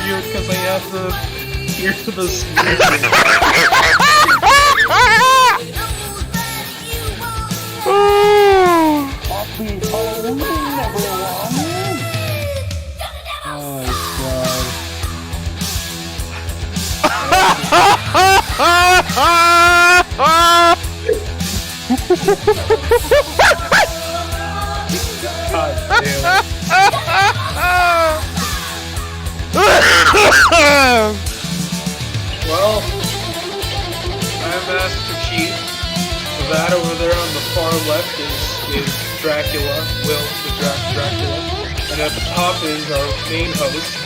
weird because I have to hear the sneezing. Happy Halloween, everyone! Oh, God damn Well, I'm Master Chief. That over there on the far left is Dracula, Will the Dracula. And at the top is our main host,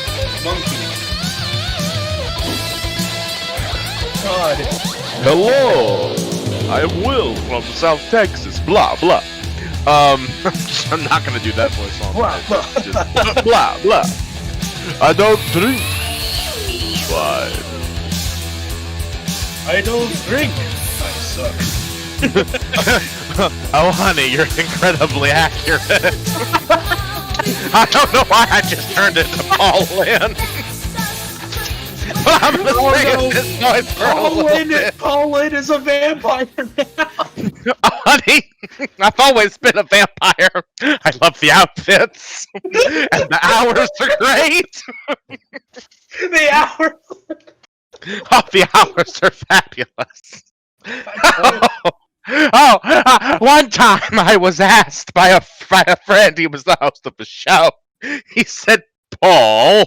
Monkey. God. Hello, I am Will from South Texas. Blah blah. I'm not gonna do that voice on. Blah, blah. Just blah blah. I don't drink. Why? I don't drink. I suck. Oh, honey, you're incredibly accurate. I don't know why I just turned into Paul Lynn. But I'm gonna say it this noise for a little bit. Paul Lynn is a vampire now. Honey, I've always been a vampire. I love the outfits. And the hours are great. The hours. Oh, the hours are fabulous. One time I was asked by a friend, he was the host of a show. He said, Paul,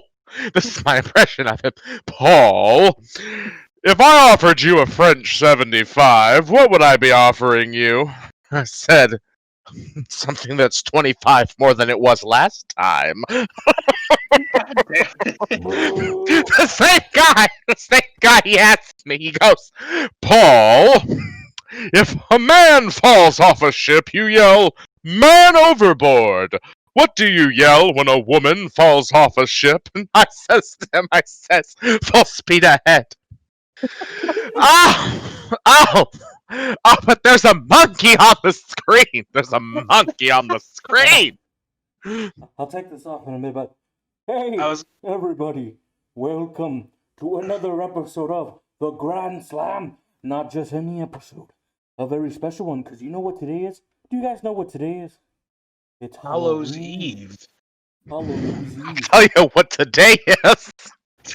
this is my impression of him, Paul, if I offered you a French 75, what would I be offering you? I said, something that's 25 more than it was last time. The same guy, he asked me, he goes, Paul, if a man falls off a ship, you yell, man overboard. What do you yell when a woman falls off a ship? And I says to him, full speed ahead. Oh, but there's a monkey on the screen. There's a monkey on the screen. I'll take this off in a minute, but hey, everybody, welcome to another episode of The Grand Slam. Not just any episode, a very special one, because you know what today is? Do you guys know what today is? It's Hallows Halloween. Eve. Halloween's Eve. I'll tell you what today is.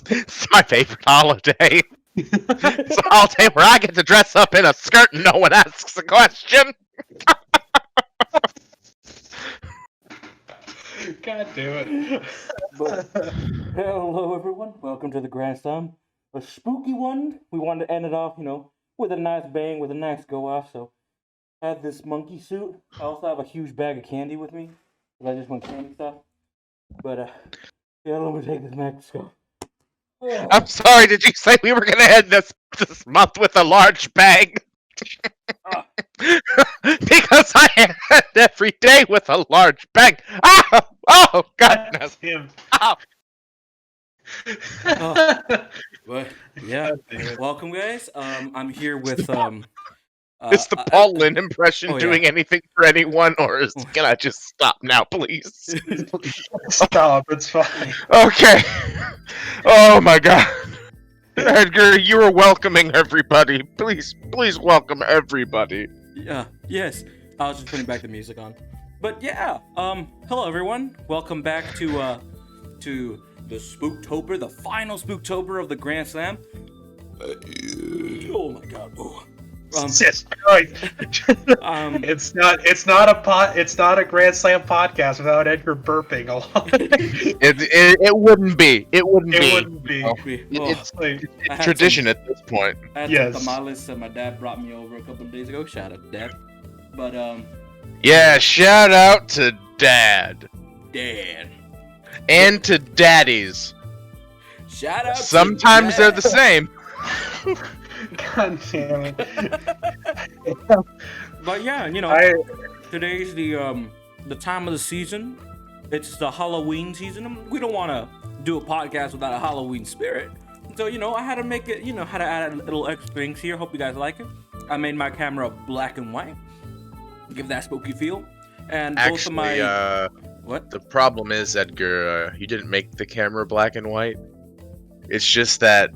It's my favorite holiday. It's a holiday where I get to dress up in a skirt and no one asks a question. God damn it. But, hello, everyone. Welcome to the Grand Slam. A spooky one. We wanted to end it off, with a nice bang, with a nice go off. So, I had this monkey suit. I also have a huge bag of candy with me, because I just want candy stuff. But, yeah, let me take this microscope. Oh. I'm sorry, did you say we were going to end this month with a large bag? Because I end every day with a large bag. Oh, goodness. Oh. But yeah, welcome guys. I'm here with Is the Paul Lynn impression doing anything for anyone, or can I just stop now, please? Stop, it's fine. Okay. Oh my God. Edgar, you are welcoming everybody. Please welcome everybody. Yeah, yes. I was just putting back the music on. But yeah, hello everyone. Welcome back to the Spooktober, the final Spooktober of the Grand Slam. Oh my God! Oh. It's not a Grand Slam podcast without Edgar burping a lot. It wouldn't be. It wouldn't be. Oh. It's tradition at this point. I had some tamales that my dad brought me over a couple of days ago. Shout out to Dad. But yeah, shout out to Dad. And to daddies. Shout out. Sometimes they're the same. God damn it. But yeah, today's the time of the season. It's the Halloween season. We don't want to do a podcast without a Halloween spirit. So, I had to make it, how to add little extra things here. Hope you guys like it. I made my camera black and white. Give that spooky feel. And actually, both of my... What? The problem is, Edgar, you didn't make the camera black and white. It's just that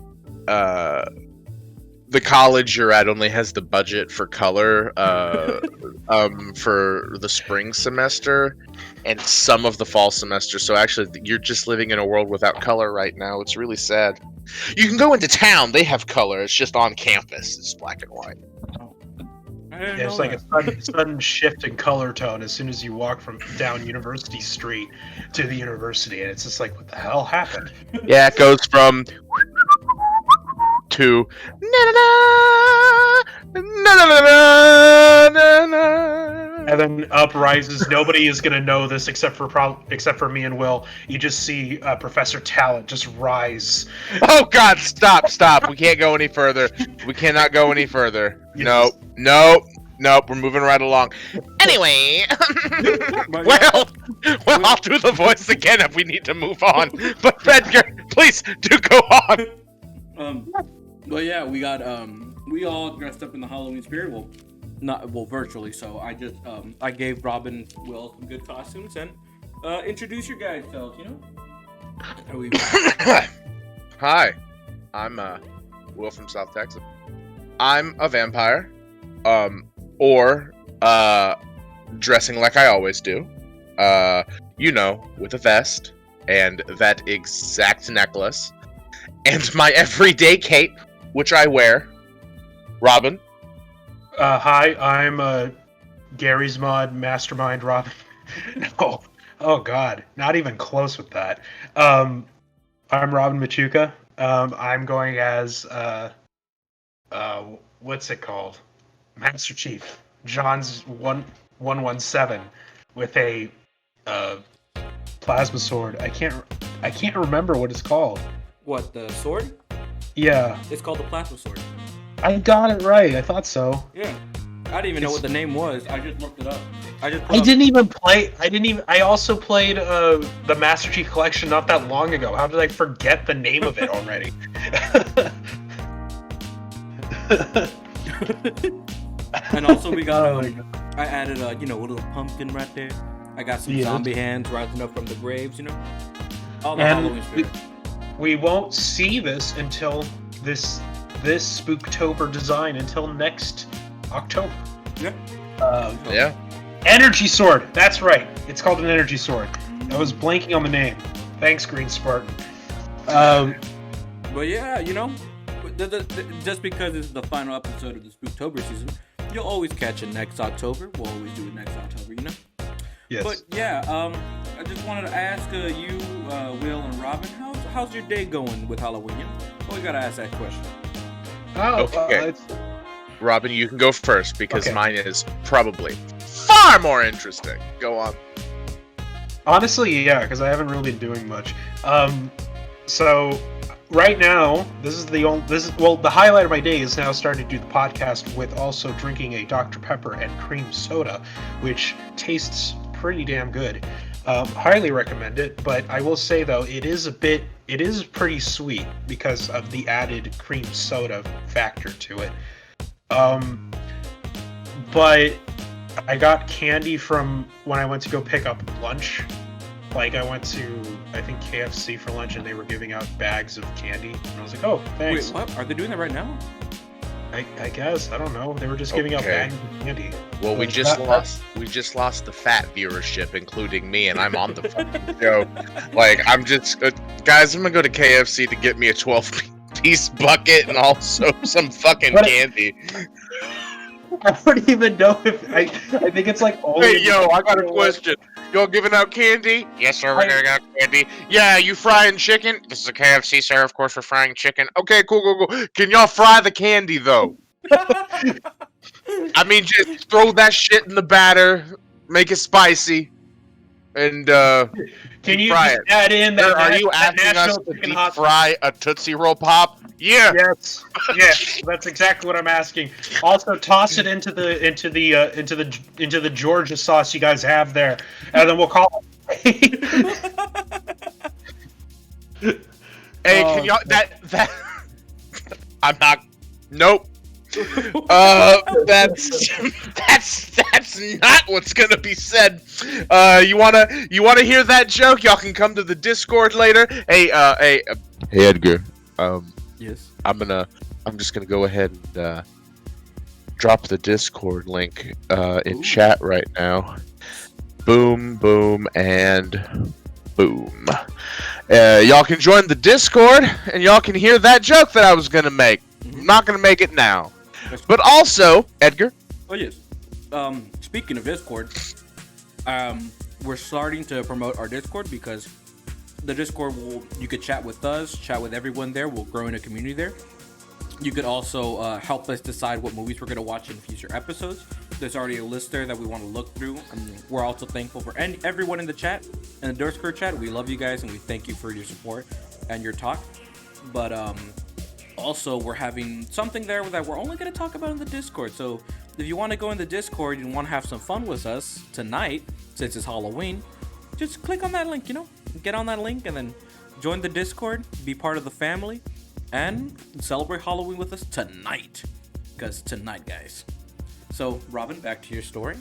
the college you're at only has the budget for color for the spring semester and some of the fall semester. So actually, you're just living in a world without color right now. It's really sad. You can go into town; they have color. It's just on campus. It's black and white. It's like a sudden shift in color tone as soon as you walk from down University Street to the university, and it's just like, what the hell happened? Yeah, it goes from to and then up rises. Nobody is gonna know this except for me and Will. You just see Professor Talent just rise. Oh God! Stop! We can't go any further. We cannot go any further. Nope. We're moving right along. Anyway, well, I'll do the voice again if we need to move on. But Edgar, please do go on. But yeah, we got we all dressed up in the Halloween spirit. Well, virtually. So I just I gave Robin and Will some good costumes and introduce your guys selves. You know. Hi, I'm Will from South Texas. I'm a vampire, or dressing like I always do. With a vest and that exact necklace, and my everyday cape, which I wear. Robin. Hi, I'm Gary's Mod Mastermind Robin. No. Oh God, not even close with that. I'm Robin Machuca. I'm going as what's it called? Master Chief John's 117 with a plasma sword. I can't remember what it's called. What, the sword? Yeah. It's called the plasma sword. I got it right. I thought so. Yeah. I didn't even know what the name was. I just looked it up. I also played the Master Chief Collection not that long ago. How did I forget the name of it already? And also we got I added a little pumpkin right there. I got some zombie hands rising up from the graves, all the Halloween spirit. We won't see this until this spooktober design until next October. Yeah. Energy sword. That's right. It's called an energy sword. I was blanking on the name. Thanks, Green Spartan. But yeah, just because it's the final episode of the Spooktober season, you'll always catch it next October. We'll always do it next October, Yes. But yeah, I just wanted to ask you, Will and Robin, how's your day going with Halloween? Well, we gotta ask that question. Okay. Robin, you can go first because mine is probably far more interesting. Go on. Honestly, yeah, because I haven't really been doing much. So right now, the highlight of my day is now starting to do the podcast with also drinking a Dr. Pepper and cream soda, which tastes pretty damn good. Highly recommend it, but I will say though, it is pretty sweet because of the added cream soda factor to it. But I got candy from when I went to go pick up lunch. Like, I went to, I think, KFC for lunch, and they were giving out bags of candy. And I was like, oh, thanks. Wait, what? Are they doing that right now? I guess. I don't know. They were just giving out bags of candy. Well, we just lost the fat viewership, including me, and I'm on the fucking show. Like, I'm just... guys, I'm gonna go to KFC to get me a 12-piece bucket and also some fucking candy. I don't even know if... I think it's like... Hey, yo, I got a question. Y'all giving out candy? Yes, sir, we're giving out candy. Yeah, you frying chicken? This is a KFC, sir. Of course, we're frying chicken. Okay, cool. Can y'all fry the candy, though? I mean, just throw that shit in the batter, make it spicy, and, can you fry it. Add in that? Are you asking us to deep fry a Tootsie Roll Pop? Yeah. Yes. Yes. That's exactly what I'm asking. Also, toss it into the Georgia sauce you guys have there, and then we'll call it. Hey, can y'all that? I'm not. Nope. That's not what's gonna be said. You wanna hear that joke? Y'all can come to the Discord later. Hey, Edgar. Yes. I'm just gonna go ahead and drop the Discord link in chat right now. Boom, boom, and boom. Y'all can join the Discord, and y'all can hear that joke that I was gonna make. I'm not gonna make it now. But also, Edgar. Oh yes. Speaking of Discord, we're starting to promote our Discord because the Discord you could chat with us, chat with everyone there. We'll grow in a community there. You could also help us decide what movies we're going to watch in future episodes. There's already a list there that we want to look through. And we're also thankful for everyone in the chat, in the Discord chat. We love you guys and we thank you for your support and your talk. But also, we're having something there that we're only going to talk about in the Discord. So if you want to go in the Discord and want to have some fun with us tonight, since it's Halloween, just click on that link, get on that link and then join the Discord, be part of the family, and celebrate Halloween with us tonight. Because tonight, guys. So, Robin, back to your story.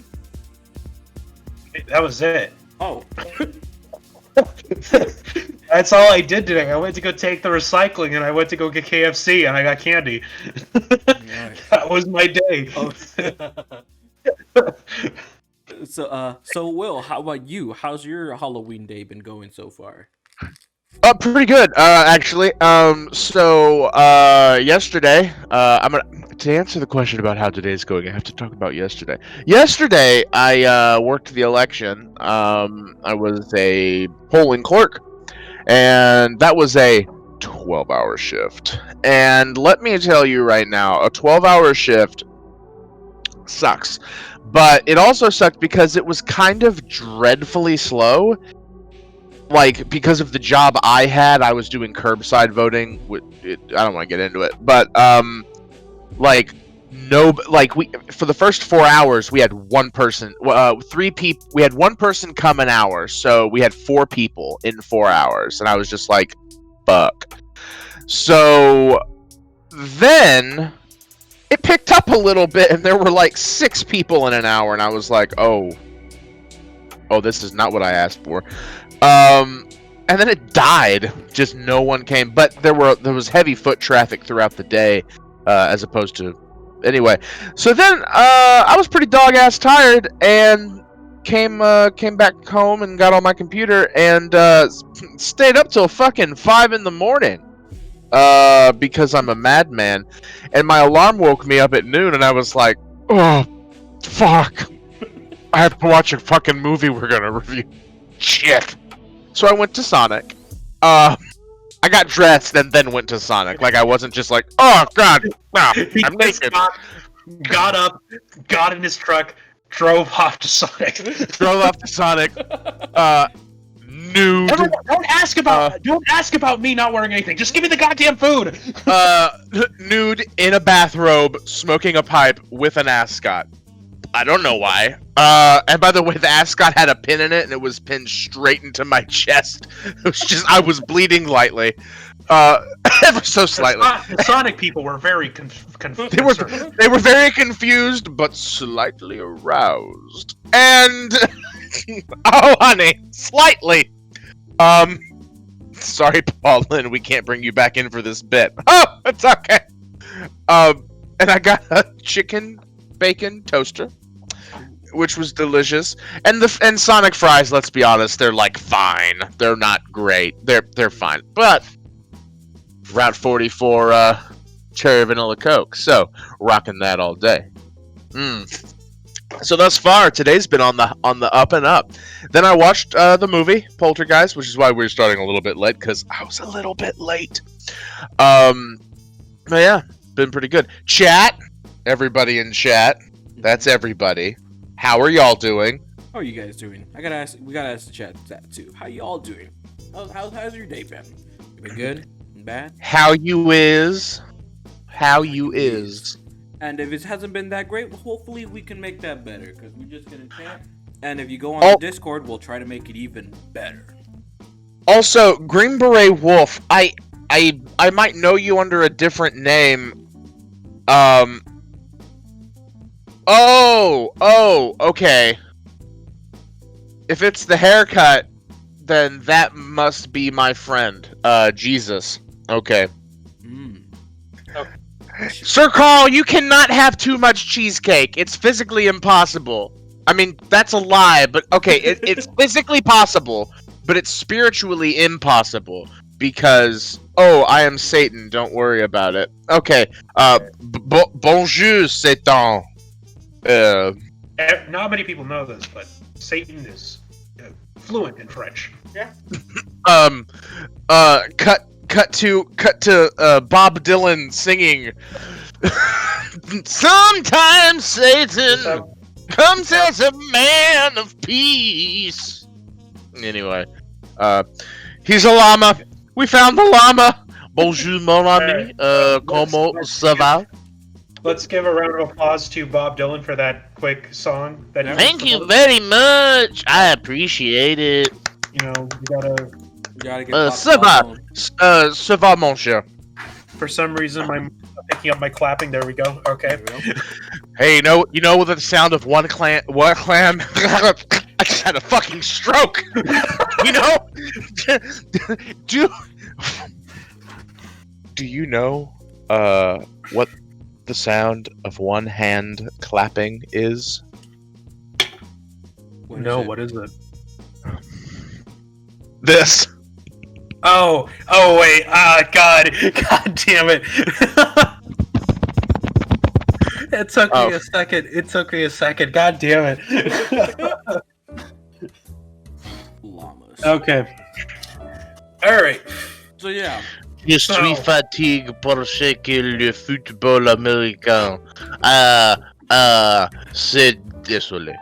That was it. Oh. That's all I did today. I went to go take the recycling and I went to go get KFC and I got candy. Right. That was my day. Oh. So Will, how about you? How's your Halloween day been going so far? Pretty good, actually. So yesterday, to answer the question about how today's going, I have to talk about yesterday. Yesterday, I worked the election. I was a polling clerk, and that was a 12-hour shift. And let me tell you right now, a 12-hour shift sucks. But it also sucked because it was kind of dreadfully slow. Like, because of the job I had, I was doing curbside voting. I don't want to get into it, but for the first 4 hours we had one person, we had one person come an hour, so we had 4 people in 4 hours, and I was just like, fuck. So then it picked up a little bit, and there were like 6 people in an hour, and I was like, oh, this is not what I asked for. And then it died. Just no one came. But there was heavy foot traffic throughout the day, as opposed to anyway. So then I was pretty dog-ass tired and came back home and got on my computer and stayed up till fucking 5 in the morning. Because I'm a madman, and my alarm woke me up at noon, and I was like, oh, fuck. I have to watch a fucking movie we're gonna review. Shit. So I went to Sonic. I got dressed and then went to Sonic. Like, I wasn't just like, oh god, no, I'm naked. Got up, got in his truck, drove off to Sonic. Nude. Don't ask about me not wearing anything. Just give me the goddamn food. Nude in a bathrobe, smoking a pipe with an ascot. I don't know why. And by the way, the ascot had a pin in it, and it was pinned straight into my chest. It was just, I was bleeding lightly. Ever so slightly. The Sonic people were very confused. They were very confused, but slightly aroused. And oh, honey, slightly. Sorry, Paulin, we can't bring you back in for this bit. Oh, it's okay. And I got a chicken bacon toaster, which was delicious. And Sonic fries, let's be honest, they're like fine. They're not great. They're fine. But Route 44 cherry vanilla Coke. So, rocking that all day. So thus far, today's been on the up and up. Then I watched the movie Poltergeist, which is why we're starting a little bit late, because I was a little bit late. But yeah, been pretty good. Chat, everybody in chat. That's everybody. How are y'all doing? How are you guys doing? We gotta ask the chat that too. How y'all doing? How's your day been? You been good? Bad? How you is? And if it hasn't been that great, hopefully we can make that better, because we're just gonna chat. And if you go on the Discord, we'll try to make it even better. Also, Green Beret Wolf, I might know you under a different name. Oh, okay. If it's the haircut, then that must be my friend, Jesus. Okay. Sir Carl, you cannot have too much cheesecake. It's physically impossible. I mean, that's a lie, but okay, it's physically possible, but it's spiritually impossible because I am Satan. Don't worry about it. Okay. Bonjour, Satan. Not many people know this, but Satan is fluent in French. Yeah. Cut to Bob Dylan singing. Sometimes Satan comes as a man of peace. Anyway, he's a llama. We found the llama. Bonjour, mon ami. Comment ça va? Let's give a round of applause to Bob Dylan for that quick song. Thank you very much. I appreciate it. You know, you gotta get ça va, mon cher. For some reason, I'm picking up my clapping. There we go. Okay. Hey, you know the sound of one clam? I just had a fucking stroke. You know? Do you know what the sound of one hand clapping is? What is it? This. Oh, wait. God damn it. It took me a second. God damn it. Llamas. Okay. Alright. So yeah. Je suis fatigué parce que le football américain. C'est désolé.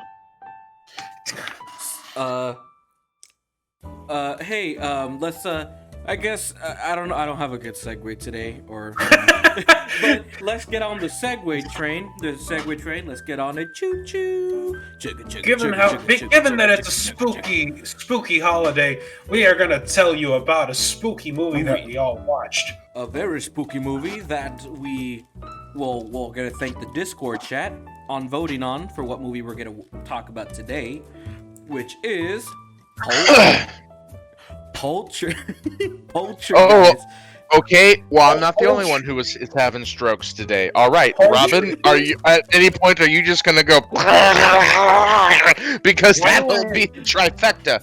Hey, let's, I guess, I don't know, I don't have a good segue today, but let's get on the Segway train. Let's get on it. Choo-choo. Given that it's a spooky holiday, we are gonna tell you about a spooky movie that we all watched. A very spooky movie that we're gonna thank the Discord chat on voting on for what movie we're gonna talk about today, which is Poltergeist. Okay. Well, I'm not the only one who is having strokes today. All right, Robin, are you at any point are you just gonna go because that will be trifecta?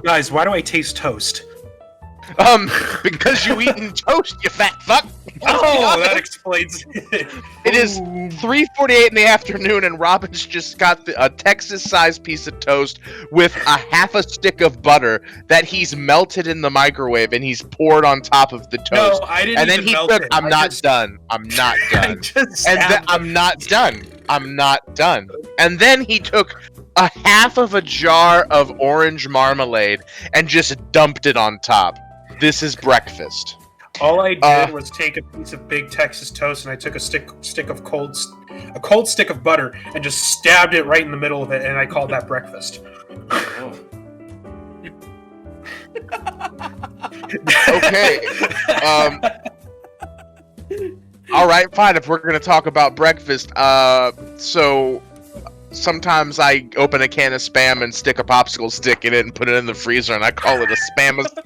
Guys, why do I taste toast? Because you eating toast, you fat fuck. Oh, that explains it. It is 3:48 in the afternoon, and Robin's just got a Texas-sized piece of toast with a half a stick of butter that he's melted in the microwave, and he's poured on top of the toast. No, I didn't. And then he took. I'm not done. I'm not done. I'm not done. And then he took a half of a jar of orange marmalade and just dumped it on top. This is breakfast. All I did was take a piece of big Texas toast and I took a cold stick of butter and just stabbed it right in the middle of it, and I called that breakfast. Okay. All right, fine. If we're gonna talk about breakfast, so sometimes I open a can of Spam and stick a popsicle stick in it and put it in the freezer, and I call it a spopsicle.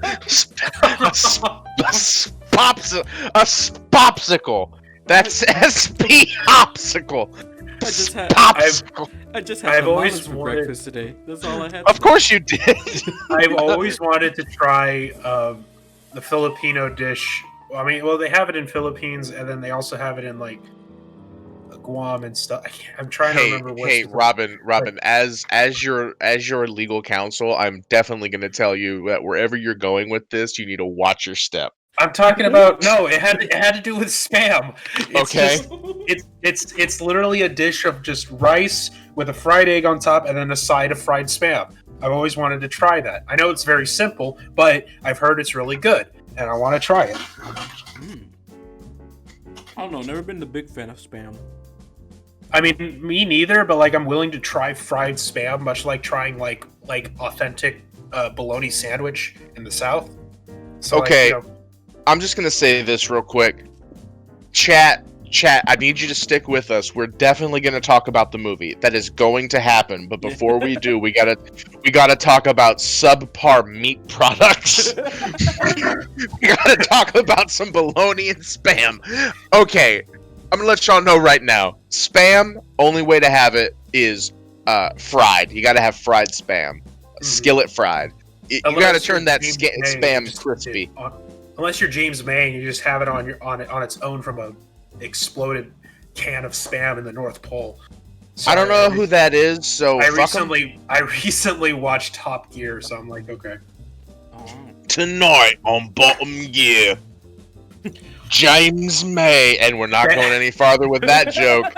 That's SP popsicle. I just had llamas for breakfast today. That's all I had. Of course you did. I've always wanted to try the Filipino dish. Well, they have it in Philippines, and then they also have it in like Guam and stuff. I'm trying to remember what. Hey, Robin, as your legal counsel, I'm definitely going to tell you that wherever you're going with this, you need to watch your step. I'm talking about it had to do with Spam. It's literally a dish of just rice with a fried egg on top and then a side of fried Spam. I've always wanted to try that. I know it's very simple, but I've heard it's really good, and I want to try it. I don't know. Never been the big fan of Spam. I mean, me neither, but like I'm willing to try fried Spam, much like trying like authentic bologna sandwich in the South. So okay. I'm just gonna say this real quick. Chat, I need you to stick with us. We're definitely gonna talk about the movie. That is going to happen, but before we do, we gotta talk about subpar meat products. We gotta talk about some bologna and Spam. Okay, I'm gonna let y'all know right now. Spam, only way to have it is fried. You gotta have fried spam. Skillet fried. You gotta turn that spam crispy. Unless you're James May and you just have it on its own from a exploded can of spam in the North Pole. I don't know who that is, so I recently watched Top Gear, so I'm like, okay. Tonight on Bottom Gear, James May, and we're not going any farther with that joke.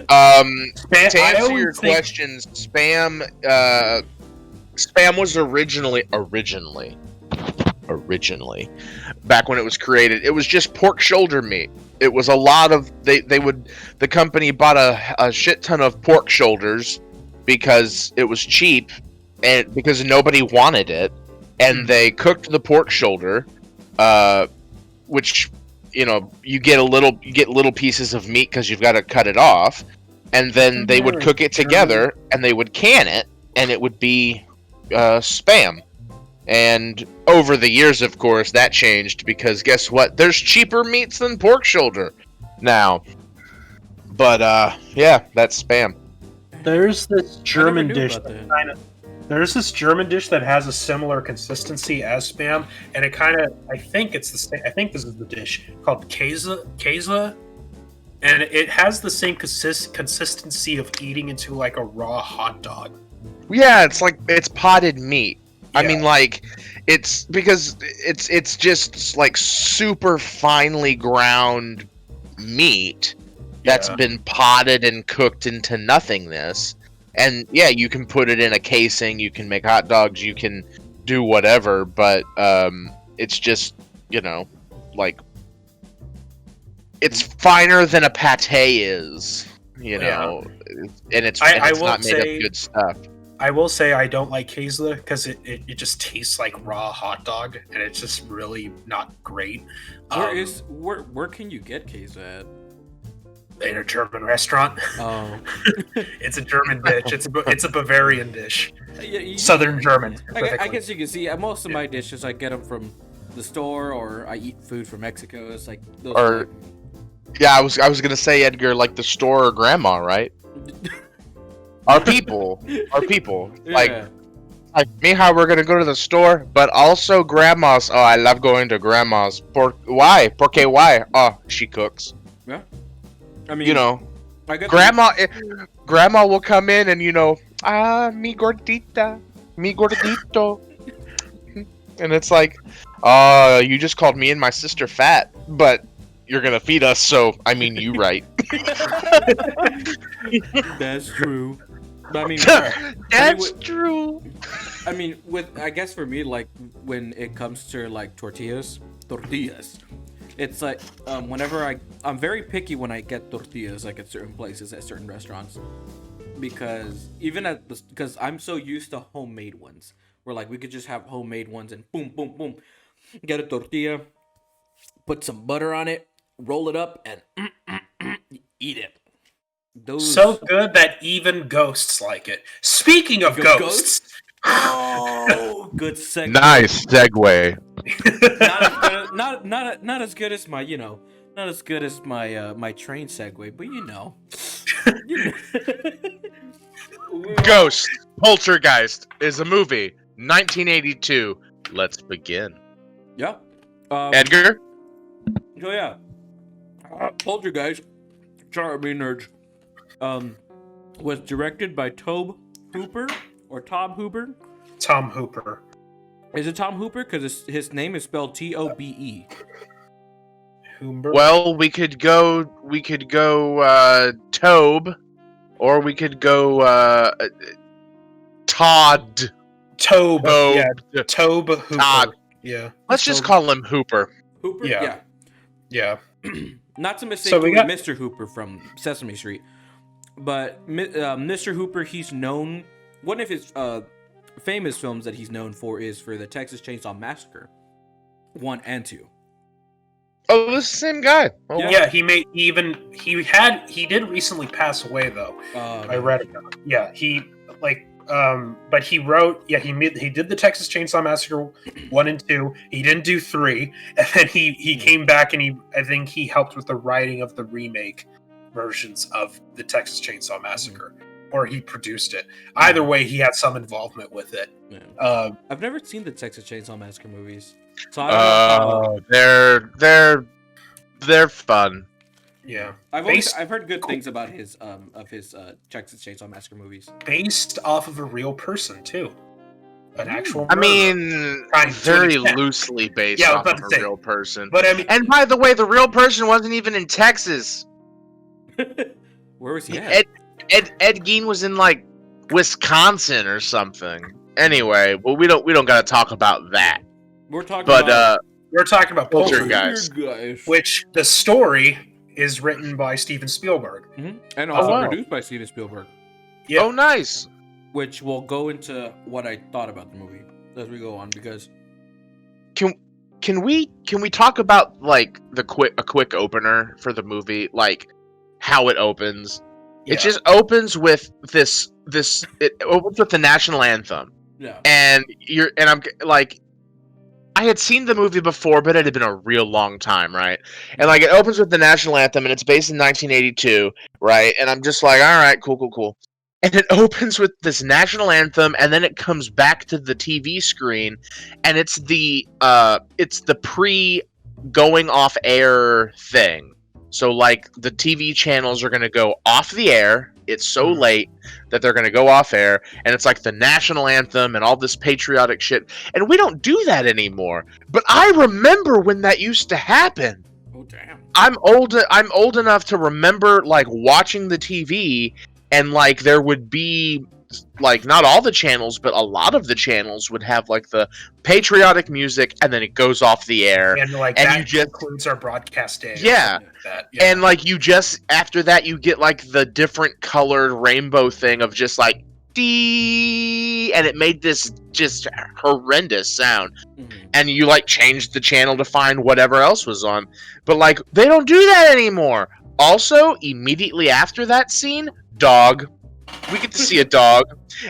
To answer your questions, spam was originally back when it was created, it was just pork shoulder meat. It was a lot of the company bought a shit ton of pork shoulders because it was cheap and because nobody wanted it, and they cooked the pork shoulder, which you get little pieces of meat because you've got to cut it off, and then they would cook it together and they would can it, and it would be spam. And over the years, of course, that changed because guess what? There's cheaper meats than pork shoulder now. But yeah, that's spam. There's this German dish that has a similar consistency as spam, and it kind of, I think it's the same. I think this is the dish called Käse, and it has the same consistency of eating into like a raw hot dog. Yeah, it's potted meat. Yeah. I mean, like, it's because it's just like super finely ground meat that's been potted and cooked into nothingness. And yeah, you can put it in a casing, you can make hot dogs, you can do whatever, but it's just, like, it's finer than a pate is, and it's not made of good stuff. I will say I don't like Käse because it just tastes like raw hot dog, and it's just really not great. Where can you get Käse at? In a German restaurant. Oh, it's a German dish. It's a Bavarian dish. Southern German. I guess you can see most of my dishes I get them from the store, or I eat food from Mexico. It's like those. Yeah, I was gonna say, Edgar, like the store or grandma, right? Our people. Yeah. Like me, how we're gonna go to the store, but also grandma's. Oh, I love going to grandma's. Why? Porque why? Oh, she cooks. Yeah. I mean, grandma will come in and mi gordita, mi gordito, and it's like, you just called me and my sister fat, but you're gonna feed us, so I mean, you right. That's true. I mean, that's true. I mean, I guess for me, like when it comes to like tortillas, it's like whenever I'm very picky when I get tortillas, like at certain places, at certain restaurants, because because I'm so used to homemade ones, where like we could just have homemade ones and boom, boom, boom, get a tortilla, put some butter on it, roll it up, and eat it. So good that even ghosts like it. Speaking of ghosts. Oh, good segue. Nice segue. Not as good as my, not as good as my my train segue, but Ghost Poltergeist is a movie, 1982. Let's begin. Yeah. Edgar. So yeah, Poltergeist. Sorry, me nerds. Was directed by Tobe Hooper or Tom Hooper. Tom Hooper. Is it Tom Hooper? Because his name is spelled Tobe. Hooper. Well, we could go Tobe, or we could go Todd. Tobe. Yeah. Tobe Hooper. Todd. Yeah. Let's just call him Hooper. Hooper. Yeah. Not to mistake with Mr. Hooper from Sesame Street, but Mr. Hooper, he's known. One of his famous films that he's known for is for the Texas Chainsaw Massacre 1 and 2. Oh, this is the same guy. Oh, yeah, he did recently pass away though. I read about it. Yeah, he but he wrote. Yeah, he did the Texas Chainsaw Massacre 1 and 2. He didn't do 3, and then he came back and I think he helped with the writing of the remake versions of the Texas Chainsaw Massacre, or he produced it. Either way, he had some involvement with it. Yeah. I've never seen the Texas Chainsaw Massacre movies, so I don't know. They're fun. Yeah, I've heard good things about his Texas Chainsaw Massacre movies. Based off of a real person too, an actual. I mean, very loosely based off of a real person. But I mean, and by the way, the real person wasn't even in Texas. Where was he at? Ed Gein was in like Wisconsin or something. Anyway, well, we don't got to talk about that. We're talking about Poltergeist, which the story is written by Steven Spielberg, and also produced by Steven Spielberg. Yeah. Oh, nice. Which will go into what I thought about the movie as we go on, because can we talk about like a quick opener for the movie, like how it opens? Yeah. It just opens with it opens with the national anthem. Yeah. And I'm like, I had seen the movie before, but it had been a real long time, right? And like, it opens with the national anthem, and it's based in 1982, right? And I'm just like, all right, cool. And it opens with this national anthem, and then it comes back to the TV screen, and it's the pre-going off air thing. So like, the TV channels are gonna go off the air. It's so late that they're going to go off air, and it's like the national anthem and all this patriotic shit. And we don't do that anymore. But I remember when that used to happen. Oh, damn. I'm old enough to remember like watching the TV, and like there would be like, not all the channels, but a lot of the channels would have like the patriotic music, and then it goes off the air. And like, and that includes our broadcast day. Yeah. And like, you just, after that, you get like the different colored rainbow thing of just like, dee, and it made this just horrendous sound. And you like changed the channel to find whatever else was on. But like, they don't do that anymore. Also, immediately after that scene, dog. We get to see a dog,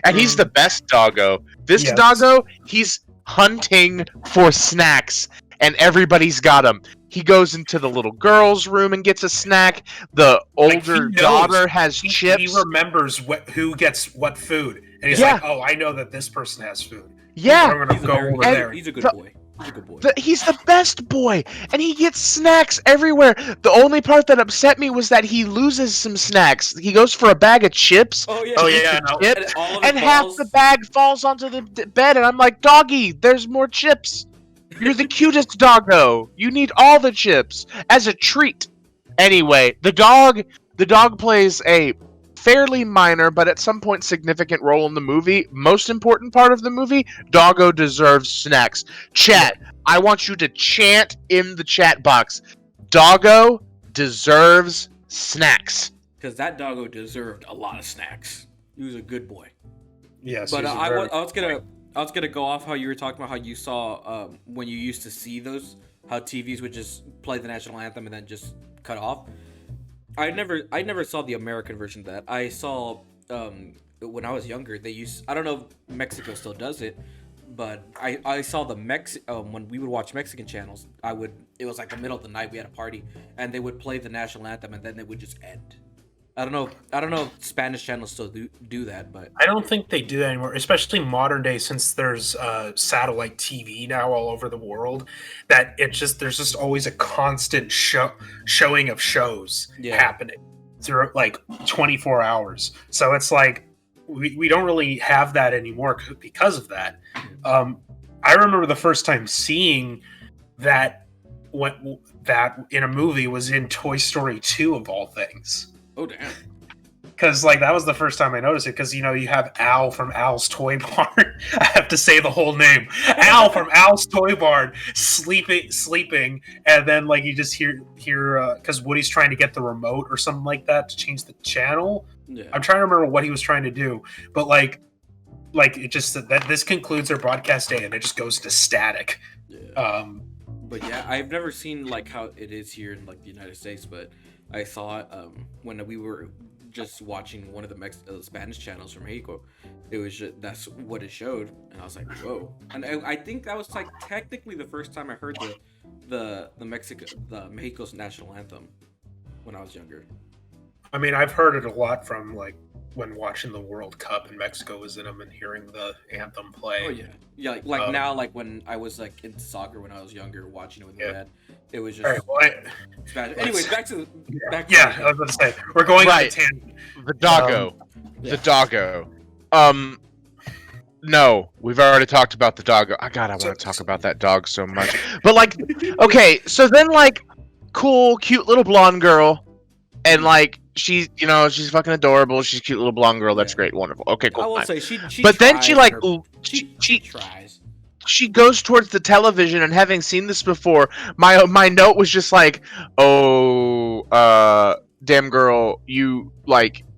and he's the best doggo. This doggo, he's hunting for snacks, and everybody's got him. He goes into the little girl's room and gets a snack. The older daughter has chips. He remembers who gets what food, and he's like, "Oh, I know that this person has food. Yeah, I'm gonna go over there." He's a good boy. He's a good boy. He's the best boy, and he gets snacks everywhere. The only part that upset me was that he loses some snacks. He goes for a bag of chips. Chips, and half the bag falls onto the bed, and I'm like, doggy, there's more chips. You're the cutest doggo. You need all the chips as a treat. Anyway, the dog plays a fairly minor, but at some point significant role in the movie. Most important part of the movie, doggo deserves snacks. Chat, I want you to chant in the chat box, doggo deserves snacks. Because that doggo deserved a lot of snacks. He was a good boy. Yes. But I was gonna go off how you were talking about how you saw when you used to see those, how TVs would just play the national anthem and then just cut off. I never saw the American version of that. I saw when I was younger, I don't know if Mexico still does it, but I saw the when we would watch Mexican channels, it was like the middle of the night, we had a party, and they would play the national anthem, and then they would just end. I don't know if Spanish channels still do that, but I don't think they do that anymore, especially modern day, since there's satellite TV now all over the world. That there's just always a constant showing of shows happening through like 24 hours. So it's like we don't really have that anymore because of that. I remember the first time seeing that in a movie was in Toy Story 2 of all things. Oh, damn. Because, like, that was the first time I noticed it. Because, you have Al from Al's Toy Barn. I have to say the whole name. Al from Al's Toy Barn sleeping. And then, like, you just hear because Woody's trying to get the remote or something like that to change the channel. Yeah. I'm trying to remember what he was trying to do. But, like it just that this concludes their broadcast day and it just goes to static. Yeah. But, yeah, I've never seen, like, how it is here in, like, the United States, but I saw it when we were just watching one of the Spanish channels from Mexico. It was that's what it showed, and I was like, whoa. And I think that was like technically the first time I heard the Mexico's national anthem when I was younger. I mean, I've heard it a lot from like when watching the World Cup and Mexico was in them and hearing the anthem play. Oh yeah, like now, like when I was like into soccer when I was younger, watching it with my dad, it was just. All right, well, anyways, back to I was going to say we're going on a tangent. The doggo, the doggo. No, we've already talked about the doggo. God, I want to talk about that dog so much. But like, okay, so then like, cool, cute little blonde girl, and like. She's fucking adorable. She's a cute little blonde girl. That's great, wonderful. Okay, cool. I will say she. But then she like she tries. She goes towards the television, and having seen this before, my note was just like, oh, damn girl, you're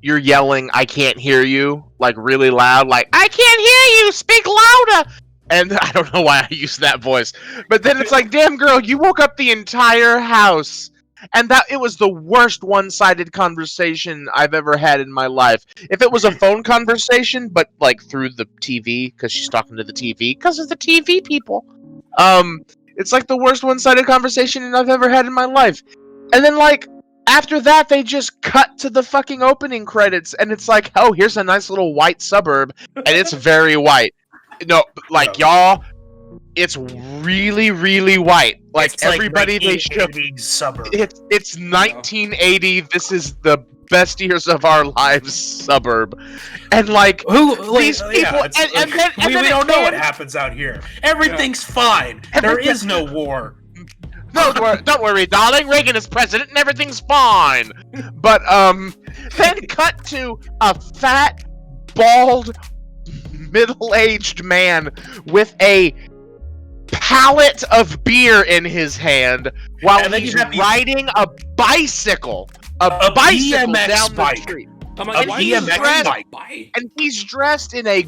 yelling. I can't hear you, like really loud, like I can't hear you. Speak louder. And I don't know why I used that voice, but then it's like, damn girl, you woke up the entire house. And that it was the worst one-sided conversation I've ever had in my life. If it was a phone conversation, but like through the TV, because she's talking to the TV, because of the TV people. It's like the worst one-sided conversation I've ever had in my life. And then like after that, they just cut to the fucking opening credits, and it's like, oh, here's a nice little white suburb, and it's very white. No, like y'all. It's really, really white. Like it's everybody like they show. Suburb. It's 1980. This is the best years of our lives suburb, and like these people. And then we don't know what happens out here. Everything's fine. There is no war. No, don't worry, darling. Reagan is president, and everything's fine. But then cut to a fat, bald, middle-aged man with a pallet of beer in his hand while he's riding a bicycle. A bicycle BMX down bike. the street. I'm like, And why he's is dressed- bike? And he's dressed in a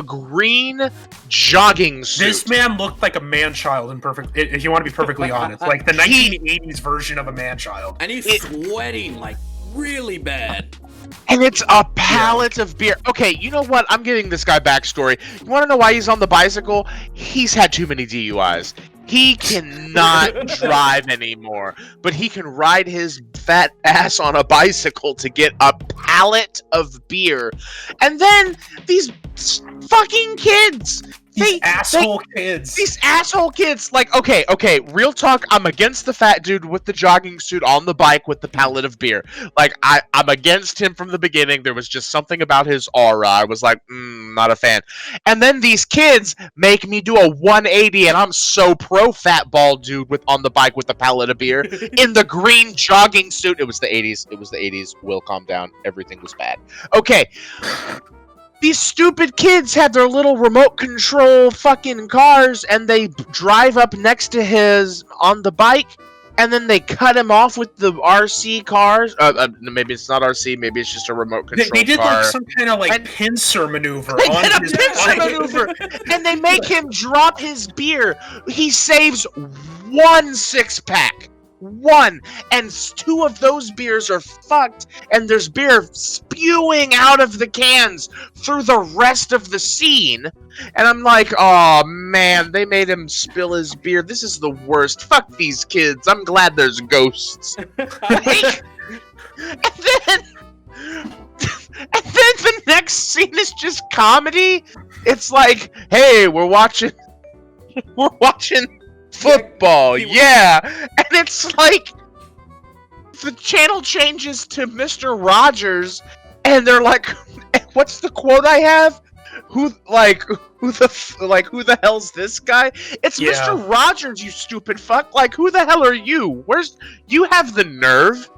green jogging suit. This man looked like a man-child in perfect. If you want to be perfectly honest, like the 1980s version of a man-child. And he's sweating like really bad. And it's a pallet of beer. Okay, you know what? I'm giving this guy backstory. You want to know why he's on the bicycle? He's had too many DUIs. He cannot drive anymore, but he can ride his fat ass on a bicycle to get a pallet of beer. And then these fucking kids. These asshole kids. Like, okay, real talk, I'm against the fat dude with the jogging suit on the bike with the pallet of beer. Like, I'm against him from the beginning. There was just something about his aura. I was like, not a fan. And then these kids make me do a 180, and I'm so pro fat bald dude on the bike with the pallet of beer in the green jogging suit. It was the 80s. Will, calm down. Everything was bad. Okay. These stupid kids have their little remote control fucking cars, and they drive up next to his on the bike, and then they cut him off with the RC cars. Maybe it's not RC, maybe it's just a remote control car. They did like some kind of like pincer maneuver. They did a pincer maneuver, and they make him drop his beer. He saves 1 6-pack. 1, and 2 of those beers are fucked, and there's beer spewing out of the cans through the rest of the scene, and I'm like, oh man, they made him spill his beer. This is the worst. Fuck these kids. I'm glad there's ghosts. Like, and then the next scene is just comedy. It's like, hey, we're watching football, yeah. And it's like the channel changes to Mr. Rogers, and they're like, what's the quote I have? Who the hell's this guy? It's Mr. Rogers, you stupid fuck. Like, who the hell are you? You have the nerve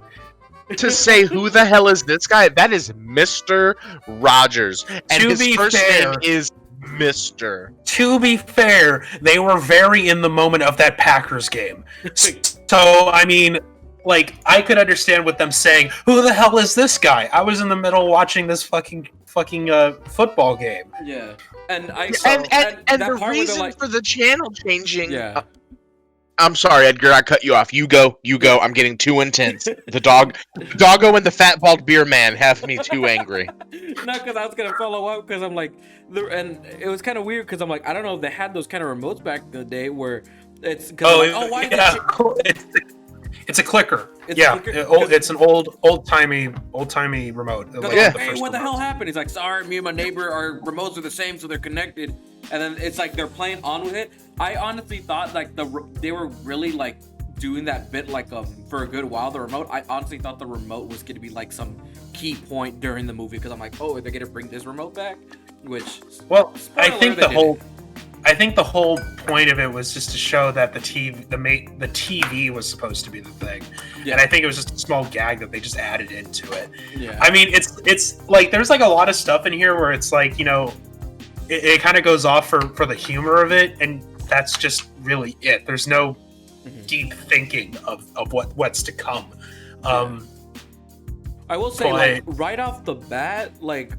to say who the hell is this guy? That is Mr. Rogers, and his first name is Mr. To be fair, they were very in the moment of that Packers game. So, I mean, like, I could understand with them saying, who the hell is this guy? I was in the middle watching this fucking football game. Yeah. And the reason for the channel changing... Yeah. I'm sorry, Edgar. I cut you off. You go. I'm getting too intense. The doggo, and the fat bald beer man have me too angry. No, because I was gonna follow up because I'm like, and it was kind of weird because I'm like, I don't know if they had those kind of remotes back in the day where it's why is that shit? It's a clicker. It's yeah, a clicker. it's an old timey remote. Like Yeah. the Hey, first what the hell remotes. happened? He's like, sorry, me and my neighbor, our remotes are the same, so they're connected. And then it's like they're playing on with it. I honestly thought like they were really like doing that bit like for a good while. The remote, I honestly thought the remote was gonna be like some key point during the movie because I'm like, oh, they're gonna bring this remote back. Which, well, spoiler I think alert, I think the whole point of it was just to show that the TV was supposed to be the thing, and I think it was just a small gag that they just added into it. Yeah. I mean, it's like there's like a lot of stuff in here where it's like, you know, it kind of goes off for the humor of it, and that's just really it. There's no deep thinking of what's to come. I will say, like, right off the bat, like,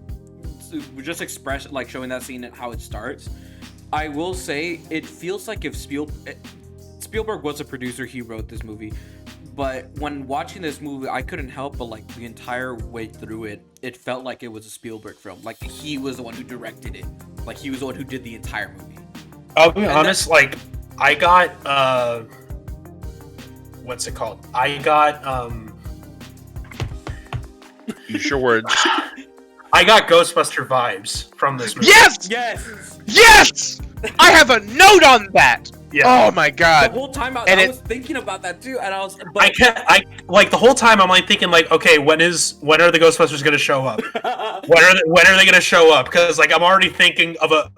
just express like showing that scene and how it starts. I will say it feels like if Spielberg was a producer, he wrote this movie. But when watching this movie, I couldn't help but like the entire way through it, it felt like it was a Spielberg film. Like he was the one who directed it. Like he was the one who did the entire movie. I'll be honest, like I got what's it called? I got Use your words. I got Ghostbuster vibes from this movie. Yes! I have a note on that. Yeah. Oh my god. The whole time I was thinking about that too, and I was. But I like the whole time I'm like thinking like, okay, when are the Ghostbusters going to show up? when are they going to show up? Because like I'm already thinking of a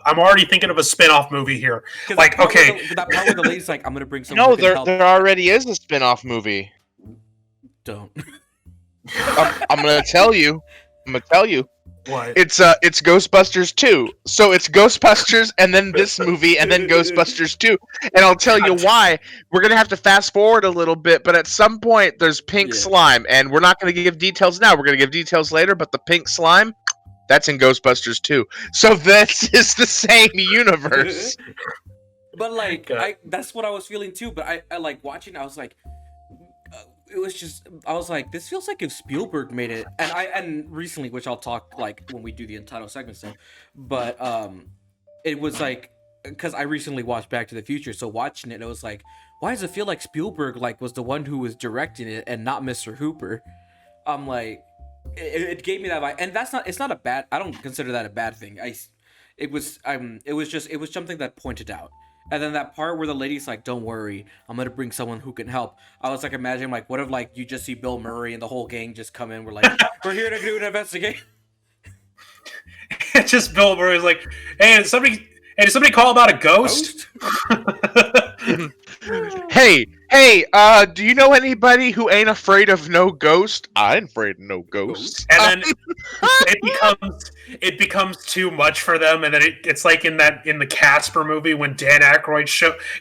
spin-off movie here. Like okay, that part where the lady's like, I'm gonna bring some. No, there already is a spin-off movie. Don't. I'm gonna tell you. what? It's Ghostbusters 2. So it's Ghostbusters and then this movie and then Ghostbusters 2. And I'll tell you why. We're going to have to fast forward a little bit, but at some point there's pink slime, and we're not going to give details now. We're going to give details later, but the pink slime, that's in Ghostbusters 2. So this is the same universe. But like that's what I was feeling too, but I like watching, I was like, it was just, I was like, this feels like if Spielberg made it, and recently, which I'll talk like when we do the entitled segment stuff, but it was like, because I recently watched Back to the Future, so watching it was like, why does it feel like Spielberg like was the one who was directing it and not Mr. Hooper? I'm like, it gave me that vibe, and it's not a bad, I don't consider that a bad thing. It was something that pointed out. And then that part where the lady's like, don't worry, I'm gonna bring someone who can help. I was like, imagine like, what if like you just see Bill Murray and the whole gang just come in, we're like, we're here to do an investigation. It's just Bill Murray's like, hey, did somebody call about a ghost? Hey, do you know anybody who ain't afraid of no ghost? I ain't afraid of no ghost. And then it becomes too much for them, and then it's like in the Casper movie when Dan Aykroyd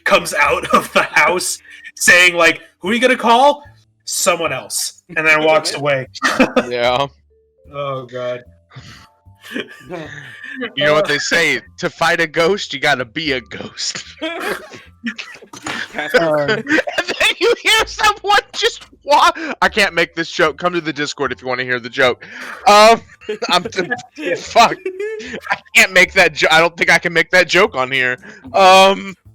comes out of the house saying like, who are you gonna call? Someone else, and then walks away. Yeah. Oh god. You know what they say? To fight a ghost, you gotta be a ghost. And then you hear someone just walk. I can't make this joke. Come to the Discord if you want to hear the joke. Fuck. I can't make that joke. I don't think I can make that joke on here.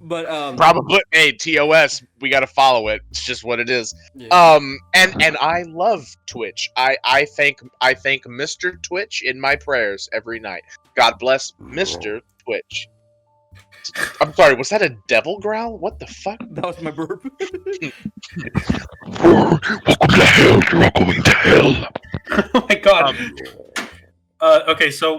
But probably. Hey, TOS, we gotta follow it. It's just what it is. Yeah. And I love Twitch. I thank Mr. Twitch in my prayers every night. God bless Mr. Twitch. I'm sorry, was that a devil growl? What the fuck? That was my burp. Welcome to hell. You're all going to hell. Oh my god. Okay, so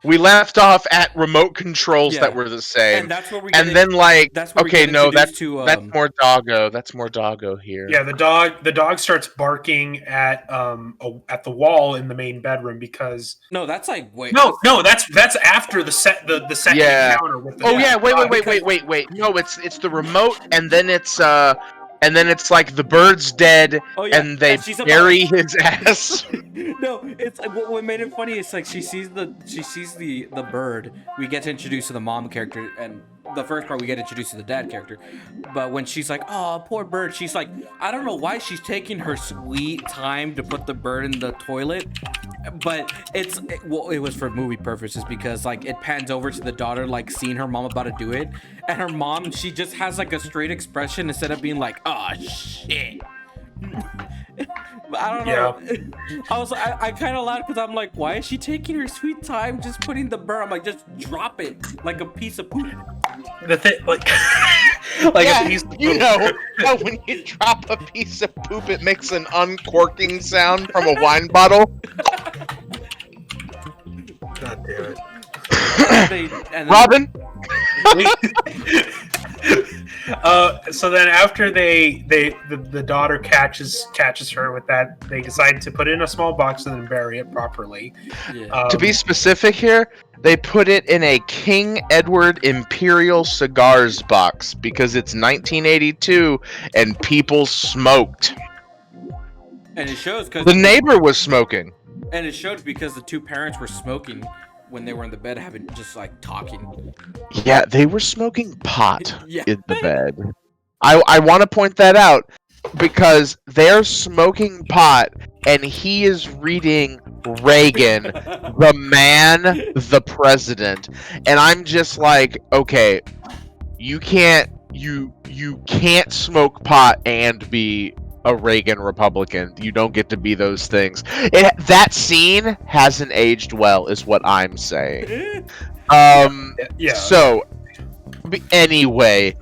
we left off at remote controls that were the same. And that's where we then like, that's where okay, no, that's to, more doggo. That's more doggo here. Yeah, the dog starts barking at the wall in the main bedroom because no, that's like wait. No, that's after the second encounter with the wait. No, it's the remote, and then it's like the bird's dead, and they bury his ass. No, it's what made it funny is like she sees the bird. We get to introduce to the mom character, and the first part we get introduced to the dad character, but when she's like, "Oh, poor bird," she's like, I don't know why she's taking her sweet time to put the bird in the toilet, but it was for movie purposes because like it pans over to the daughter like seeing her mom about to do it, and her mom, she just has like a straight expression instead of being like, "Oh shit." I don't know. Yeah. I kind of laughed because I'm like, why is she taking her sweet time just putting the bird? I'm like, just drop it like a piece of poop. The thing, like, like yeah, a piece of poop. You know how when you drop a piece of poop, it makes an uncorking sound from a wine bottle. God damn it. Robin. So then after the daughter catches her with that, they decide to put it in a small box and then bury it properly. Yeah. To be specific here, they put it in a King Edward Imperial Cigars box because it's 1982 and people smoked. And it shows because The neighbor was smoking. And it showed because the two parents were smoking when they were in the bed, having just like talking. Yeah, they were smoking pot Yeah. in the bed. I want to point that out because they're smoking pot and he is reading Reagan, the man, the president, and I'm just like, okay, you can't smoke pot and be a Reagan Republican. You don't get to be those things. That scene hasn't aged well, is what I'm saying. Yeah. So, anyway,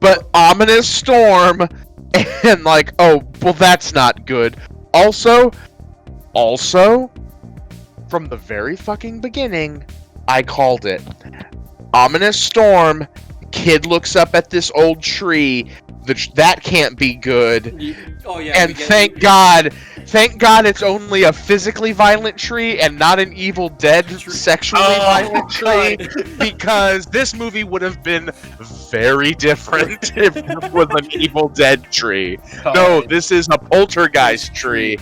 but ominous storm, and like, oh, well, that's not good. Also, from the very fucking beginning, I called it. Ominous storm. Kid looks up at this old tree. That can't be good. Oh yeah. And thank God it's only a physically violent tree and not an Evil Dead sexually violent tree, because this movie would have been very different if it was an Evil Dead tree. No, this is a Poltergeist tree,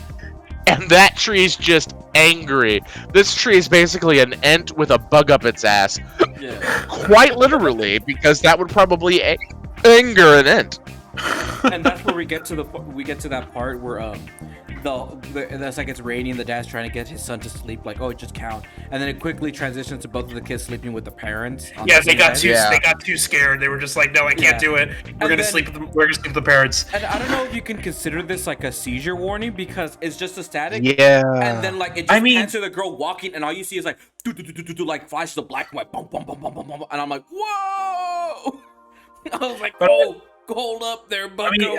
and that tree's just angry. This tree is basically an ent with a bug up its ass. Yeah. Quite literally, because that would probably anger an ent. And that's where we get to that part where that's like it's raining, the dad's trying to get his son to sleep, like, oh, just count, and then it quickly transitions to both of the kids sleeping with the parents. Yeah, they got too scared. They were just like, no, I can't do it. We're gonna sleep with the parents. And I don't know if you can consider this like a seizure warning because it's just a static. Yeah. And then like it just pans to the girl walking, and all you see is like like flashes of black and white, boom, boom, boom, boom, boom, boom, and I'm like, whoa! I was like, oh. Hold up there, bucko.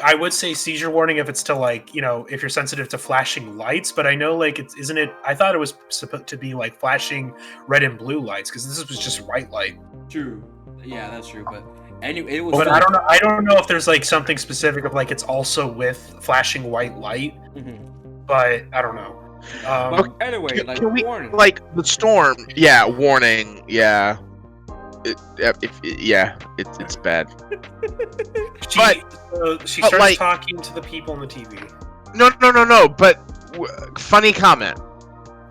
I would say seizure warning if it's still like, if you're sensitive to flashing lights, but I know like isn't it? I thought it was supposed to be like flashing red and blue lights because this was just white light. True. Yeah, that's true. But anyway, it was. But I don't know. I don't know if there's like something specific of like it's also with flashing white light. Mm-hmm. But I don't know. But anyway, warning. Like the storm? Yeah, warning. Yeah. It's bad. She starts talking to the people on the TV. No. But funny comment.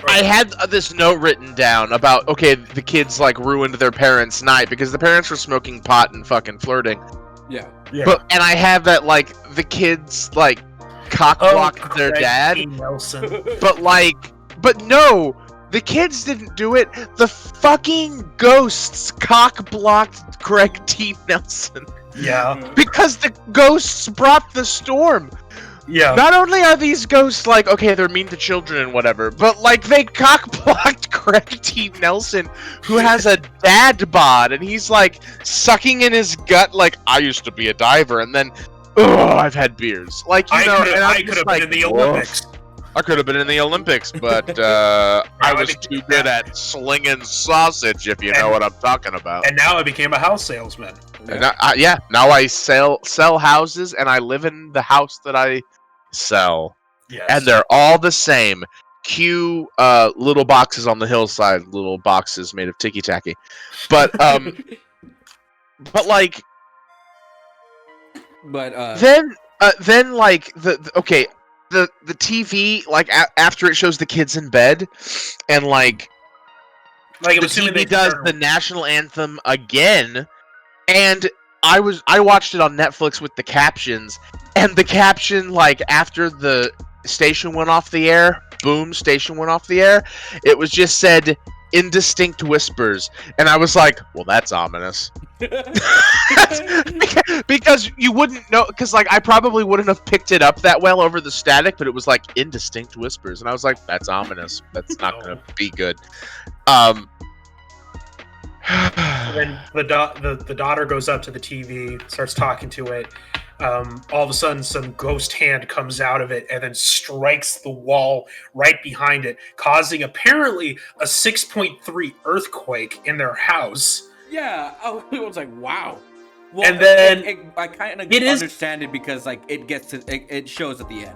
I had this note written down about the kids like ruined their parents' night because the parents were smoking pot and fucking flirting. Yeah. And I have that like the kids like cock blocked their dad. Nelson. But no. The kids didn't do it. The fucking ghosts cock-blocked Craig T. Nelson. Yeah. Because the ghosts brought the storm. Yeah. Not only are these ghosts like, they're mean to children and whatever, but like they cock-blocked Craig T. Nelson, who has a dad bod, and he's like sucking in his gut like, I used to be a diver, and then, I've had beers. Like, I could have been in the Olympics. I could have been in the Olympics, but I was too good at slinging sausage, if you know what I'm talking about. And now I became a house salesman. Now I sell houses, and I live in the house that I sell. Yes. And they're all the same. Cue little boxes on the hillside, little boxes made of ticky-tacky. But, like... But, then like, the TV, like, after it shows the kids in bed, and, like, Like, I'm the assuming TV they does turn- the national anthem again, and I watched it on Netflix with the captions, and the caption, like, after the station went off the air, boom, station went off the air, it was just said indistinct whispers, and I was like, well, that's ominous. Because you wouldn't know, because, like, I probably wouldn't have picked it up that well over the static, but it was like indistinct whispers, and I was like, that's ominous. That's not gonna be good. And then the daughter goes up to the TV, starts talking to it. All of a sudden, some ghost hand comes out of it and then strikes the wall right behind it, causing apparently a 6.3 earthquake in their house. Yeah, I was like, wow. Well, And then I kind of it is- understand it because like it shows at the end.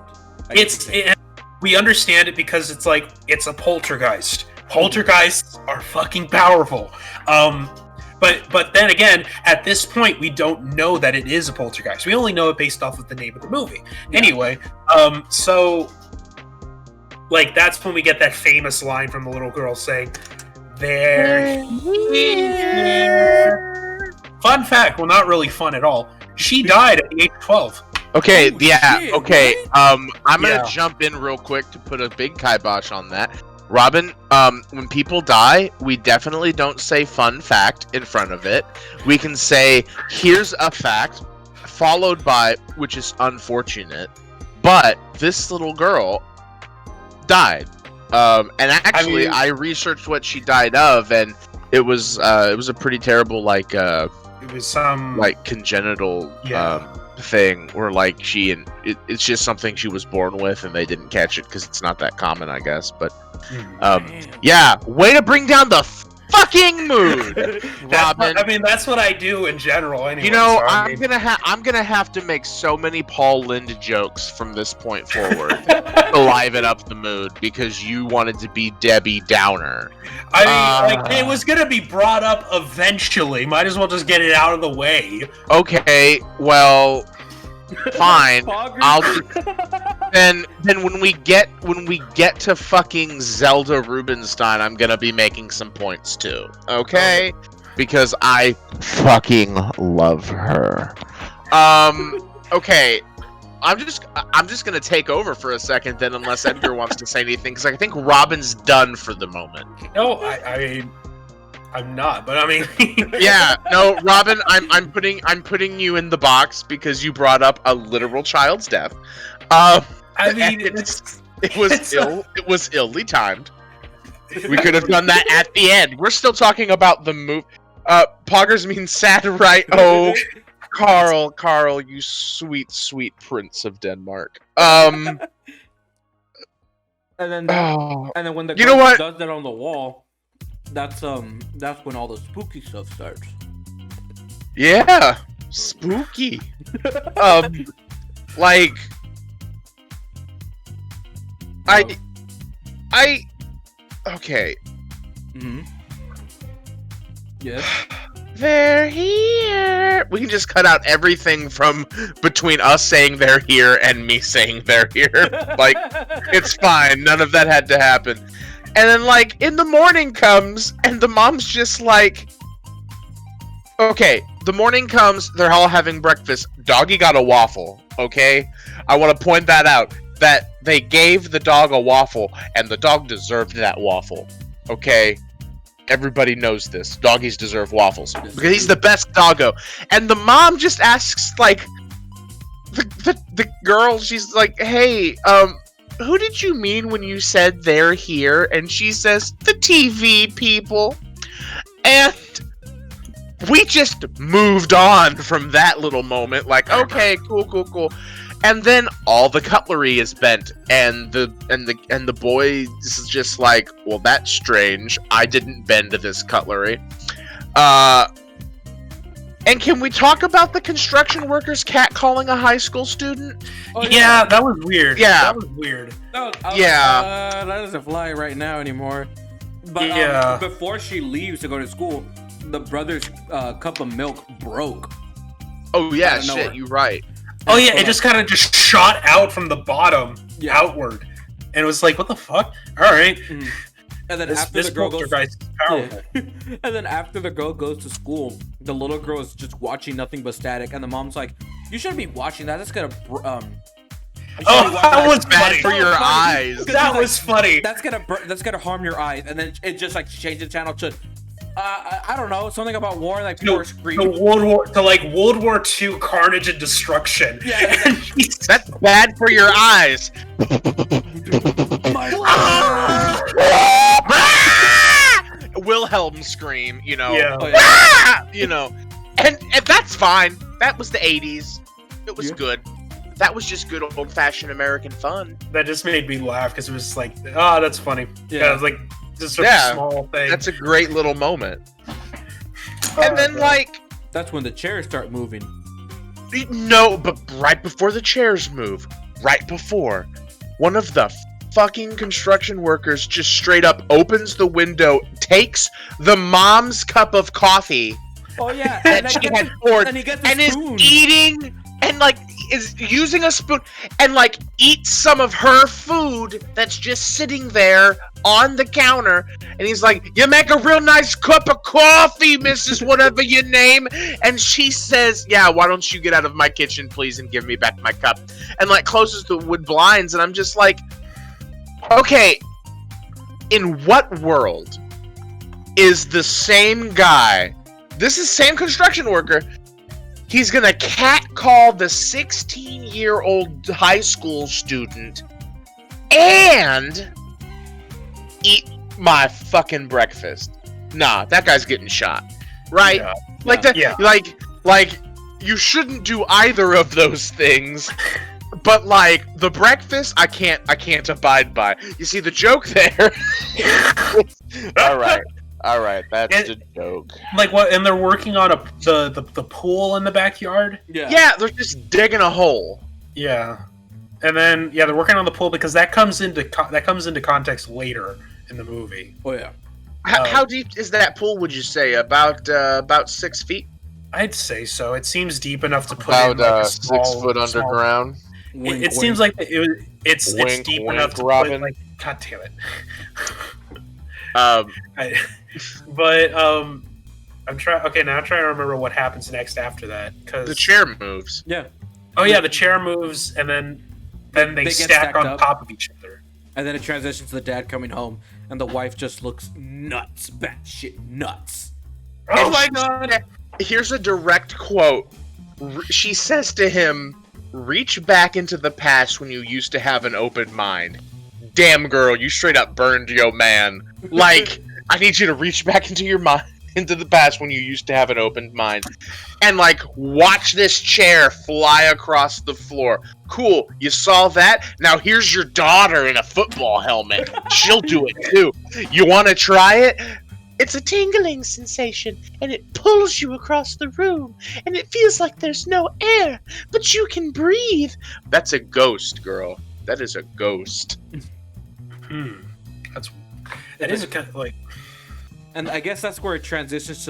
I guess you could say. We understand it because it's like it's a poltergeist. Poltergeists are fucking powerful. But then again, at this point, we don't know that it is a poltergeist. We only know it based off of the name of the movie. Yeah. Anyway, so like that's when we get that famous line from the little girl saying, "They're here." Fun fact, well, not really fun at all. She died at the age of 12. Okay, Oh, yeah, shit, okay. I'm gonna Yeah. jump in real quick to put a big kibosh on that. Robin, when people die, we definitely don't say fun fact in front of it. We can say, here's a fact, followed by, which is unfortunate, but this little girl died. And actually, I researched what she died of, and it was a pretty terrible, like, It was some congenital, Yeah. thing where like it's just something she was born with and they didn't catch it because it's not that common, I guess. But Damn. yeah, way to bring down the fucking mood, Robin. That's what I do in general. Anyway, You know, so, I'm gonna have to make so many Paul Lind jokes from this point forward to liven up the mood because you wanted to be Debbie Downer. It was gonna be brought up eventually. Might as well just get it out of the way. Okay, well, fine. Poggers. I'll then when we get to fucking Zelda Rubinstein, I'm gonna be making some points too. Okay? Because I fucking love her. Okay. I'm just gonna take over for a second then, unless Edgar wants to say anything, because I think Robin's done for the moment. No, I'm not. But I mean, Yeah, no, Robin, I'm putting you in the box because you brought up a literal child's death. I mean, it was illy timed. We could have done that at the end. We're still talking about the move. Poggers means sad, right? Oh, Carl, you sweet, sweet prince of Denmark. And then Oh, and then when the You know ghost what? does that on the wall, that's when all the spooky stuff starts. yeah, spooky. Like, okay. Mm-hmm. Yes. They're here. We can just cut out everything from between us saying they're here and me saying they're here. Like, it's fine. None of that had to happen. And then, like, in the morning comes, and the mom's just like, okay, the morning comes, they're all having breakfast. Doggy got a waffle, okay? I want to point that out, that they gave the dog a waffle, and the dog deserved that waffle, okay? Everybody knows this. Doggies deserve waffles because he's the best doggo. And the mom just asks, like, the girl, she's like, hey, who did you mean when you said they're here? And she says, the TV people. And we just moved on from that little moment. Like, okay, cool. And then all the cutlery is bent, and the boy is just like, well, that's strange. I didn't bend this cutlery. And can we talk about the construction worker's catcalling a high school student? Oh, yeah, that was weird. Yeah. That was weird. That doesn't fly right now anymore. But Yeah. before she leaves to go to school, the brother's cup of milk broke. Oh yeah, Out of nowhere. shit, you're right. Oh yeah, it just kind of just shot out from the bottom outward, and it was like, what the fuck? All right. Mhm. And then This, after this the girl goes, poltergeist is powerful. and then after the girl goes to school, the little girl is just watching nothing but static, and the mom's like, "You shouldn't be watching that. That's gonna Oh, that was Bad funny. for your eyes. That was funny. That's gonna harm your eyes." And then it just like changed the channel to, I don't know, something about war, like people are screaming. World War II carnage and destruction. Yeah. And he's- That's bad for your eyes. Wilhelm scream, you know. Yeah. Oh, yeah. You know. And that's fine. That was the 80s. It was Yeah. good. That was just good old-fashioned American fun. That just made me laugh because it was like, oh, that's funny. Yeah. It was like just a Yeah. small thing. That's a great little moment. Oh, And then, God. like, That's when the chairs start moving. no, but right before the chairs move, right before, one of the fucking construction workers just straight up opens the window, takes the mom's cup of coffee Oh yeah, that she had poured, and he gets the and is spoon. eating, and like is using a spoon, and like eats some of her food that's just sitting there on the counter, and he's like, "You make a real nice cup of coffee, Mrs. Whatever your name," and she says, "Yeah, why don't you get out of my kitchen, please, and give me back my cup," and like closes the wood blinds, and I'm just like, okay, in what world is the same guy? This is same construction worker. He's gonna catcall the 16-year-old high school student and eat my fucking breakfast. Nah, that guy's getting shot, right? Yeah. Like that. Yeah. Like you shouldn't do either of those things. But like the breakfast, I can't abide by. You see the joke there? All right, that's the joke. Like what? And they're working on the pool in the backyard. Yeah, they're just digging a hole. Yeah, and then they're working on the pool because that comes into context later in the movie. Oh yeah. How deep is that pool? Would you say about 6 feet? I'd say so. It seems deep enough to put About in like a 6 small, foot underground. It seems like it's Wink, deep wink, enough to Robin. put like. God damn it. Um, I'm trying. Okay, now I'm trying to remember what happens next after that. Cause the chair moves. Yeah. Oh yeah, the chair moves, and then they get stack stacked on up. top of each other. And then it transitions to the dad coming home, and the wife just looks nuts, batshit nuts. Oh my god! Here's a direct quote. She says to him, "Reach back into the past when you used to have an open mind." Damn, girl, you straight up burned yo man. Like, I need you to reach back into your mind, into the past when you used to have an open mind, and like watch this chair fly across the floor. Cool, you saw that? Now here's your daughter in a football helmet. She'll do it too. You want to try it? It's a tingling sensation, and it pulls you across the room, and it feels like there's no air, but you can breathe. That's a ghost, girl. That is a ghost. That is a kind of like. And I guess that's where it transitions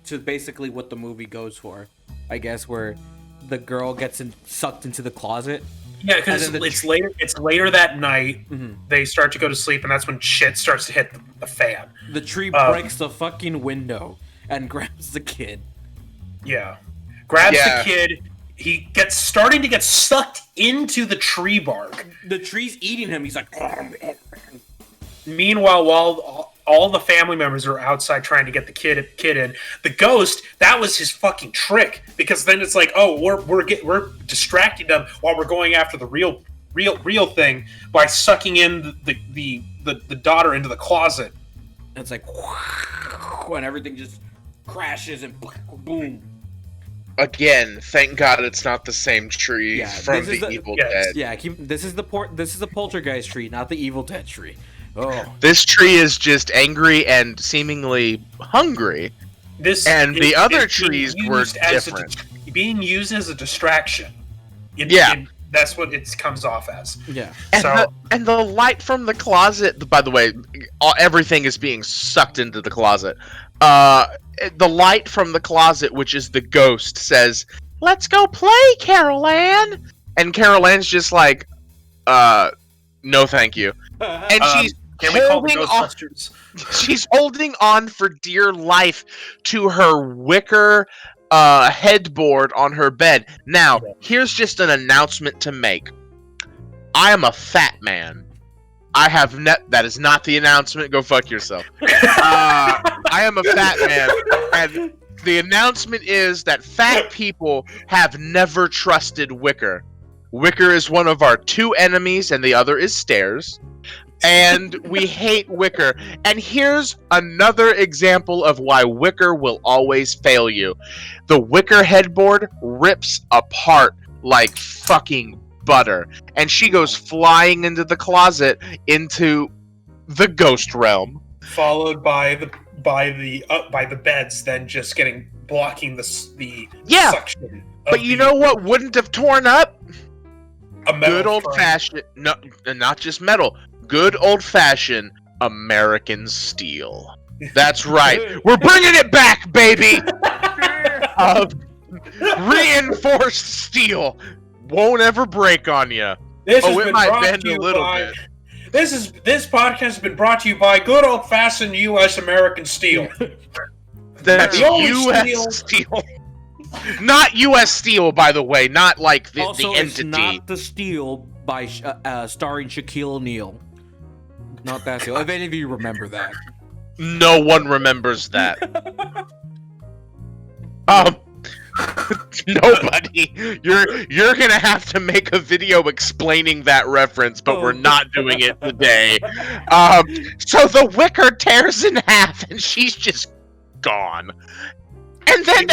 to basically what the movie goes for. I guess where the girl gets sucked into the closet. Yeah, because And then it's later. It's later that night. Mhm. They start to go to sleep, and that's when shit starts to hit the fan. The tree breaks the fucking window and grabs the kid. Yeah, grabs Yeah. the kid. He gets starting to get sucked into the tree bark. The tree's eating him. He's like, Meanwhile, while all the family members are outside trying to get the kid in, the ghost, that was his fucking trick, because then it's like, oh, we're distracting them while we're going after the real thing by sucking in the daughter into the closet. and it's like, and everything just crashes and boom. Again, thank God it's not the same tree Yeah, from this is the the- Evil yes. Dead. Yeah, this is the poltergeist tree, not the Evil Dead tree. Oh, This tree is just angry and seemingly hungry. And the other it's being trees used were as different. being used as a distraction. Yeah. That's what it comes off as. yeah. And the light from the closet, by the way, everything is being sucked into the closet. The light from the closet, which is the ghost, says, "Let's go play, Carol Ann." And Carol Ann's just like, no thank you. And Can we call the holding on. Ghostbusters? She's holding on for dear life to her wicker headboard on her bed. Now, here's just an announcement to make. I am a fat man. I have that is not the announcement. Go fuck yourself. I am a fat man, and the announcement is that fat people have never trusted Wicker. Wicker is one of our two enemies, and the other is stairs. And we hate Wicker. And here's another example of why Wicker will always fail you. The Wicker headboard rips apart like fucking butter. And she goes flying into the closet into the ghost realm. Followed by the beds, then just blocking the suction. But you know what wouldn't have torn up? A metal good old fashioned, no, not just metal. Good old-fashioned American steel. That's right. We're bringing it back, baby! Reinforced steel. Won't ever break on you. It might bend a little bit. This podcast has been brought to you by good old-fashioned U.S. American steel. That's U.S. steel. Not U.S. Steel, by the way. Not like the entity. It's not the Steel by starring Shaquille O'Neal. Not that Steel. If any of you remember that. No one remembers that. Nobody. You're gonna have to make a video explaining that reference, but we're not doing it today. So the wicker tears in half, and she's just gone. And then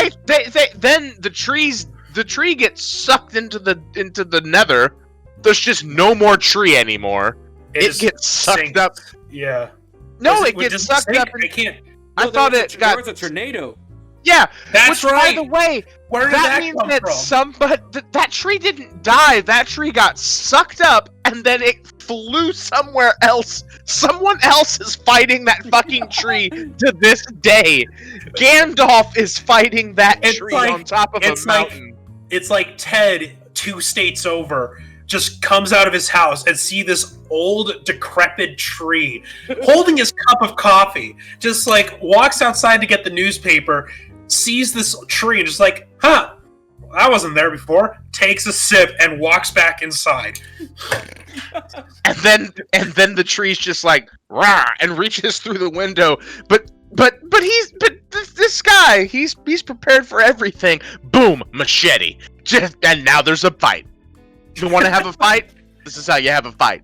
then the tree gets sucked into the nether. There's just no more tree anymore. It gets sucked up. Yeah. No, it gets sucked up. I can't. I thought it got. There was a tornado. Yeah, that's right. By the way, where did that means come that that tree didn't die. That tree got sucked up, and then it flew somewhere else. Someone else is fighting that fucking tree to this day. Gandalf is fighting that tree on top of a mountain. It's like Ted, 2 states over, just comes out of his house and see this old, decrepit tree holding his cup of coffee. Just like walks outside to get the newspaper, sees this tree and just like, huh, I wasn't there before. Takes a sip and walks back inside. and then the tree's just like rah and reaches through the window. But this guy, he's prepared for everything. Boom, machete. And now there's a fight. You want to have a fight? This is how you have a fight.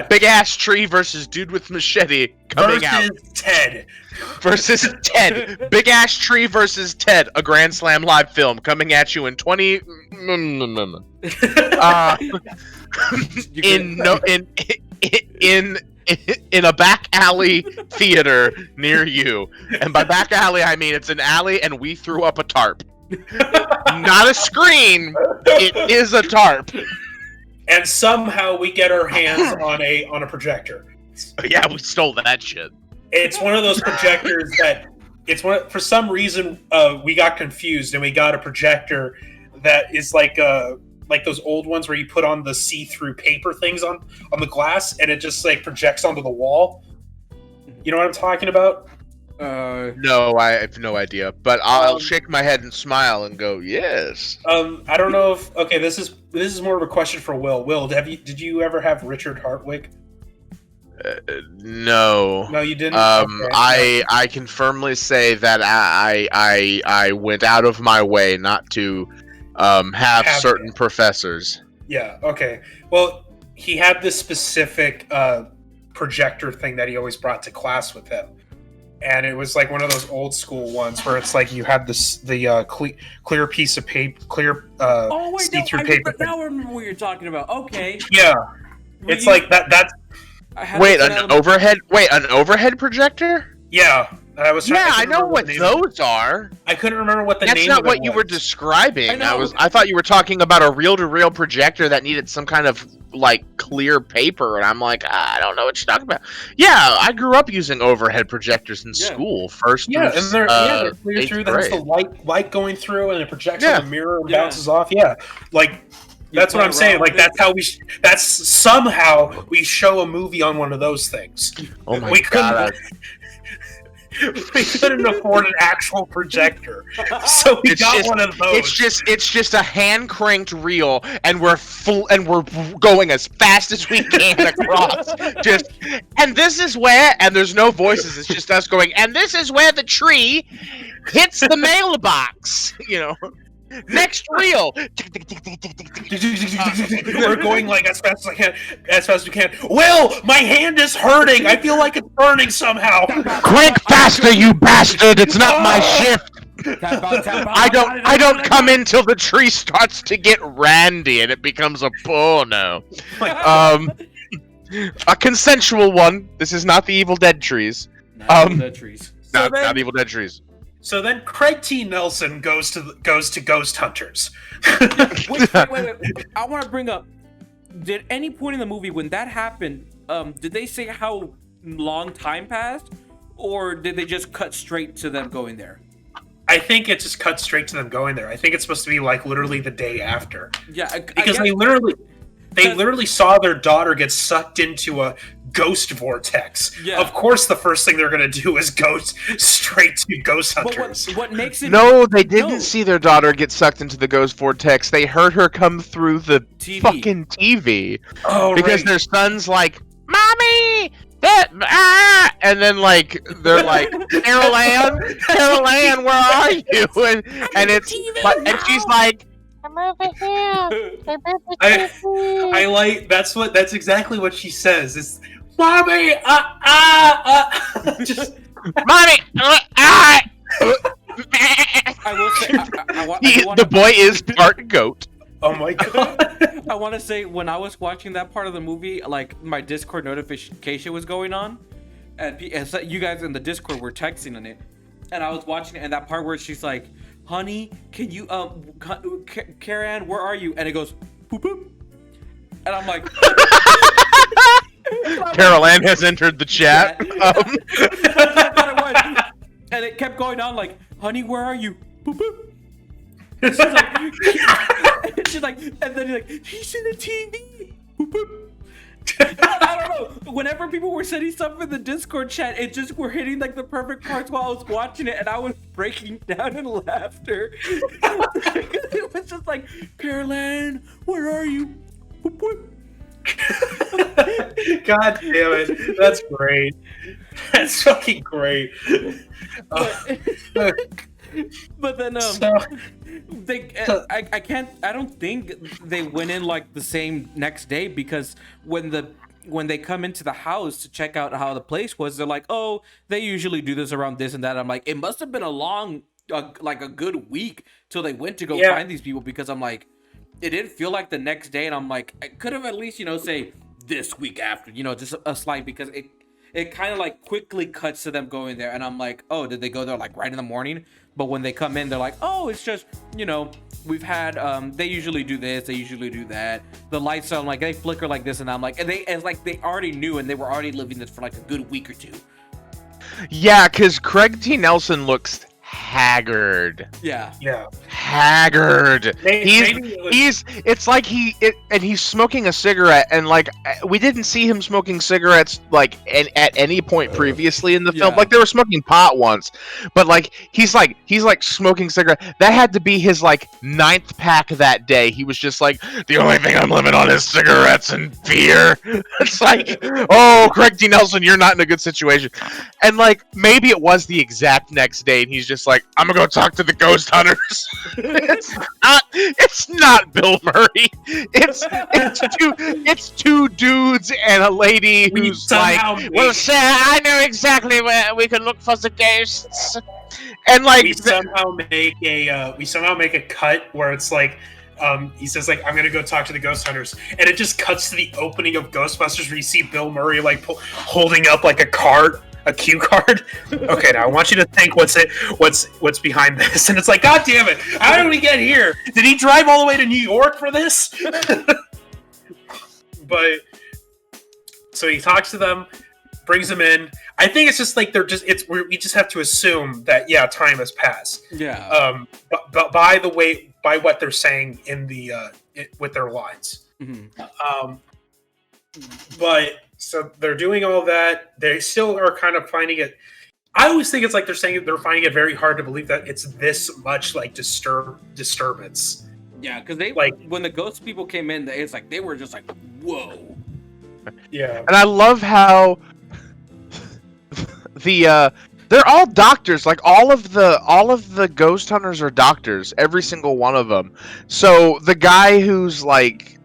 Big ass tree versus dude with machete coming out. Versus Ted. Big ass tree versus Ted. A Grand Slam live film coming at you in 20. In a back alley theater near you. And by back alley, I mean it's an alley and we threw up a tarp. Not a screen. It is a tarp. And somehow we get our hands on a projector. Yeah, we stole that shit. It's one of those projectors that for some reason we got confused and we got a projector that is like those old ones where you put on the see-through paper things on the glass and it just like projects onto the wall. You know what I'm talking about? No, I have no idea. But I'll shake my head and smile and go, yes. I don't know if this is more of a question for Will. Will, did you ever have Richard Hartwig? No. No, you didn't. Okay. I can firmly say that I went out of my way not to have certain professors. Yeah. Okay. Well, he had this specific projector thing that he always brought to class with him. And it was like one of those old school ones where it's like you had the clear piece of paper, see-through paper. Now I remember what you're talking about. Okay. Yeah, it's like that. That's an overhead projector? Yeah, I know what those are. I couldn't remember what the name. That's not what you were describing. I thought you were talking about a reel-to-reel projector that needed some kind of like clear paper, and I'm like, I don't know what you're talking about. Yeah, I grew up using overhead projectors in school. First, they're clear through. That's the light going through, and it projects on the mirror and bounces off. Yeah, like That's what I'm saying. Like that's how that's somehow we show a movie on one of those things. Oh my we god! we couldn't afford an actual projector, so we got one of those. It's just a hand cranked reel, and we're going as fast as we can across. And this is where, and there's no voices. It's just us going. And this is where the tree hits the mailbox. Next reel. We're going like as fast as we can. Will, my hand is hurting. I feel like it's burning somehow. Crank faster, you bastard! It's not my shift. I don't come in till the tree starts to get randy and it becomes a porno. A consensual one. This is not the Evil Dead trees. Dead trees. Not Evil Dead trees. So then Craig T. Nelson goes to Ghost Hunters. Wait. I want to bring up, did any point in the movie when that happened, did they say how long time passed? Or did they just cut straight to them going there? I think it just cut straight to them going there. I think it's supposed to be like literally the day after. Yeah, because they literally saw their daughter get sucked into a ghost vortex. Yeah. Of course, the first thing they're going to do is go straight to Ghost Hunters. But what makes it... No, they didn't see their daughter get sucked into the ghost vortex. They heard her come through the fucking TV. Oh, because their son's like, Mommy! And then they're like, Carol Ann, where are you? And she's like, I'm over here. I like that's exactly what she says. It's Mommy, just Mommy, I will say, the boy is part goat. Oh my god. I want to say, when I was watching that part of the movie, like, my Discord notification was going on, and so you guys in the Discord were texting on it, and I was watching it, and that part where she's like, honey, can you, Karen, where are you? And it goes, boop, boop. And I'm like... Carol Ann has entered the chat. And it kept going on like, honey, where are you? Boop, boop. She's like, and then he's like, he's in the TV. Boop, boop. I don't know. Whenever people were sending stuff in the Discord chat, it just were hitting like the perfect parts while I was watching it, and I was breaking down in laughter. It was just like, Caroline, where are you? Boop, boop. God damn it. That's great. That's fucking great. But then I don't think they went in like the same next day, because when they come into the house to check out how the place was, they're like, oh, they usually do this around this and that. I'm like, it must have been a good week till they went to go find these people, because I'm like, it didn't feel like the next day, and I'm like, I could have at least, say this week after, just a slight, because it kind of like quickly cuts to them going there, and I'm like, oh, did they go there like right in the morning? But when they come in, they're like, oh, it's just, we've had, they usually do this, they usually do that. The lights on, like, they flicker like this, and I'm like, and it's like they already knew, and they were already living this for like a good week or two. Yeah, because Craig T. Nelson looks haggard. Yeah. Haggard. It's like he's smoking a cigarette, and like we didn't see him smoking cigarettes like at any point previously in the film. Like they were smoking pot once, but like he's like smoking cigarette. That had to be his like 9th pack that day. He was just like, the only thing I'm living on is cigarettes and beer. It's like, oh, Craig T. Nelson, you're not in a good situation. And like maybe it was the exact next day, and he's just like, I'm gonna go talk to the ghost hunters. It's not Bill Murray. It's two dudes and a lady who's like, well, sir, I know exactly where we can look for the ghosts. And like we somehow make a cut where it's like, he says like, I'm gonna go talk to the ghost hunters, and it just cuts to the opening of Ghostbusters where you see Bill Murray like holding up like a cue card. Okay, now I want you to think what's behind this, and it's like, God damn it! How did we get here? Did he drive all the way to New York for this? But so he talks to them, brings them in. I think it's just like we just have to assume that time has passed. Yeah. But by what they're saying in the with their lines. Mm-hmm. But so they're doing all that. They still are kind of finding it. I always think it's like they're finding it very hard to believe that it's this much like disturbance. Yeah, because they when the ghost people came in, it's like they were just like, whoa. Yeah, and I love how they're all doctors. Like all of the ghost hunters are doctors, every single one of them. So the guy who's like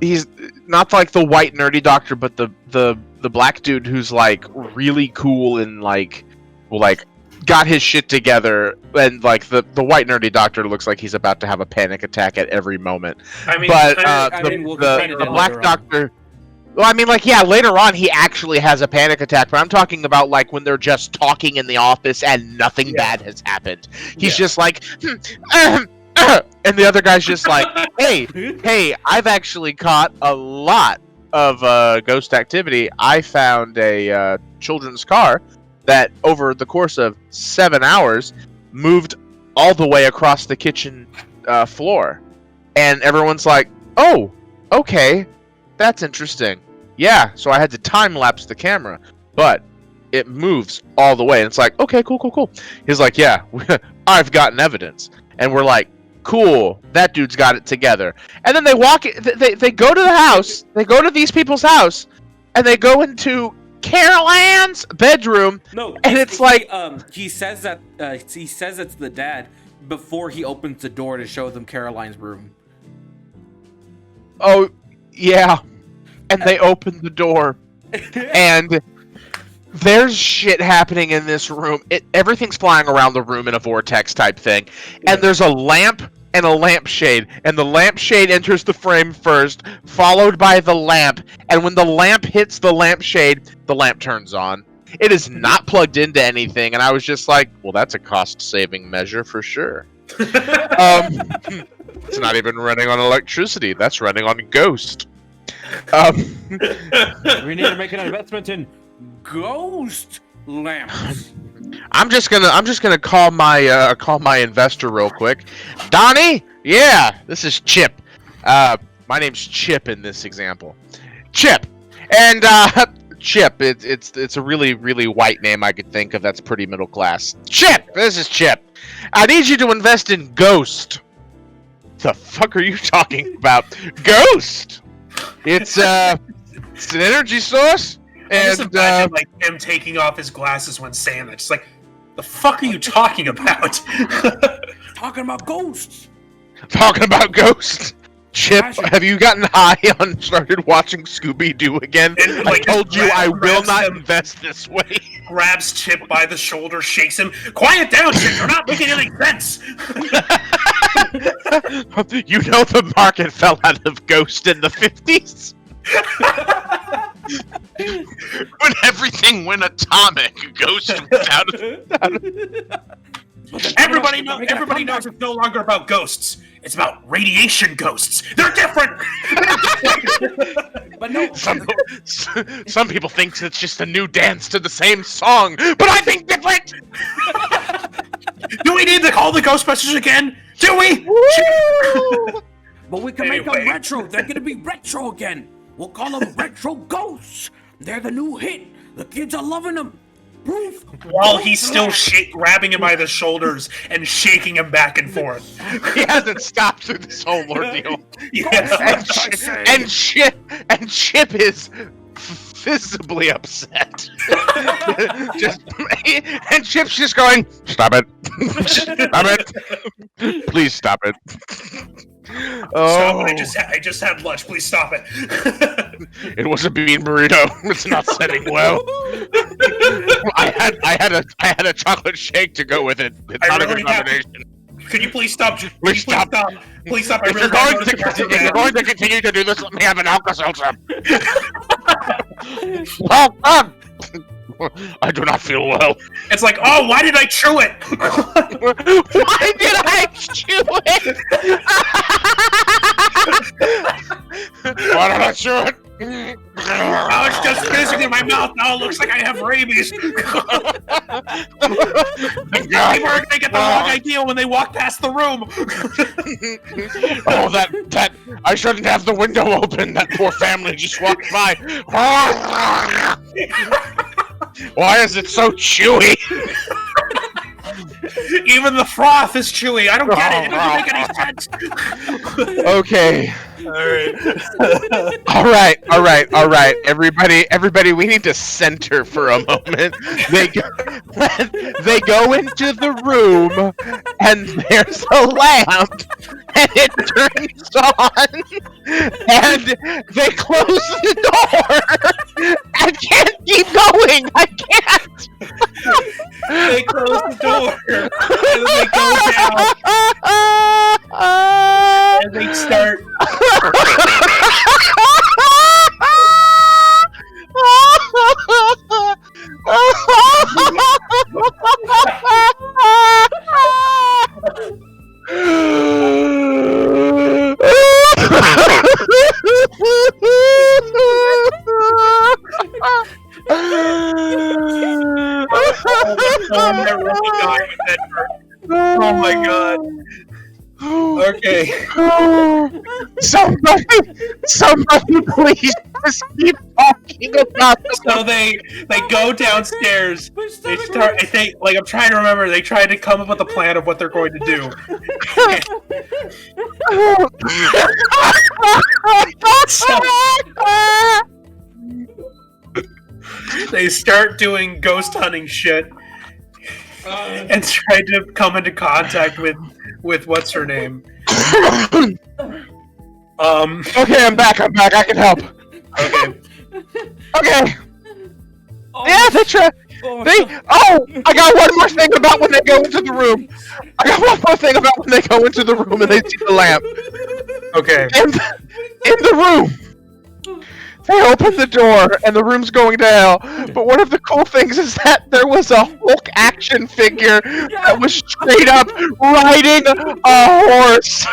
he's not like the white nerdy doctor, but the black dude who's like really cool and like got his shit together, and like the white nerdy doctor looks like he's about to have a panic attack at every moment. The black doctor. Well, I mean, like, yeah, later on he actually has a panic attack, but I'm talking about like when they're just talking in the office and nothing bad has happened. He's just like, and the other guy's just like, hey, I've actually caught a lot of ghost activity. I found a children's car that over the course of 7 hours moved all the way across the kitchen floor. And everyone's like, oh, okay, that's interesting. Yeah, so I had to time-lapse the camera, but it moves all the way. And it's like, okay, cool. He's like, yeah, I've gotten evidence. And we're like, cool, that dude's got it together. And then they they go to the house, they go to these people's house, and they go into Carol Ann's bedroom. No, and it's like he says it's the dad before he opens the door to show them Caroline's room. Oh, yeah. And they open the door, and there's shit happening in this room. Everything's flying around the room in a vortex type thing. And there's a lamp and a lampshade, and the lampshade enters the frame first, followed by the lamp. And when the lamp hits the lampshade, the lamp turns on. It is not plugged into anything, and I was just like, well, that's a cost-saving measure for sure. It's not even running on electricity. That's running on Ghost. We need to make an investment in ghost lamps. I'm just gonna call my investor real quick. Donnie, yeah, this is Chip. My name's Chip in this example. Chip, and Chip. It's a really white name I could think of that's pretty middle class. Chip, this is Chip. I need you to invest in Ghost. The fuck are you talking about? Ghost. It's an energy source. I just imagine like him taking off his glasses when saying that. Just like, the fuck are you talking about? Talking about ghosts. Talking about ghosts. Chip, have you gotten high on started watching Scooby-Doo again? And, I told you I will not invest this way. Grabs Chip by the shoulder, shakes him. Quiet down, Chip. You're not making any sense. You know the market fell out of Ghost in the 50s? When everything went atomic, Ghost was out of... Everybody knows it's no longer about ghosts. It's about radiation ghosts. They're different. But no, some people think it's just a new dance to the same song, but I think different. Do we need to call the Ghostbusters again? Do we? But we can make them retro. They're gonna be retro again. We'll call them Retro Ghosts. They're the new hit. The kids are loving them. Proof. While he's still grabbing him by the shoulders and shaking him back and forth. He hasn't stopped through this whole ordeal. Yeah. And Chip is visibly upset. And Chip's just going, stop it. Stop it. Please stop it. Oh. Stop, I just had lunch. Please stop it. It was a bean burrito. It's not setting well. I had a chocolate shake to go with it. It's not a good combination. Could you please stop? Please stop. Please stop. If you're going to continue to do this, let me have an Alka-Seltzer. Well done. I do not feel well. It's like, oh, why did I chew it? Why did I chew it? Why did I chew it? I was just physically, my mouth now. Looks like I have rabies. People are gonna get the wrong idea when they walk past the room. Oh, that I shouldn't have the window open. That poor family just walked by. Why is it so chewy? Even the froth is chewy. I don't get it. It doesn't make any sense. Okay. All right. Everybody, we need to center for a moment. They go into the room, and there's a lamp, and it turns on, and they close the door. I can't keep going. I can't. They close the door, and then they go down, and they start. Oh my god. Okay. Somebody please just keep talking about this. So they go downstairs. They start. I think, like, I'm trying to remember. They try to come up with a plan of what they're going to do. They start doing ghost hunting shit and try to come into contact with what's her name. Okay, I'm back. I can help. Okay. Yeah, they try. I got one more thing about when they go into the room. And they see the lamp. Okay. In the room. They open the door and the room's going to hell. But one of the cool things is that there was a Hulk action figure that was straight up riding a horse.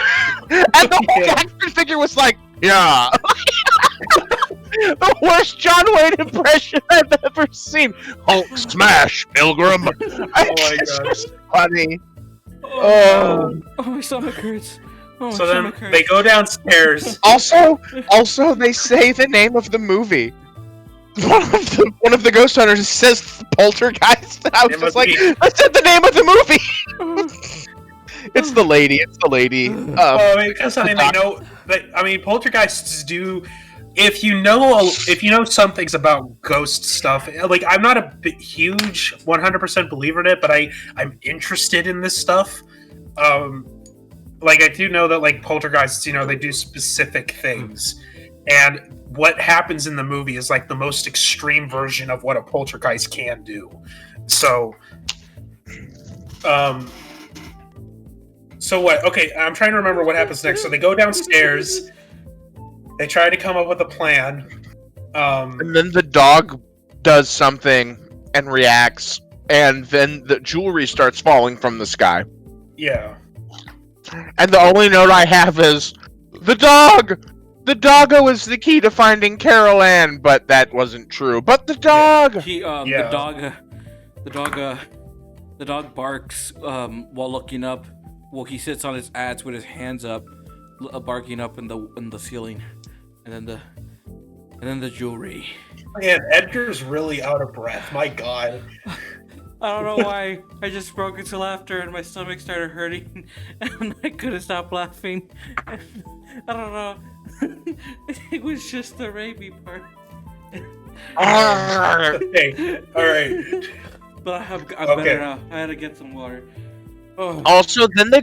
And the Hulk action figure was like, yeah. The worst John Wayne impression I've ever seen. Hulk smash, Pilgrim. It's just funny. Oh, my stomach hurts. So then they go downstairs. Also, they say the name of the movie. One of the ghost hunters says Poltergeist. And I was just like, I said the name of the movie. It's the lady. Because I mean, poltergeists do. If you know some things about ghost stuff, like, I'm not a huge 100% believer in it, but I'm interested in this stuff. Like, I do know that, like, poltergeists, they do specific things, and what happens in the movie is, like, the most extreme version of what a poltergeist can do. So what? Okay, I'm trying to remember what happens next. So they go downstairs. They try to come up with a plan. And then the dog does something and reacts, and then the jewelry starts falling from the sky. Yeah. And the only note I have is, the dog! The doggo is the key to finding Carol Ann, but that wasn't true. But the dog! The dog barks while looking up. Well, he sits on his ass with his hands up, barking up in the ceiling, and then the jewelry. Man, Edgar's really out of breath. My God. I don't know why. I just broke into laughter and my stomach started hurting, and I couldn't stop laughing. I don't know. It was just the rabies part. Okay, all right. But I'm better now. I had to get some water. Oh. Also, then they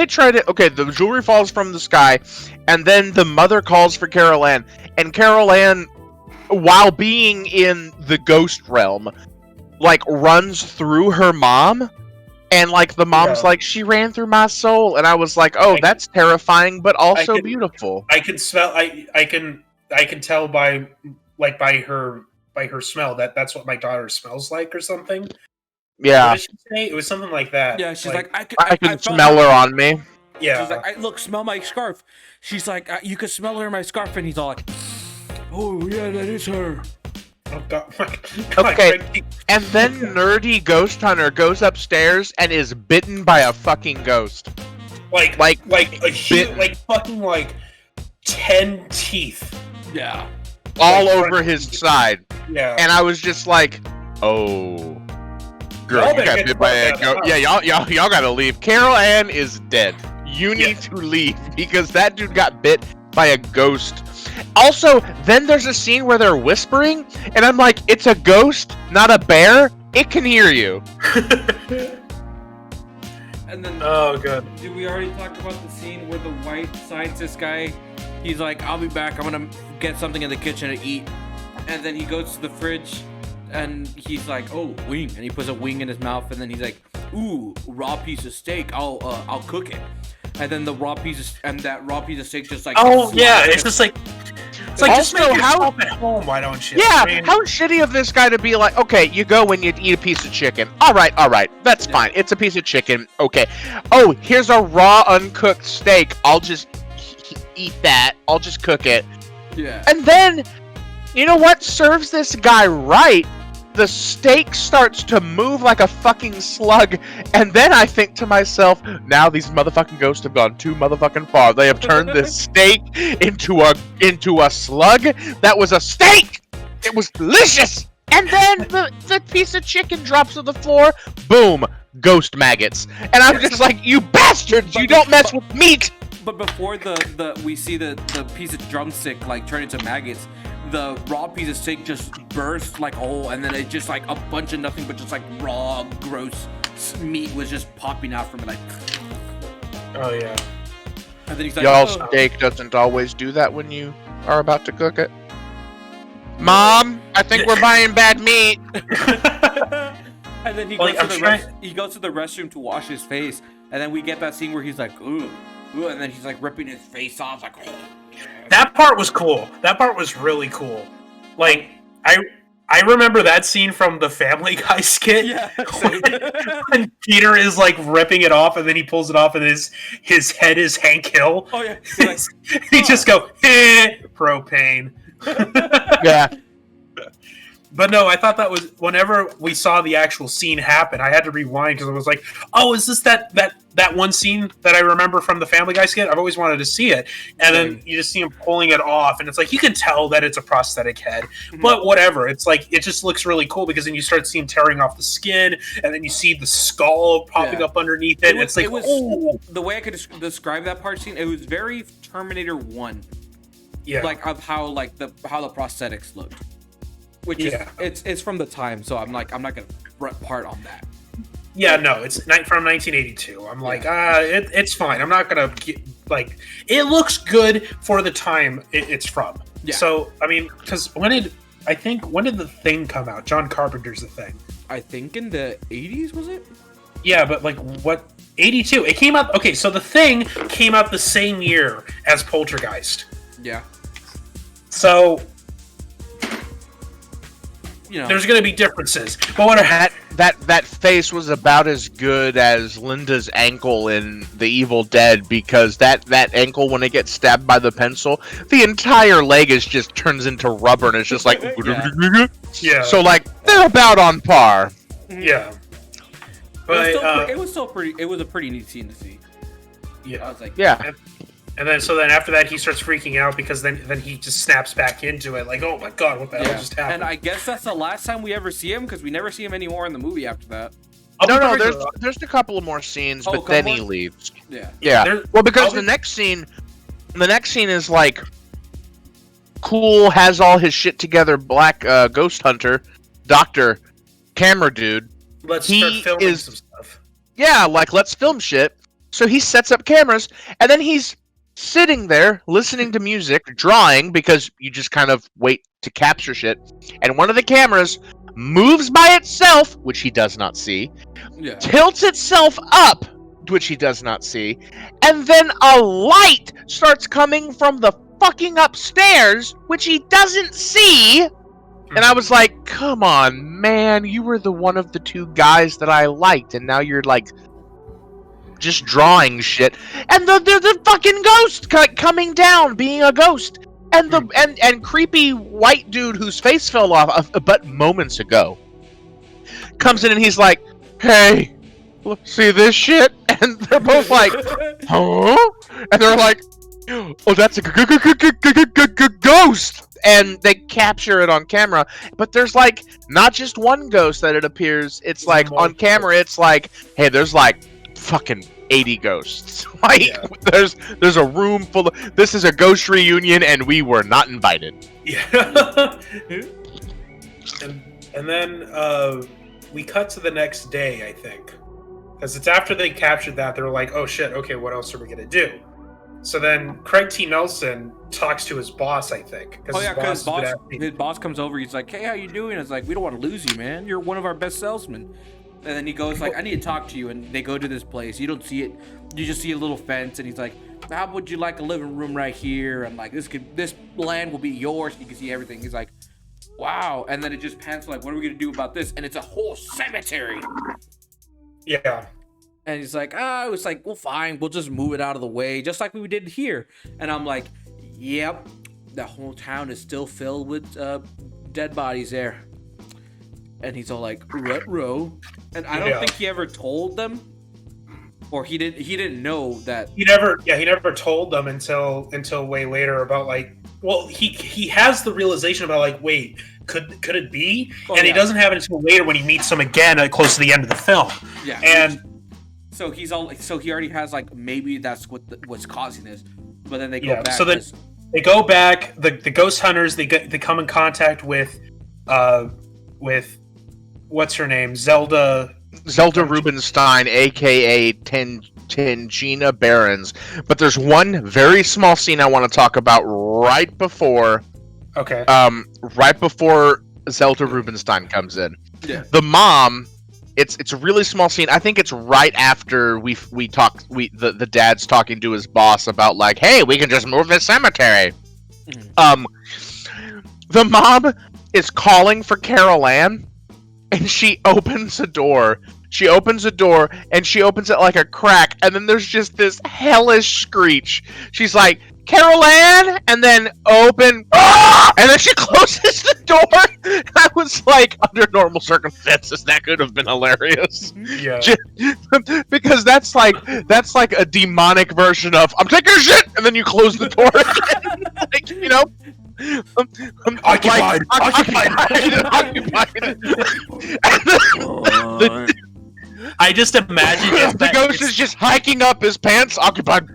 try to. Okay, the jewelry falls from the sky, and then the mother calls for Carol Ann, and Carol Ann, while being in the ghost realm, like, runs through her mom, and, like, the mom's like, she ran through my soul, and I was like, oh, that's terrifying, but also beautiful. I can smell. I can tell by her smell that's what my daughter smells like or something. Yeah. What did she say? It was something like that. Yeah, she's like I can smell her on me. Yeah. She's like, look, smell my scarf. She's like, you can smell her in my scarf, and he's all like, oh yeah, that is her. Oh god. Okay. Craig, And then nerdy ghost hunter goes upstairs and is bitten by a fucking ghost. like a huge, like fucking like 10 teeth. Yeah. All Like, over his side. Yeah. And I was just like, oh. Girl, Y'all you better got get bit by a the fuck out of ghost. the Yeah, y'all gotta leave. Carol Ann is dead. You need Yeah. to leave because that dude got bit by a ghost. Also, then there's a scene where they're whispering, and I'm like, it's a ghost, not a bear. It can hear you. And then Oh god. did we already talk about the scene where the white scientist guy, he's like, I'll be back, I'm gonna get something in the kitchen to eat. And then he goes to the fridge and he's like, oh, wing. And he puts a wing in his mouth and then he's like, ooh, raw piece of steak, I'll cook it. And then that raw piece of steak just like Oh yeah, slides. it's just like just Also, make how- yourself at home. Why don't you? Yeah, I mean, how shitty of this guy to be like, okay, you go and you eat a piece of chicken. All right, that's fine. It's a piece of chicken. Okay. Oh, here's a raw, uncooked steak. I'll just eat that. I'll just cook it. Yeah. And then, you know what serves this guy right? The steak starts to move like a fucking slug, and then I think to myself, now these motherfucking ghosts have gone too motherfucking far. They have turned this steak into a slug that was a steak! It was delicious! And then the piece of chicken drops to the floor, boom, ghost maggots. And I'm just like, you bastards, you don't mess with meat! But before we see the piece of drumstick like turn into maggots, the raw piece of steak just burst like a hole, and then it just like a bunch of nothing but just like raw, gross meat was just popping out from it like. oh yeah. And then he's like, Y'all's "Oh." steak doesn't always do that when you are about to cook it. Mom, I think we're buying bad meat. And then he Like, goes I'm trying- he goes to the restroom to wash his face, and then we get that scene where he's like, ooh, and then he's like ripping his face off, like. That part was cool. That part was really cool. Like I remember that scene from the Family Guy skit. Yeah. when Peter is like ripping it off, and then he pulls it off, and his head is Hank Hill. Oh yeah. He's like, he just go propane. Yeah. But no, I thought that was whenever we saw the actual scene happen, I had to rewind because I was like, "Oh, is this that one scene that I remember from the Family Guy skit? I've always wanted to see it." And then you just see him pulling it off, and it's like you can tell that it's a prosthetic head, but whatever. It's like it just looks really cool because then you start seeing tearing off the skin, and then you see the skull popping up underneath it. It's like, oh, the way I could describe that part scene. It was very Terminator 1. yeah, Like of how the prosthetics looked. Which Yeah. is it's from the time, so I'm not gonna part on that. yeah. No, it's from 1982. I'm like, it's fine. I'm not gonna like. It looks good for the time it's from. Yeah. So I mean, because when did the Thing come out? John Carpenter's The Thing. I think in the 80s, was it? Yeah, but like what? 82. It came out. Okay, so The Thing came out the same year as Poltergeist. Yeah. So You know. there's going to be differences. But what That face was about as good as Linda's ankle in The Evil Dead, because that ankle, when it gets stabbed by the pencil, the entire leg just turns into rubber and it's just like yeah, So like they're about on par. yeah. It But was still pretty. It was a pretty neat scene to see. I yeah. was like, Yeah. And then after that he starts freaking out because then he just snaps back into it like, oh my god, what the hell just happened? And I guess that's the last time we ever see him because we never see him anymore in the movie after that. No, there's a couple of more scenes, Oh, but then he couple more? leaves. Yeah. Yeah. There- Well, because I'll the be- next scene is like cool, has all his shit together, black ghost hunter, doctor, camera dude. Let's he start filming is- some stuff. Yeah, like let's film shit. So he sets up cameras, and then he's sitting there listening to music, drawing, because you just kind of wait to capture shit. And one of the cameras moves by itself, which he does not see, Yeah. tilts itself up, which he does not see, and then a light starts coming from the fucking upstairs, which he doesn't see. And I was like, come on, man, you were the one of the two guys that I liked, and now you're like just drawing shit. And the fucking ghost coming down, being a ghost. And the and creepy white dude whose face fell off but moments ago comes in and he's like, "Hey, look, see this shit?" And they're both like, "Huh?" And they're like, "Oh, that's a ghost!" And they capture it on camera. But there's like not just one ghost that it appears. It's like on camera. It's like, hey, there's like fucking 80 ghosts. Like there's a room full of. This is a ghost reunion, and we were not invited. Yeah. and then we cut to the next day, I think, because it's after they captured that they were like, oh shit, okay, what else are we gonna do? So then Craig T. Nelson talks to his boss, I think. Oh yeah, because his boss comes over. He's like, "Hey, how you doing?" It's like, "We don't want to lose you, man. You're one of our best salesmen." And then he goes like, "I need to talk to you." And they go to this place. You don't see it. You just see a little fence. And he's like, "How would you like a living room right here? And like this land will be yours. You can see everything." He's like, "Wow." And then it just pans like, "What are we gonna do about this?" And it's a whole cemetery. Yeah. And he's like, it was like, well, fine, we'll just move it out of the way, just like we did here. And I'm like, yep, the whole town is still filled with dead bodies there. And he's all like, ruh-roh. And I don't think he ever told them, or he didn't know that. He never told them until way later about like, well, he has the realization about like, wait, could it be? He doesn't have it until later when he meets them again close to the end of the film. Yeah. And so he already has like, maybe that's what's causing this, but then they go back. So then they go back. The ghost hunters they come in contact with what's her name, Zelda Rubinstein, aka Tangina Barons. But there's one very small scene I want to talk about right before. Okay. Right before Zelda Rubinstein comes in. Yeah. The mom. It's a really small scene. I think it's right after the dad's talking to his boss about like, hey, we can just move this cemetery. Mm-hmm. The mom is calling for Carol Ann, and she opens a door. She opens a door, and she opens it like a crack, and then there's just this hellish screech. She's like, Carol Ann, and then open, and then she closes the door. I was like, under normal circumstances, that could have been hilarious. Yeah. Because that's like a demonic version of I'm taking a shit, and then you close the door. Like, you know. Occupied. I just imagine the ghost is just hiking up his pants. Occupied.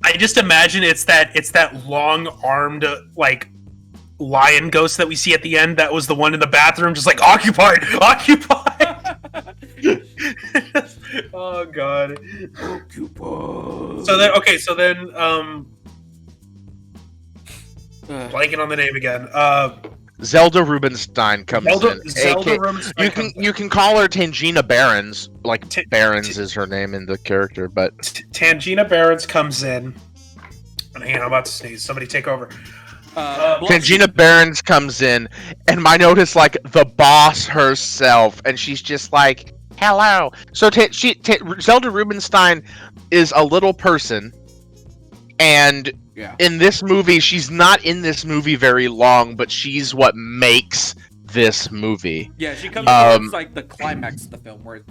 I just imagine it's that long-armed like lion ghost that we see at the end. That was the one in the bathroom, just like occupied. Oh god. Occupied. So then blanking on the name again. Zelda Rubinstein comes in. Zelda Rubinstein you can call her Tangina Barons. Like Barons is her name in the character, but Tangina Barons comes in. Hang on, I'm about to sneeze. Somebody take over. Tangina Barons comes in, and my note is like the boss herself, and she's just like, "Hello." So Zelda Rubinstein is a little person, and in this movie, she's not in this movie very long, but she's what makes this movie. Yeah, she comes towards like the climax of the film, where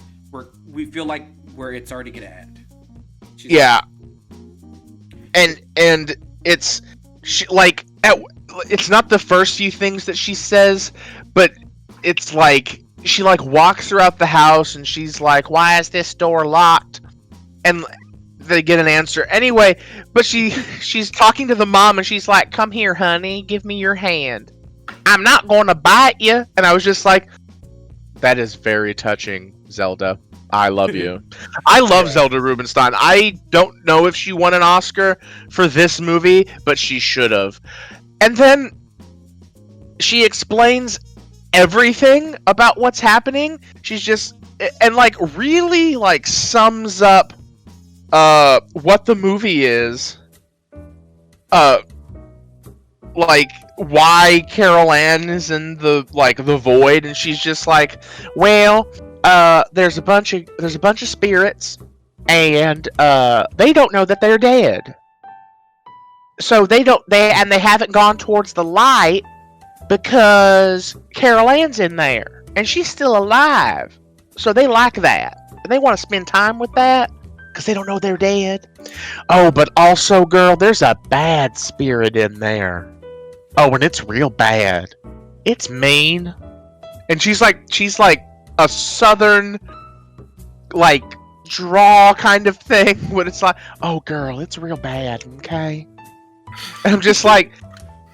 we feel like where it's already gonna end. And it's like it's not the first few things that she says, but it's like she like walks throughout the house and she's like, "Why is this door locked?" And they get an answer anyway, but she's talking to the mom and she's like, "Come here, honey, give me your hand. I'm not going to bite you." And I was just like, that is very touching, Zelda. I love you. I love Zelda Rubinstein. I don't know if she won an Oscar for this movie, but she should have. And then she explains everything about what's happening. She's just and like really like sums up what the movie is. Like why Carol Ann is in the void, and she's just like, well, there's a bunch of spirits, and they don't know that they're dead. so they haven't gone towards the light because Carol Ann's in there and she's still alive. So they like that. And they want to spend time with that because they don't know they're dead. Oh, but also, girl, there's a bad spirit in there. Oh, and it's real bad. It's mean. And she's like a southern, like, draw kind of thing. When it's like, oh, girl, it's real bad, okay? And I'm just like,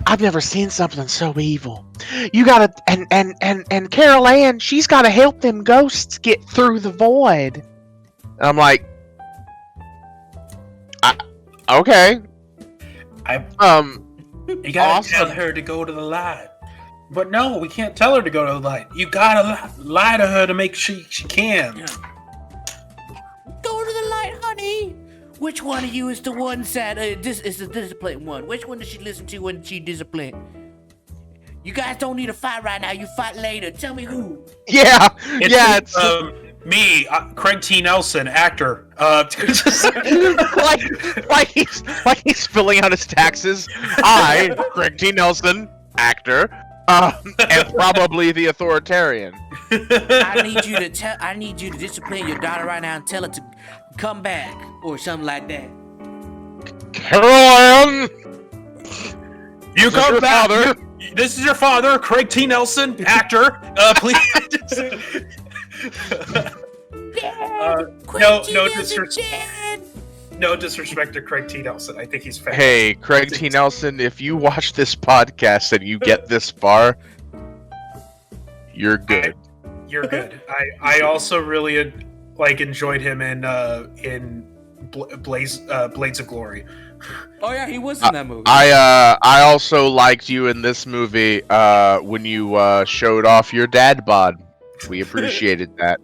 I've never seen something so evil. You gotta, and Carol Ann, she's gotta help them ghosts get through the void. And I'm like, okay. You gotta awesome. tell her to go to the light. But no, we can't tell her to go to the light. You gotta lie to her to make sure she can. Go to the light, honey. Which one of you is the one that this is the disciplined one? Which one does she listen to when she disciplined? You guys don't need to fight right now. You fight later. Tell me who. Yeah, It's me, Craig T. Nelson, actor. like he's filling out his taxes. I, Craig T. Nelson, actor, and probably the authoritarian. I need you to discipline your daughter right now and tell her to come back or something like that. Carol Ann, You come back. father. This is your father, Craig T. Nelson, actor. Please. No disrespect to Craig T. Nelson. I think he's fantastic. Hey, Craig T. Nelson, if you watch this podcast and you get this far, you're good. You're good. I also really enjoyed him in Blades of Glory. Oh yeah, he was in that movie. I also liked you in this movie when you showed off your dad bod. We appreciated that.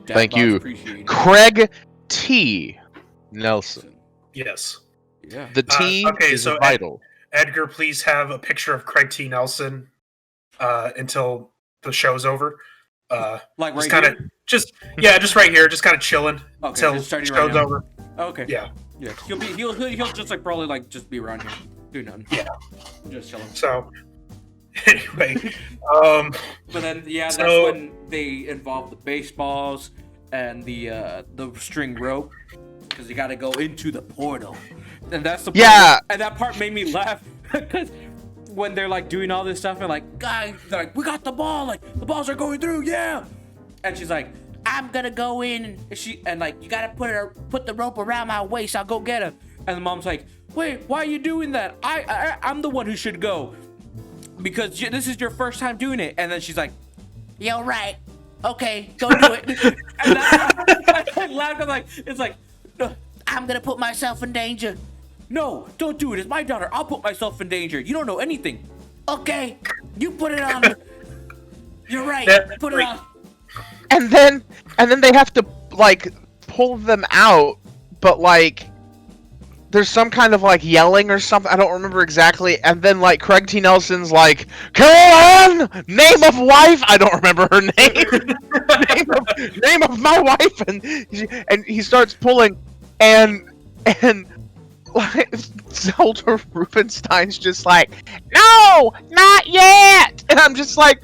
Thank you, Craig T. Nelson. Yes. Yeah. The T is so vital. Edgar, please have a picture of Craig T. Nelson until the show's over. Like right here? Just right here, just kind of chilling until the show's over. Okay. Yeah. Yeah. He'll just probably just be around here, do nothing. Yeah. Just chilling. So anyway, but then that's when they involve the baseballs and the string rope because you got to go into the portal, and that's the part, and that part made me laugh because when they're doing all this stuff and guys, they're like, we got the ball, the balls are going through, yeah, and she's like, I'm gonna go in, and you gotta put the rope around my waist, I'll go get her, and the mom's like, wait, why are you doing that? I'm the one who should go because this is your first time doing it, and then she's like, you're right, okay, go do it. And I laughed. It's like, no, I'm gonna put myself in danger. No, don't do it. It's my daughter. I'll put myself in danger. You don't know anything. Okay, you put it on. You're right. Put it on. And then they have to pull them out, but there's some kind of yelling or something. I don't remember exactly. And then Craig T. Nelson's like, Carol Ann, name of wife. I don't remember her name. name of my wife. And he starts pulling, and Zelda Rubinstein's just like, no, not yet. And I'm just like,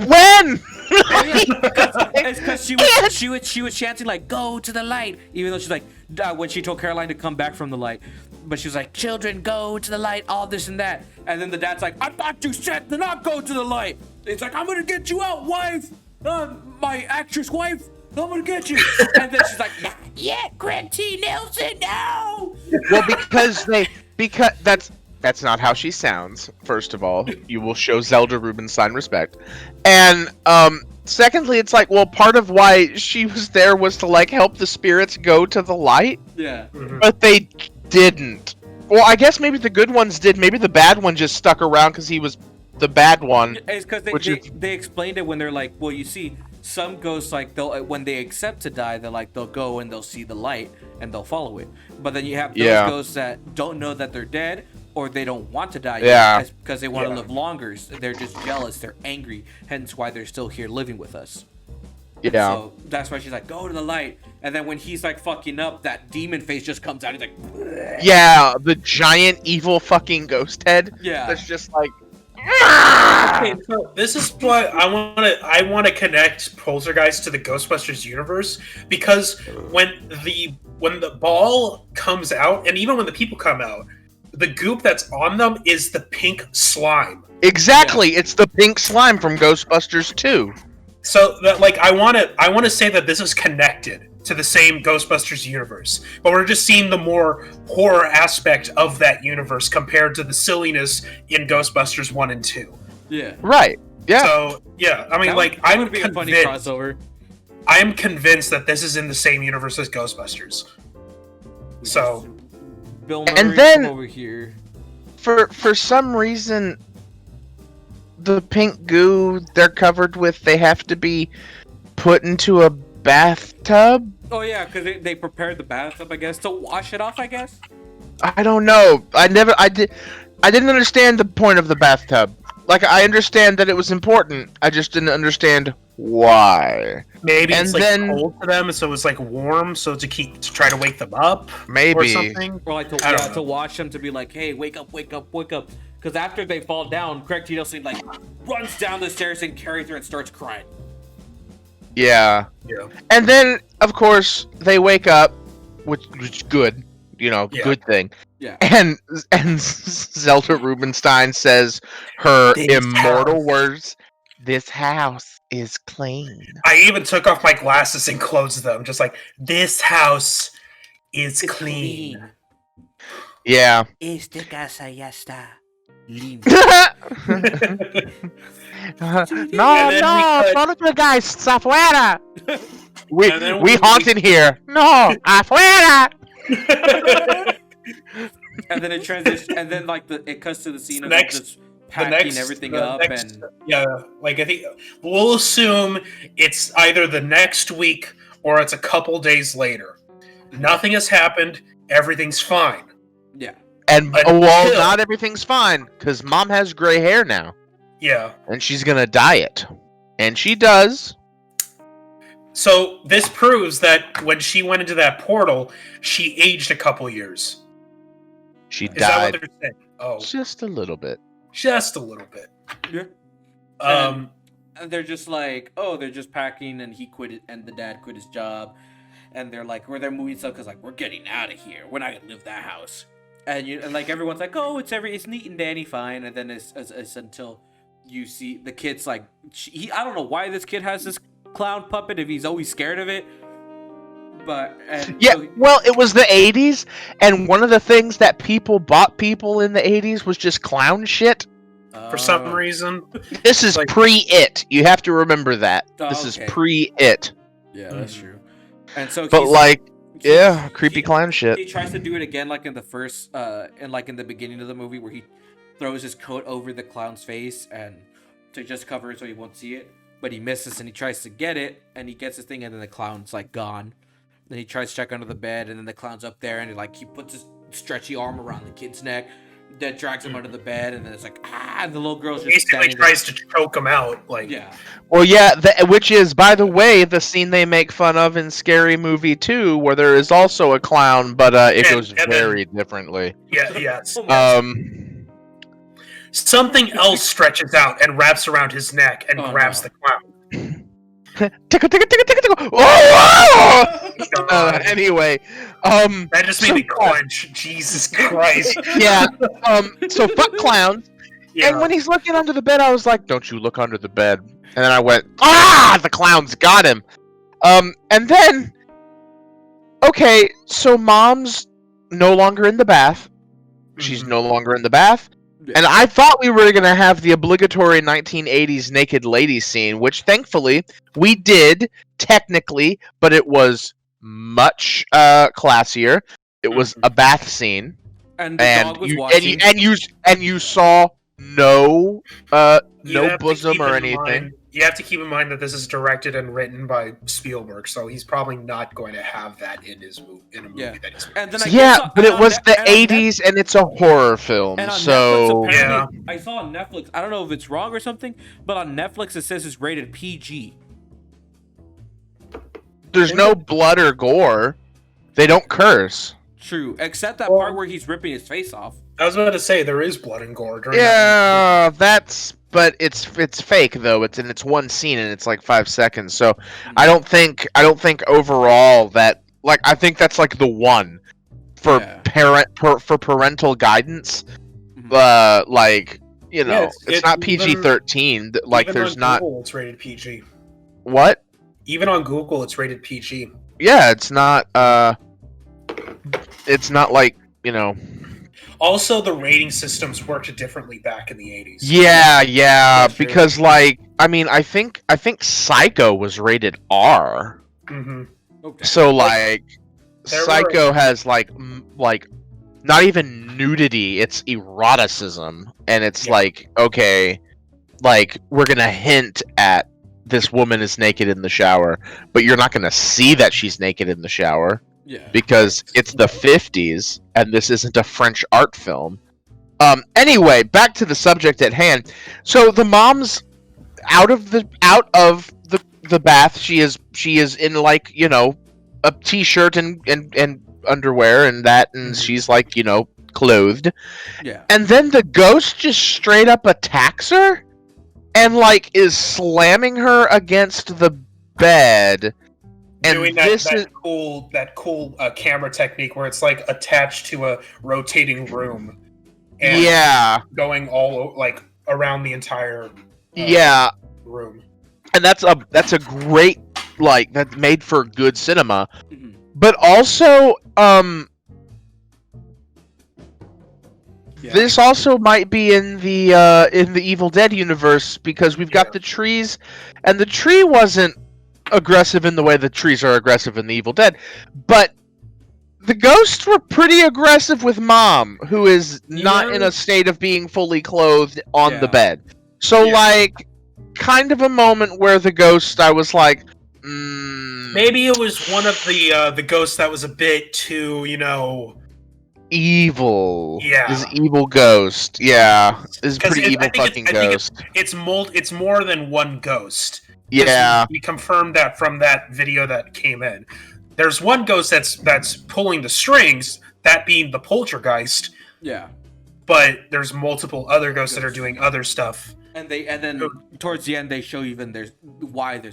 when? It's because she was chanting go to the light, even though she's when she told Caroline to come back from the light, but she was like, children, go to the light, all this and that, and then the dad's like, I thought you said to not go to the light. It's like, I'm gonna get you out, wife, my actress wife, I'm gonna get you. And then she's like, not yet, Craig T. Nelson, no. Well, because that's not how she sounds, first of all. You will show Zelda Rubinstein respect. And secondly, it's well, part of why she was there was to help the spirits go to the light. Yeah. Mm-hmm. But they didn't. Well, I guess maybe the good ones did. Maybe the bad one just stuck around because he was the bad one. It's because they explained it when they're well, you see, some ghosts they'll when they accept to die, they'll go and they'll see the light and they'll follow it. But then you have those ghosts that don't know that they're dead, or they don't want to die yet because they want to live longer. They're just jealous. They're angry. Hence why they're still here living with us. Yeah. So that's why she's like, go to the light. And then when he's like fucking up, that demon face just comes out. He's like, Yeah, the giant evil fucking ghost head. yeah. That's just like. Okay, so this is why I want to connect Poltergeist to the Ghostbusters universe, because when the ball comes out, and even when the people come out, the goop that's on them is the pink slime. Exactly, it's the pink slime from Ghostbusters 2. So that, like, I want to say that this is connected to the same Ghostbusters universe, but we're just seeing the more horror aspect of that universe compared to the silliness in Ghostbusters 1 and 2. Yeah. Right. Yeah. So yeah, I mean, That I'm would be a funny convinced. crossover. I'm convinced that this is in the same universe as Ghostbusters. So Bill And Murray then- come over here. For some reason, the pink goo they're covered with, they have to be put into a bathtub. Oh yeah, because they prepared the bathtub, I guess, to wash it off. I guess. I don't know. I didn't understand the point of the bathtub. Like, I understand that it was important. I just didn't understand why. maybe And it's like then- cold to them, so it's like warm, so to try to wake them up or Maybe. something. Or like I don't know. to wash them, to be like, hey, wake up, wake up, wake up. Because after they fall down, Craig T. Nelson like runs down the stairs and carries her and starts crying. Yeah. Yeah. And then, of course, they wake up, which is good. You know, Yeah. good thing. Yeah. And Zelda Rubinstein says her This immortal house. words, "This house is clean." I even took off my glasses and closed them, just like, this house is It's clean. Yeah. Esta casa ya está limpia. No, then no, we cut- Poltergeist, afuera. And then We we- haunt in here. No, afuera. And then it transitions, and then like it cuts to the scene of Next- just packing everything up, and yeah, like I think we'll assume it's either the next week or it's a couple days later. Nothing has happened. Everything's fine. yeah. And Until- well, not everything's fine because Mom has gray hair now, Yeah. and she's gonna dye it, and she does. So this proves that when she went into that portal, she aged a couple years. She Is that what died they're saying? Oh, just a little bit. just a little bit. Yeah. And they're just like, oh, they're just packing, and he quit it, and the dad quit his job, and they're like, they're moving stuff because like we're getting out of here. We're not gonna live that house. And like everyone's like, oh, it's neat and dandy, fine. And then it's until you see the kid's like, I don't know why this kid has this clown puppet if he's always scared of it. But Yeah, well, it was the 80s, and one of the things that people bought people in the 80s was just clown shit. For some reason, This is Like- pre-it. You have to remember that. This is okay. pre-it. Yeah, that's true. And so, But, he's- like, he- yeah, creepy he- clown shit. He tries to do it again, like in the first, and like in the beginning of the movie, where he throws his coat over the clown's face and to just cover it so he won't see it. But he misses, and he tries to get it, and he gets his thing, and then the clown's like gone. Then he tries to check under the bed, and then the clown's up there, and he puts his stretchy arm around the kid's neck, that drags him under the bed, and then it's like, and the little girl's just basically standing there. tries to choke him out. Like, Yeah, Well, yeah, which is, by the way, the scene they make fun of in Scary Movie 2, where there is also a clown, but it And- goes and then- very differently. yeah, yes. Um, Something else stretches out and wraps around his neck and Oh, grabs no. the clown. tickle, tickle, tickle, tickle, tickle. Oh! God. Anyway, That just made me clench. Jesus Christ. yeah, so fuck clowns. Yeah. And when he's looking under the bed, I was like, "Don't you look under the bed?" And then I went, "Ah, the clown's got him." And then, okay, so Mom's no longer in the bath. She's Mhm. no longer in the bath. Yeah. And I thought we were going to have the obligatory 1980s naked lady scene, which thankfully we did, technically, but it was much classier. It was a bath scene. and the And dog was you, watching. and you saw no You no have to bosom keep or in anything. mind- you have to keep in mind that this is directed and written by Spielberg, so he's probably not going to have that in his movie. In a movie Yeah. that he's And then I Yeah, guess but and it on was Net- the and on Net- 80s and it's a horror film. And on So Netflix, Yeah. apparently, I saw on Netflix. I don't know if it's wrong or something, but on Netflix it says it's rated PG. there's no blood or gore. They don't curse. True, except that Well- part where he's ripping his face off. I was about to say there is blood and gore during that. Yeah, but it's fake though. It's one scene and it's like 5 seconds. So I don't think overall that like I think that's like the one for Yeah. for parental guidance. Mhm. Like you know, Yeah, it's it- not even- PG-13. Like Even there's on not Google, it's rated PG. what? Even on Google, it's rated PG. Yeah, it's not. It's not like you know. Also, the rating systems worked differently back in the 80s. Yeah, That's true. because like I mean, I think Psycho was rated R. Hmm. Okay. So like, there Psycho has like not even nudity; it's eroticism, and it's Yeah. like okay, like we're gonna hint at this woman is naked in the shower, but you're not gonna see that she's naked in the shower Yeah. because it's the 50s and this isn't a French art film. Anyway, back to the subject at hand. So the mom's out of the bath. She is in like, you know, a t-shirt and underwear and that, and Mhm. she's like, you know, clothed. Yeah. And then the ghost just straight up attacks her and like is slamming her against the bed. And Doing this that is cool camera technique where it's like attached to a rotating room, and yeah, going all like around the entire yeah. room. And that's a great like that's made for good cinema. Mhm. But also Yeah. this also might be in the Evil Dead universe because we've got Yeah. the trees, and the tree wasn't aggressive in the way the trees are aggressive in the Evil Dead, but the ghosts were pretty aggressive with Mom, who is not Yeah. in a state of being fully clothed on the Yeah. bed. So Yeah. like, kind of a moment where the ghost, I was like, Maybe it was one of the ghosts that was a bit too, you know. evil. Yeah. This evil ghost. Yeah. This is 'Cause pretty I evil think it's- fucking I think ghost. It's more than one ghost. 'Cause Yeah. we confirmed that from that video that came in. There's one ghost that's pulling the strings, that being the Poltergeist, Yeah. but there's multiple other ghosts that are doing other stuff. And then towards the end they show even there's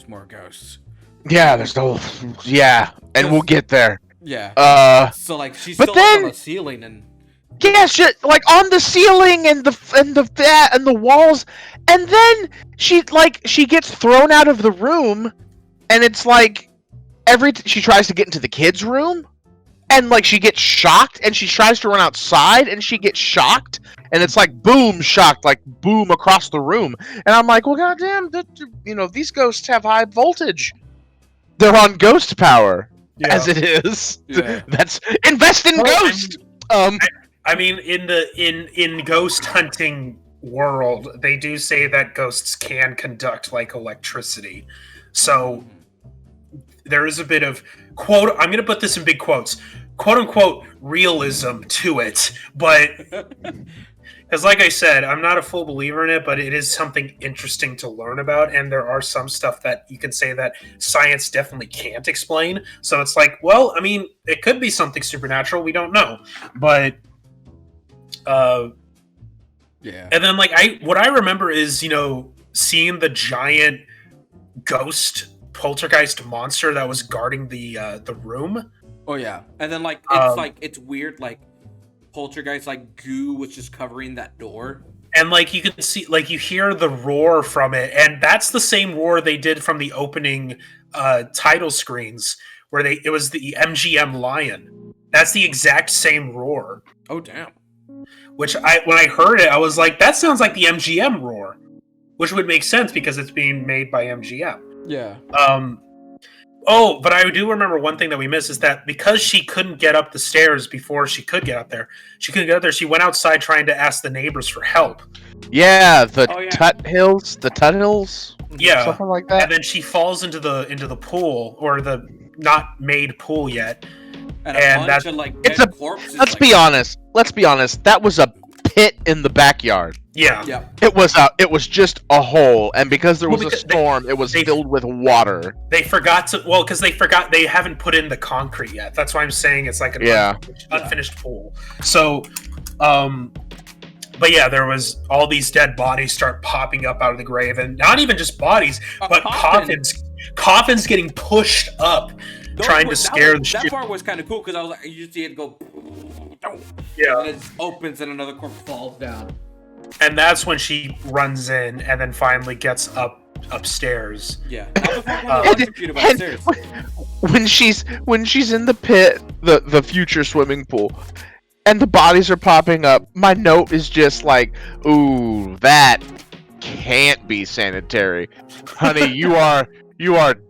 more ghosts. Yeah, there's no yeah, and we'll get there. Yeah. So like she's But still up on then- the ceiling and Yeah, shit, like on the ceiling and the walls, and then she gets thrown out of the room, and it's like she tries to get into the kids' room, and like she gets shocked, and she tries to run outside, and she gets shocked, and it's like boom, shocked, like boom across the room, and I'm like, well, goddamn, you know, these ghosts have high voltage. They're on ghost power, as it is. Yeah. That's invest in Well, ghost. I mean, in ghost hunting world, they do say that ghosts can conduct like electricity. So there is a bit of quote. I'm going to put this in big quotes, quote unquote realism to it, but because like I said, I'm not a full believer in it, but it is something interesting to learn about, and there are some stuff that you can say that science definitely can't explain. So it's like, well, I mean, it could be something supernatural. We don't know, but. yeah. And then like what I remember is, you know, seeing the giant ghost poltergeist monster that was guarding the room. Oh yeah. And then like it's weird like Poltergeist like goo was just covering that door. And like you can see, like you hear the roar from it, and that's the same roar they did from the opening title screens, where it was the MGM lion. That's the exact same roar. Oh damn. Which when I heard it, I was like, that sounds like the MGM roar, which would make sense because it's being made by MGM. Yeah. Oh, but I do remember one thing that we missed is that because she couldn't get up the stairs before she could get up there, she went outside trying to ask the neighbors for help. Yeah, the Oh, yeah. Tut Hills, Yeah, something like that. and then she falls into the pool, or the not made pool yet. And And a bunch that's- of like It's dead corpses. Let's like, be honest. Let's be honest. That was a pit in the backyard. Yeah. Yeah. It was just a hole, and because there was a because storm, it was filled with water. They forgot to because they haven't put in the concrete yet. That's why I'm saying it's like an unfinished pool. So, but yeah, there was all these dead bodies start popping up out of the grave, and not even just bodies, but coffins getting pushed up, trying to scare the shit. That part was kind of cool because I was like, you see it go, yeah, and it opens and another corpse falls down. And that's when she runs in, and then finally gets upstairs. Yeah, upstairs. When she's in the pit, the future swimming pool, and the bodies are popping up, my note is just like, ooh, that can't be sanitary. Honey, you are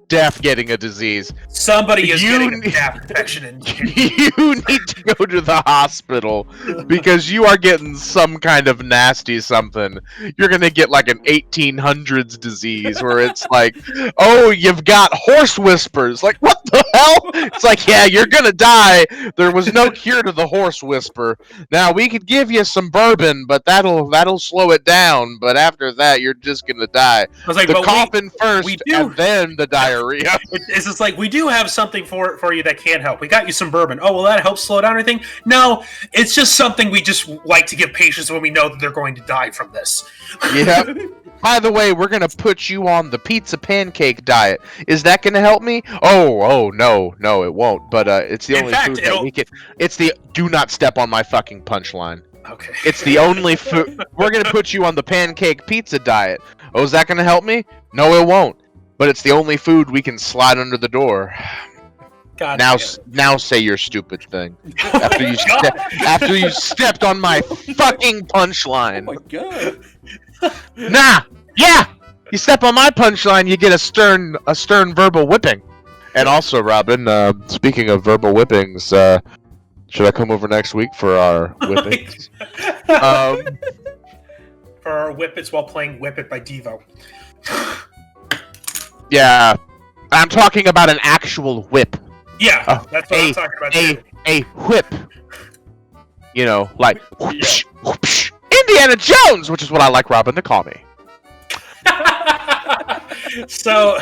deaf getting a disease. Somebody is getting a staph infection. You need to go to the hospital because you are getting some kind of nasty something. You're gonna get like an 1800s disease where it's like, oh, you've got horse whispers. Like, what the hell? It's like, yeah, you're gonna die. There was no cure to the horse whisper. Now we could give you some bourbon, but that'll slow it down. But after that, you're just gonna die. I was like, the coffin first, and then the diarrhea. It's just like, we do have something for you that can help. We got you some bourbon. Oh, will that help slow down anything? No, it's just something we just like to give patients when we know that they're going to die from this. Yeah. By the way, we're gonna put you on the pizza pancake diet. Is that gonna help me? Oh, no, it won't. But it's the only food that we can. It's the do not step on my fucking punchline. Okay. It's the only food. We're gonna put you on the pancake pizza diet. Oh, is that gonna help me? No, it won't. But it's the only food we can slide under the door. God now say your stupid thing. After you stepped on my fucking punchline. Oh my god. Nah. Yeah. You step on my punchline, you get a stern verbal whipping. And also, Robin, speaking of verbal whippings, should I come over next week for our whippings? For our whippets while playing Whip It by Devo. Yeah, I'm talking about an actual whip. Yeah, that's what I'm talking about. A whip. You know, like whoosh, whoosh. Indiana Jones, which is what I like Robin to call me. So,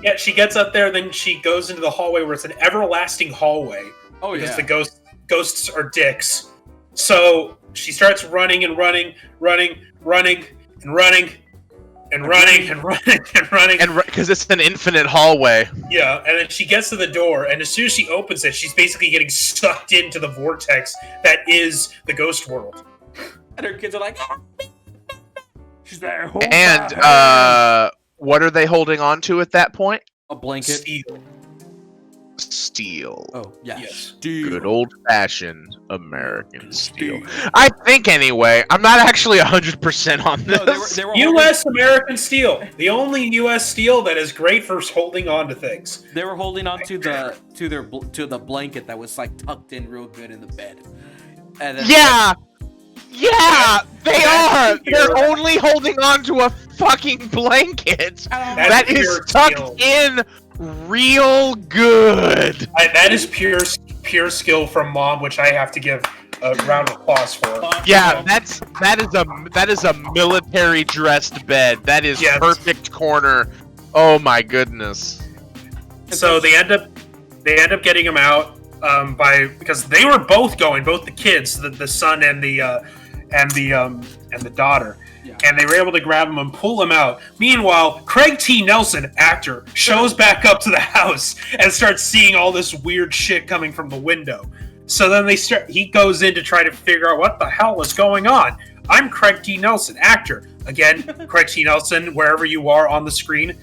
yeah, she gets up there, then she goes into the hallway where it's an everlasting hallway. Oh yeah. Because the ghosts are dicks. So she starts running and running, Because it's an infinite hallway. Yeah, and then she gets to the door, and as soon as she opens it, she's basically getting sucked into the vortex that is the ghost world. And her kids are like, she's there. And what are they holding on to at that point? A blanket. Steel. Oh yeah. Yes. Steel. Good old-fashioned American steel. I think anyway. I'm not actually 100% on this. No, they were U.S. American steel, the only U.S. steel that is great for holding on to things. They were holding on to the blanket that was like tucked in real good in the bed. And then, yeah, they are. They're only holding on to a fucking blanket that is tucked in real good. That is pure skill from Mom, which I have to give a round of applause for. Yeah, that is a military dressed bed. That is perfect corner. Oh my goodness. So they end up getting him out because they were both the kids, the son and the daughter. Yeah. And they were able to grab him and pull him out. Meanwhile, Craig T. Nelson, actor, shows back up to the house and starts seeing all this weird shit coming from the window. So then he goes in to try to figure out what the hell is going on. I'm Craig T. Nelson, actor. Again, Craig T. Nelson, wherever you are on the screen,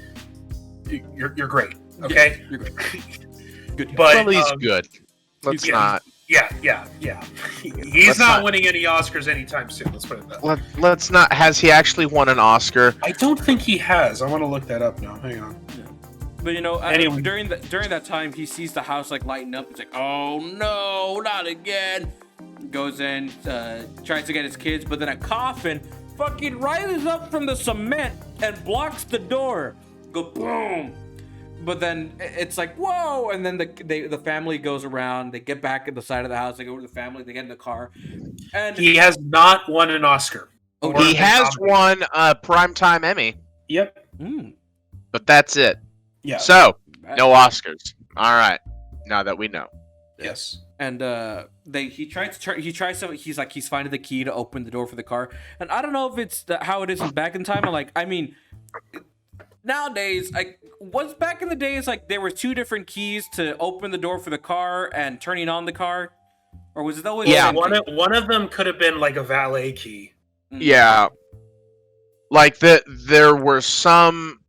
you're great. Okay? Yeah, you're great. Good. But he's good. Let's not. Yeah. He's not winning any Oscars anytime soon. Let's put it that way. Let's not. Has he actually won an Oscar? I don't think he has. I want to look that up now. Hang on. Yeah. But anyway. during that time, he sees the house like lighting up. He's like, "Oh no, not again!" Goes in, tries to get his kids, but then a coffin fucking rises up from the cement and blocks the door. Go boom. But then it's like, whoa! And then the family goes around. They get back at the side of the house. They go to the family. They get in the car. And He has not won an Oscar. Oh, Or He been has nominated. won a primetime Emmy, Yep. but that's it. Yeah. So, no Oscars. All right. Now that we know. Yes. And he tries to turn. He's like he's finding the key to open the door for the car. And I don't know if it's how it is back in time. I mean, nowadays, was back in the days like there were two different keys to open the door for the car and turning on the car, or was it always Yeah. the same key? One of them could have been like a valet key. Yeah. Like there were some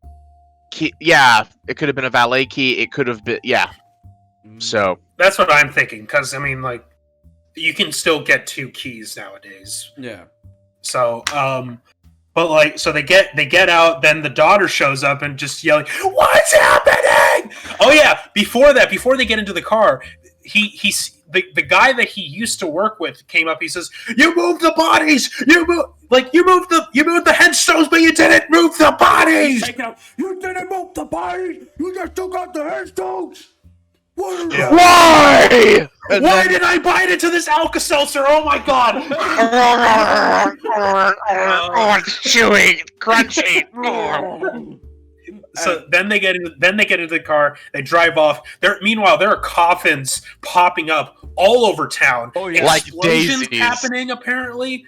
key. Yeah, it could have been a valet key. It could have been. Yeah. So. That's what I'm thinking, because I mean, like, you can still get two keys nowadays. Yeah. So, but like, so they get out. Then the daughter shows up and just yelling, "What's happening?" Oh yeah! Before they get into the car, he's the guy that he used to work with came up. He says, "You moved the bodies. You moved the headstones, but you didn't move the bodies." You didn't move the body. You just took out the headstones. Yeah. Why? And Why then- did I bite into this Alka-Seltzer? Oh my god! Chewy, crunchy. So then they get into the car. They drive off. Meanwhile, there are coffins popping up all over town. Oh, yeah. Like Explosions daisies. happening. Apparently,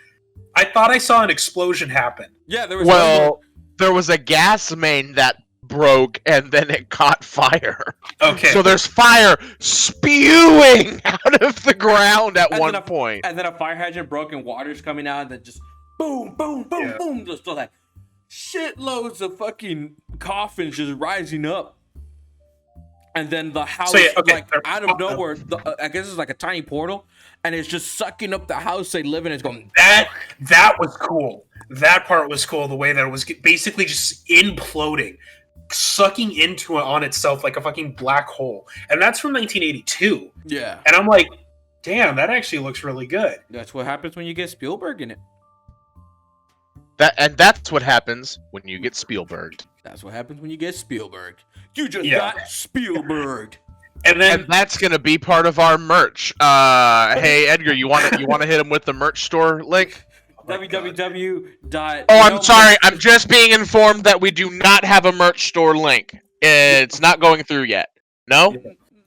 I thought I saw an explosion happen. Yeah, there was. Well, there was a gas main that broke and then it caught fire. Okay. So there's fire spewing out of the ground at And one then point. and then a fire hydrant broke and water's coming out, and then just boom, boom, boom, Yeah. boom, just like shitloads of fucking coffins just rising up. And then the house, So, yeah, okay, like they're- out of nowhere, I guess it's like a tiny portal, and it's just sucking up the house they live in. It's going. That was cool. That part was cool. The way that it was basically just imploding, sucking into it on itself like a fucking black hole. And that's from 1982. Yeah, And I'm like, damn, that actually looks really good. that's what happens when you get Spielberg in it. That's what happens when you get Spielberged. That's what happens when you get Spielberg. You just Yeah. got Spielberg. And then And that's gonna be part of our merch. Hey Edgar, you want to hit him with the merch store link? www. Oh, I'm sorry. I'm just being informed that we do not have a merch store link. It's not going through yet. No?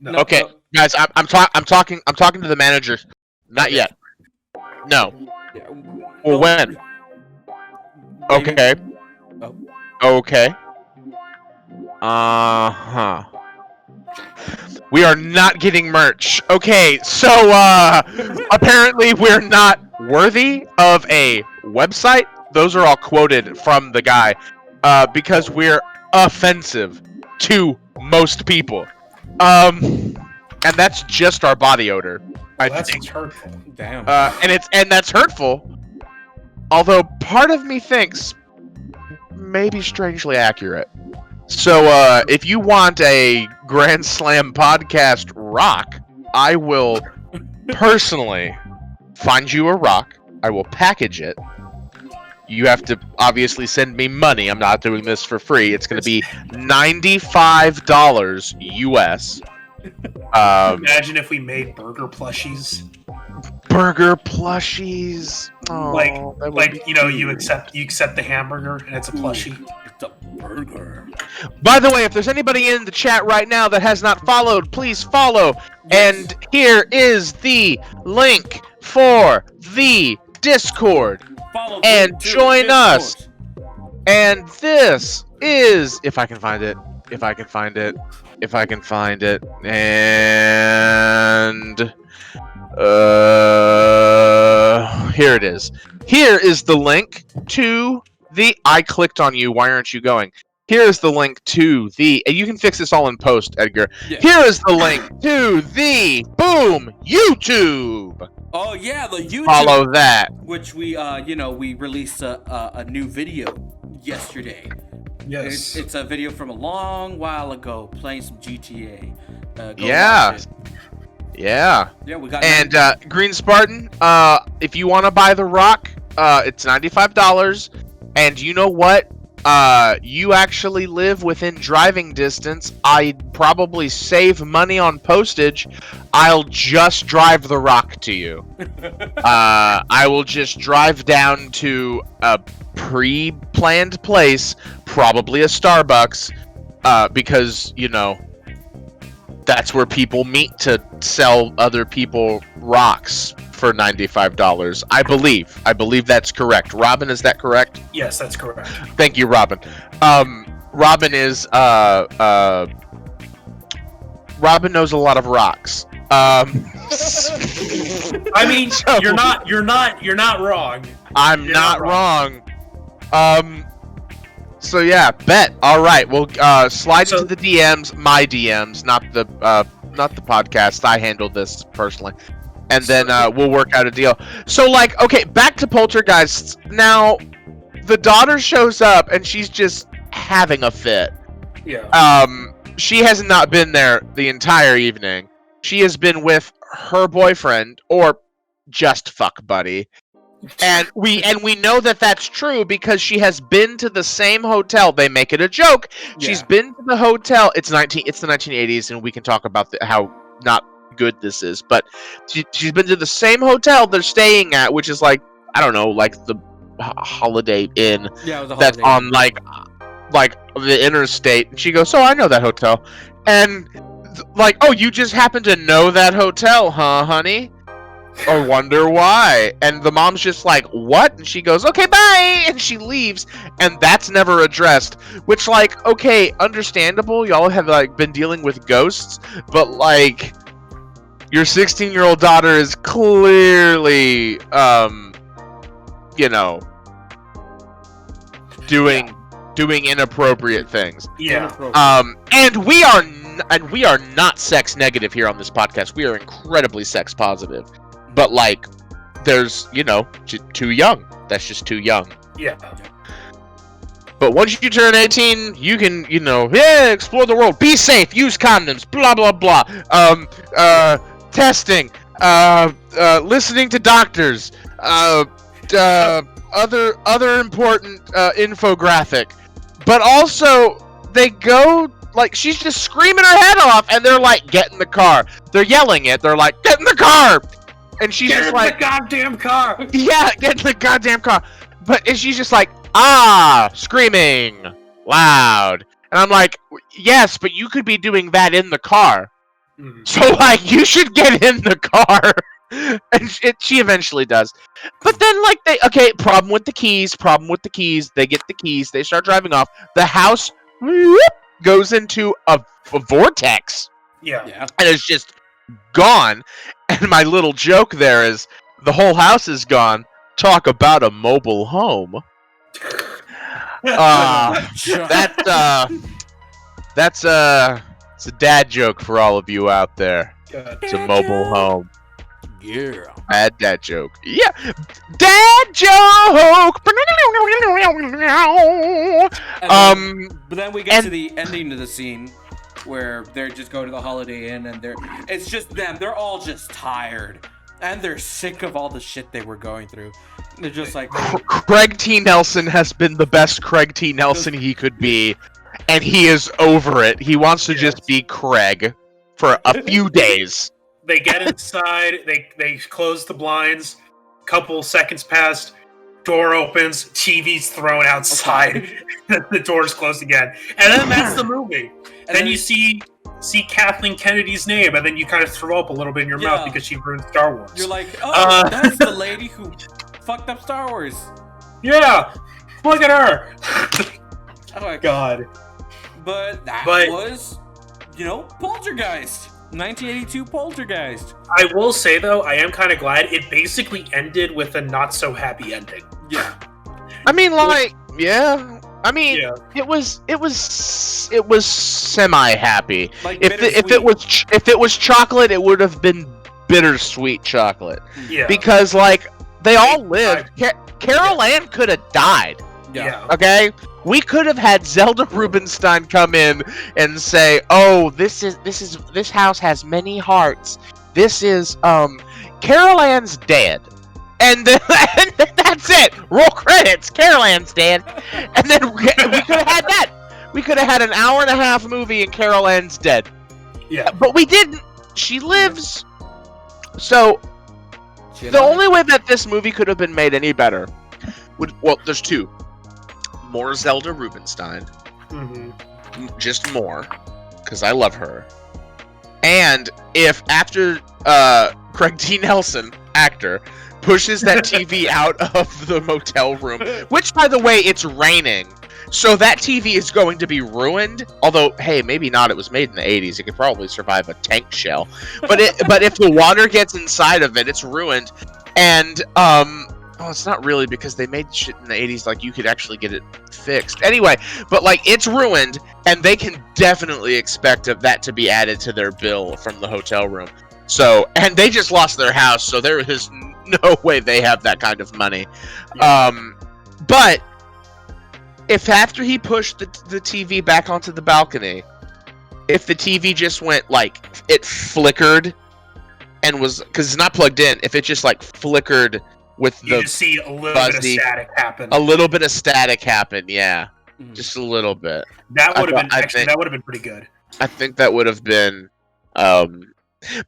No. Okay, guys. I'm talking to the manager. Not yet. No. Well, when? Okay. Oh. Okay. Uh-huh. We are not getting merch. Okay, so apparently we're not worthy of a website. Those are all quoted from the guy because we're offensive to most people. And that's just our body odor, I that's think. hurtful. Damn. And that's hurtful. Although part of me thinks maybe strangely accurate. So if you want a Grand Slam podcast rock, I will personally find you a rock. I will package it. You have to obviously send me money. I'm not doing this for free. It's going to be $95 US. Imagine if we made burger plushies. Burger plushies. Oh, that would be You cute. accept the hamburger and it's a plushie. It's a burger. By the way, if there's anybody in the chat right now that has not followed, please follow. And here is the link for the Discord. Follow And me to join Discord. us. And this is, if I can find it, and here it is. Here is the link to the. I clicked on you. Why aren't you going? Here is the link to the. And you can fix this all in post, Edgar. Yeah. Here is the link to the Boom YouTube. Oh yeah, the YouTube. Follow that. Which we we released a new video yesterday. Yes. It's a video from a long while ago playing some GTA. Go Yeah. watch it. Yeah. Yeah, we got. And Green Spartan, if you want to buy the rock, it's $95. And you know what? you actually live within driving distance, I'd probably save money on postage. I'll just drive the rock to you. I will just drive down to a pre-planned place, probably a Starbucks, because, you know, that's where people meet to sell other people rocks for $95. I believe that's correct. Robin, is that correct? Yes, that's correct. Thank you, Robin. Robin is Robin knows a lot of rocks. I mean, So- you're not wrong. I'm You're not not wrong. So yeah, bet. All right, we'll slide So- into the DMs, my DMs, not the podcast. I handle this personally, and then we'll work out a deal. So like, okay, back to Poltergeists. Now, the daughter shows up and she's just having a fit. Yeah. She has not been there the entire evening. She has been with her boyfriend or just fuck buddy. And we know that that's true because she has been to the same hotel. They make it a joke. She's been to the hotel. It's the 1980s, and we can talk about how not good this is. But she's been to the same hotel they're staying at, which is like, I don't know, like the Holiday Inn. Yeah, it was a That's Holiday on like the interstate. And she goes, "Oh, I know that hotel." And like, "Oh, you just happen to know that hotel, huh, honey? Or wonder why?" And the mom's just like, "What?" And she goes, "Okay, bye," and she leaves. And that's never addressed. Which, like, okay, understandable. Y'all have like been dealing with ghosts, but like, your 16-year-old daughter is clearly, you know, doing inappropriate things. Yeah. And we are not sex negative here on this podcast. We are incredibly sex positive. But like, there's, you know, too young. That's just too young. Yeah. But once you turn 18, you can, you know, yeah, explore the world. Be safe. Use condoms. Blah blah blah. Testing. Listening to doctors. Other important infographic. But also, they go, like, she's just screaming her head off, and they're like, "Get in the car." They're yelling it. They're like, "Get in the car!" And she's Get just in like, the goddamn car. "Yeah, get in the goddamn car." And she's just like, screaming loud. And I'm like, "Yes, but you could be doing that in the car. Mhm. So, like, you should get in the car." And she eventually does. But then, like, problem with the keys. They get the keys. They start driving off. The house goes into a vortex. Yeah. Yeah. And it's just gone. And my little joke there is, the whole house is gone. Talk about a mobile home. That's it's a dad joke for all of you out there. It's a mobile home. Yeah. Bad dad joke. Yeah. Dad joke. But then we get to the ending of the scene where they're just going to the Holiday Inn and it's just them. They're all just tired and they're sick of all the shit they were going through. They're just like, Craig T. Nelson has been the best Craig T. Nelson he could be, and he is over it. He wants to just be Craig for a few days. They get inside. They close the blinds. Couple seconds pass. Door opens. TV's thrown outside. The door's closed again. And then that's the movie. And then you see Kathleen Kennedy's name, and then you kind of throw up a little bit in your mouth because she ruined Star Wars. you're like, oh, that's the lady who fucked up Star Wars. Yeah, look at her. Oh my God. But that was, you know, Poltergeist. 1982 Poltergeist. I will say though, I am kind of glad it basically ended with a not so happy ending. Yeah. I mean, like, yeah. I mean, Yeah. it was semi happy. Like If it was chocolate, it would have been bittersweet chocolate. Yeah. Because like they all lived. Carol Ann could have died. Yeah. Okay, we could have had Zelda Rubinstein come in and say, "Oh, this house has many hearts. This is Carol Ann's dead. And then, and then that's it. Roll credits. Carol Ann's dead. And then we could have had that. We could have had an hour and a half movie and Carol Ann's dead. Yeah. But we didn't. She lives. So Shit the on only way that this movie could have been made any better would, well, there's two. More Zelda Rubinstein. Mm-hmm. Just more. Because I love her. And if after Craig T. Nelson, actor, pushes that TV out of the motel room, which, by the way, it's raining, so that TV is going to be ruined. Although, hey, maybe not. It was made in the 80s. It could probably survive a tank shell. But if the water gets inside of it, it's ruined. And oh, it's not really, because they made shit in the 80s like you could actually get it fixed. Anyway, but like it's ruined, and they can definitely expect of that to be added to their bill from the hotel room. So, and they just lost their house, so there is no way they have that kind of money. But if after he pushed the TV back onto the balcony, if the TV just went like it flickered and was, because it's not plugged in, if it just like flickered with You the just see a little fuzzy, bit of static happen. a little bit of static happen, yeah, just a little bit. That would have been I actually think- that would have been pretty good. I think that would have been,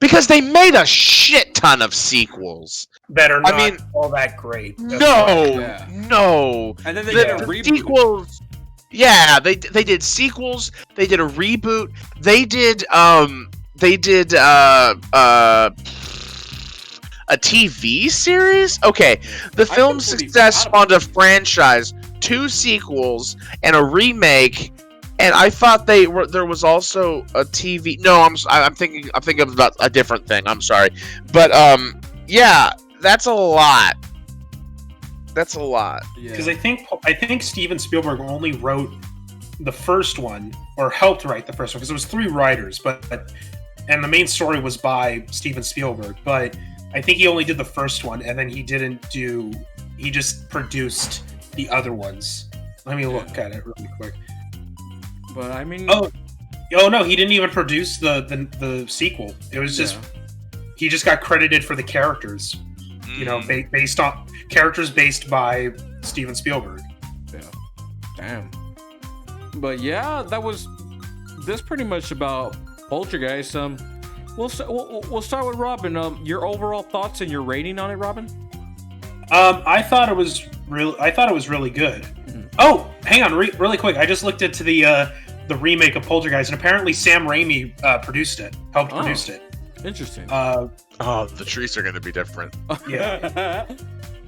because they made a shit ton of sequels. That are not mean, all that great. That's No, Yeah. no. And then they The did a reboot. sequels. Yeah, they did sequels. They did a reboot. They did a TV series. Okay, the I film's completely success forgot spawned a franchise, 2 sequels, and a remake. And I thought there was also a TV. No, I'm thinking about a different thing. I'm sorry, but yeah, that's a lot. That's a lot. Because I think Steven Spielberg only wrote the first one, or helped write the first one, because it was 3 writers, and the main story was by Steven Spielberg. But I think he only did the first one, and then he just produced the other ones. Let me look at it really quick. But I mean, Oh no, he didn't even produce the sequel. It was just he just got credited for the characters. You know, based on characters based by Steven Spielberg. yeah. Damn. But yeah, that was this pretty much about Poltergeist. We'll start with Robin. Your overall thoughts and your rating on it, Robin? I thought it was really good. Oh, hang on, really quick. I just looked into the remake of Poltergeist, and apparently Sam Raimi helped produce it. Interesting. Oh, the trees are gonna be different. Yeah.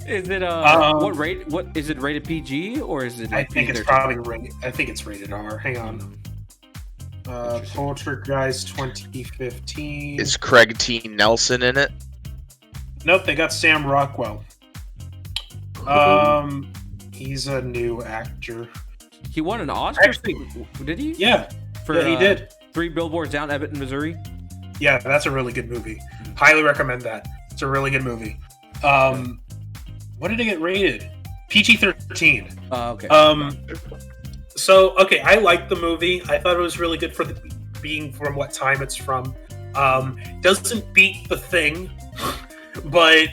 Is it what is it rated PG or is it I like think it's PG-13? probably rated. I think it's rated R. Hang on. Interesting. Poltergeist 2015. Is Craig T. Nelson in it? Nope, they got Sam Rockwell. He's a new actor. He won an Oscar. Actually, Did he? Yeah, For, he did. 3 Billboards Down, Edmonton, Missouri. Yeah, that's a really good movie. Highly recommend that. It's a really good movie. What did it get rated? PG-13. Okay. So okay, I liked the movie. I thought it was really good for being from what time it's from. Doesn't beat The Thing, but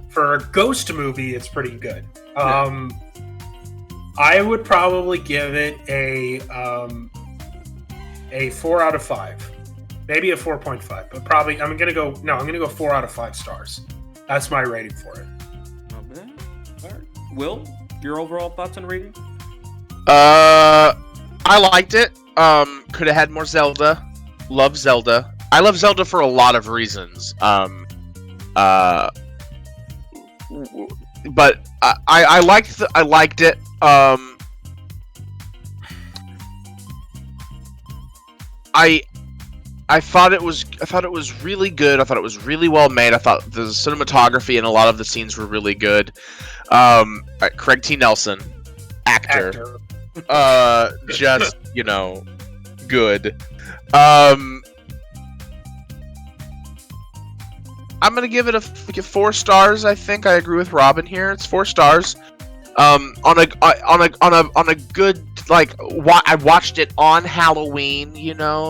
for a ghost movie, it's pretty good. I would probably give it a 4 out of 5, maybe a 4.5, but probably I'm gonna go 4 out of 5 stars. That's my rating for it. Not bad. All right. Will, your overall thoughts on rating? I liked it. Could have had more Zelda. Love Zelda. I love Zelda for a lot of reasons. But I liked it. I thought it was really good. I thought it was really well made. I thought the cinematography and a lot of the scenes were really good. Craig T. Nelson, actor. Just, good. I'm gonna give it a 4 stars. I think I agree with Robin here. It's 4 stars. On a good, like, I watched it on Halloween,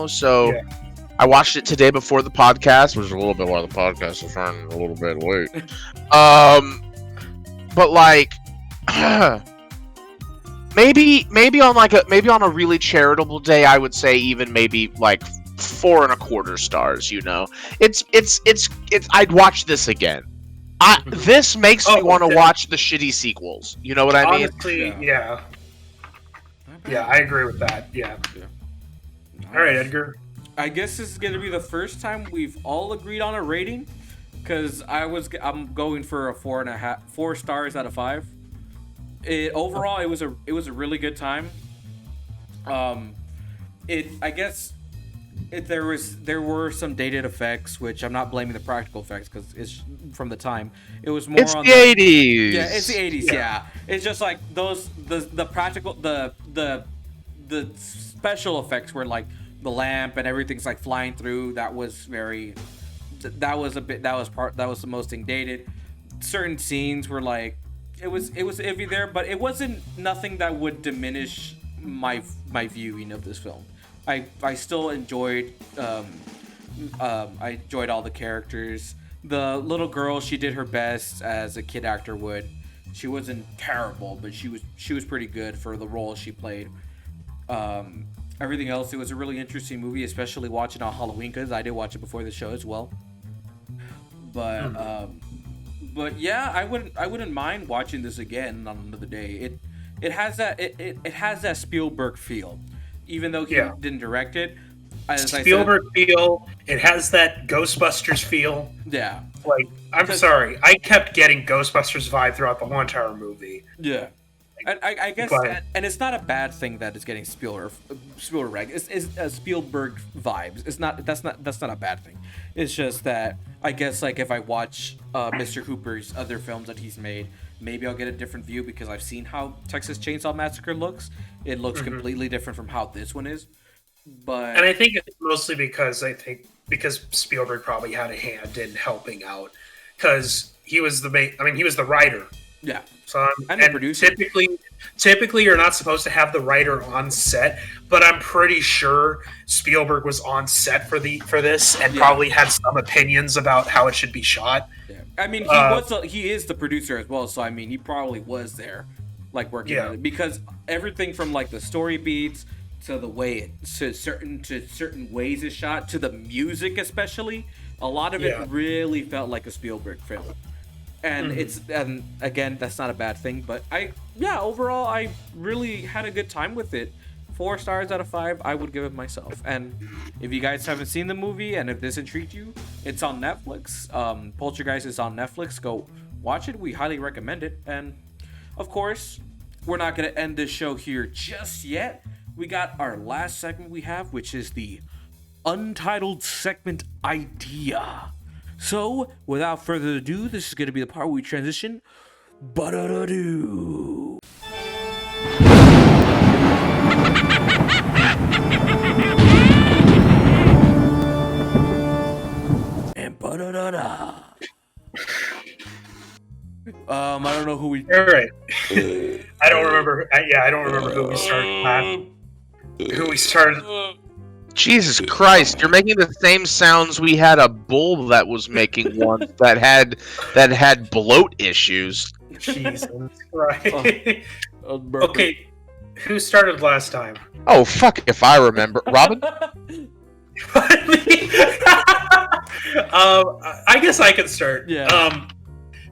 so Yeah. I watched it today before the podcast, which is a little bit while the podcast is running a little bit late. But like, maybe on a really charitable day, I would say even maybe like 4.25 stars. You know, it's I'd watch this again. This makes me want to watch the shitty sequels. You know what I mean? Honestly, yeah, I agree with that. Yeah. All right, Edgar. I guess this is going to be the first time we've all agreed on a rating, because I'm going for a 4 stars out of 5. Overall, it was a really good time. There were some dated effects, which I'm not blaming the practical effects because it's from the time. It was more it's on the 80s. Yeah, it's the 80s. Yeah, it's just like the practical the special effects were like the lamp and everything's like flying through. That was the most thing dated. Certain scenes were like it was iffy there, but it wasn't nothing that would diminish my viewing of this film. I still enjoyed I enjoyed all the characters. The little girl, she did her best as a kid actor would. She wasn't terrible, but she was pretty good for the role she played. Everything else, it was a really interesting movie, especially watching on Halloween, because I did watch it before the show as well. But yeah, I wouldn't mind watching this again on another day. It has that Spielberg feel, even though he didn't direct it. Spielberg feel. It has that Ghostbusters feel. Yeah. Like, I'm sorry, I kept getting Ghostbusters vibe throughout the whole entire movie. Yeah. I guess, and it's not a bad thing that it's getting Spielberg. It's Spielberg vibes. That's not a bad thing. It's just that I guess like if I watch Mr. Hooper's other films that he's made, maybe I'll get a different view because I've seen how Texas Chainsaw Massacre looks. It looks completely different from how this one is. And I think it's mostly because Spielberg probably had a hand in helping out because he was the writer. Yeah. So and the producer. Typically, you're not supposed to have the writer on set, but I'm pretty sure Spielberg was on set for this and probably had some opinions about how it should be shot. Yeah. I mean, he is the producer as well, so I mean, he probably was there, like working on it, because everything from like the story beats to the way certain ways it's shot to the music especially, a lot of it really felt like a Spielberg film. And and again, that's not a bad thing, but overall I really had a good time with it. 4 stars out of 5 I would give it myself. And if you guys haven't seen the movie and if this intrigued you, it's on Netflix. Poltergeist is on Netflix. Go watch it. We highly recommend it. And of course, we're not going to end this show here just yet. We got our last segment we have, which is the Untitled Segment Idea. So, without further ado, this is going to be the part where we transition. Ba-da-da-doo. And ba-da-da-da. I don't know who we... All right. I don't remember. I don't remember who we started. Jesus Christ! You're making the same sounds we had a bull that was making one that had bloat issues. Jesus Christ! Okay, who started last time? Oh fuck! If I remember, Robin. I guess I can start. Yeah.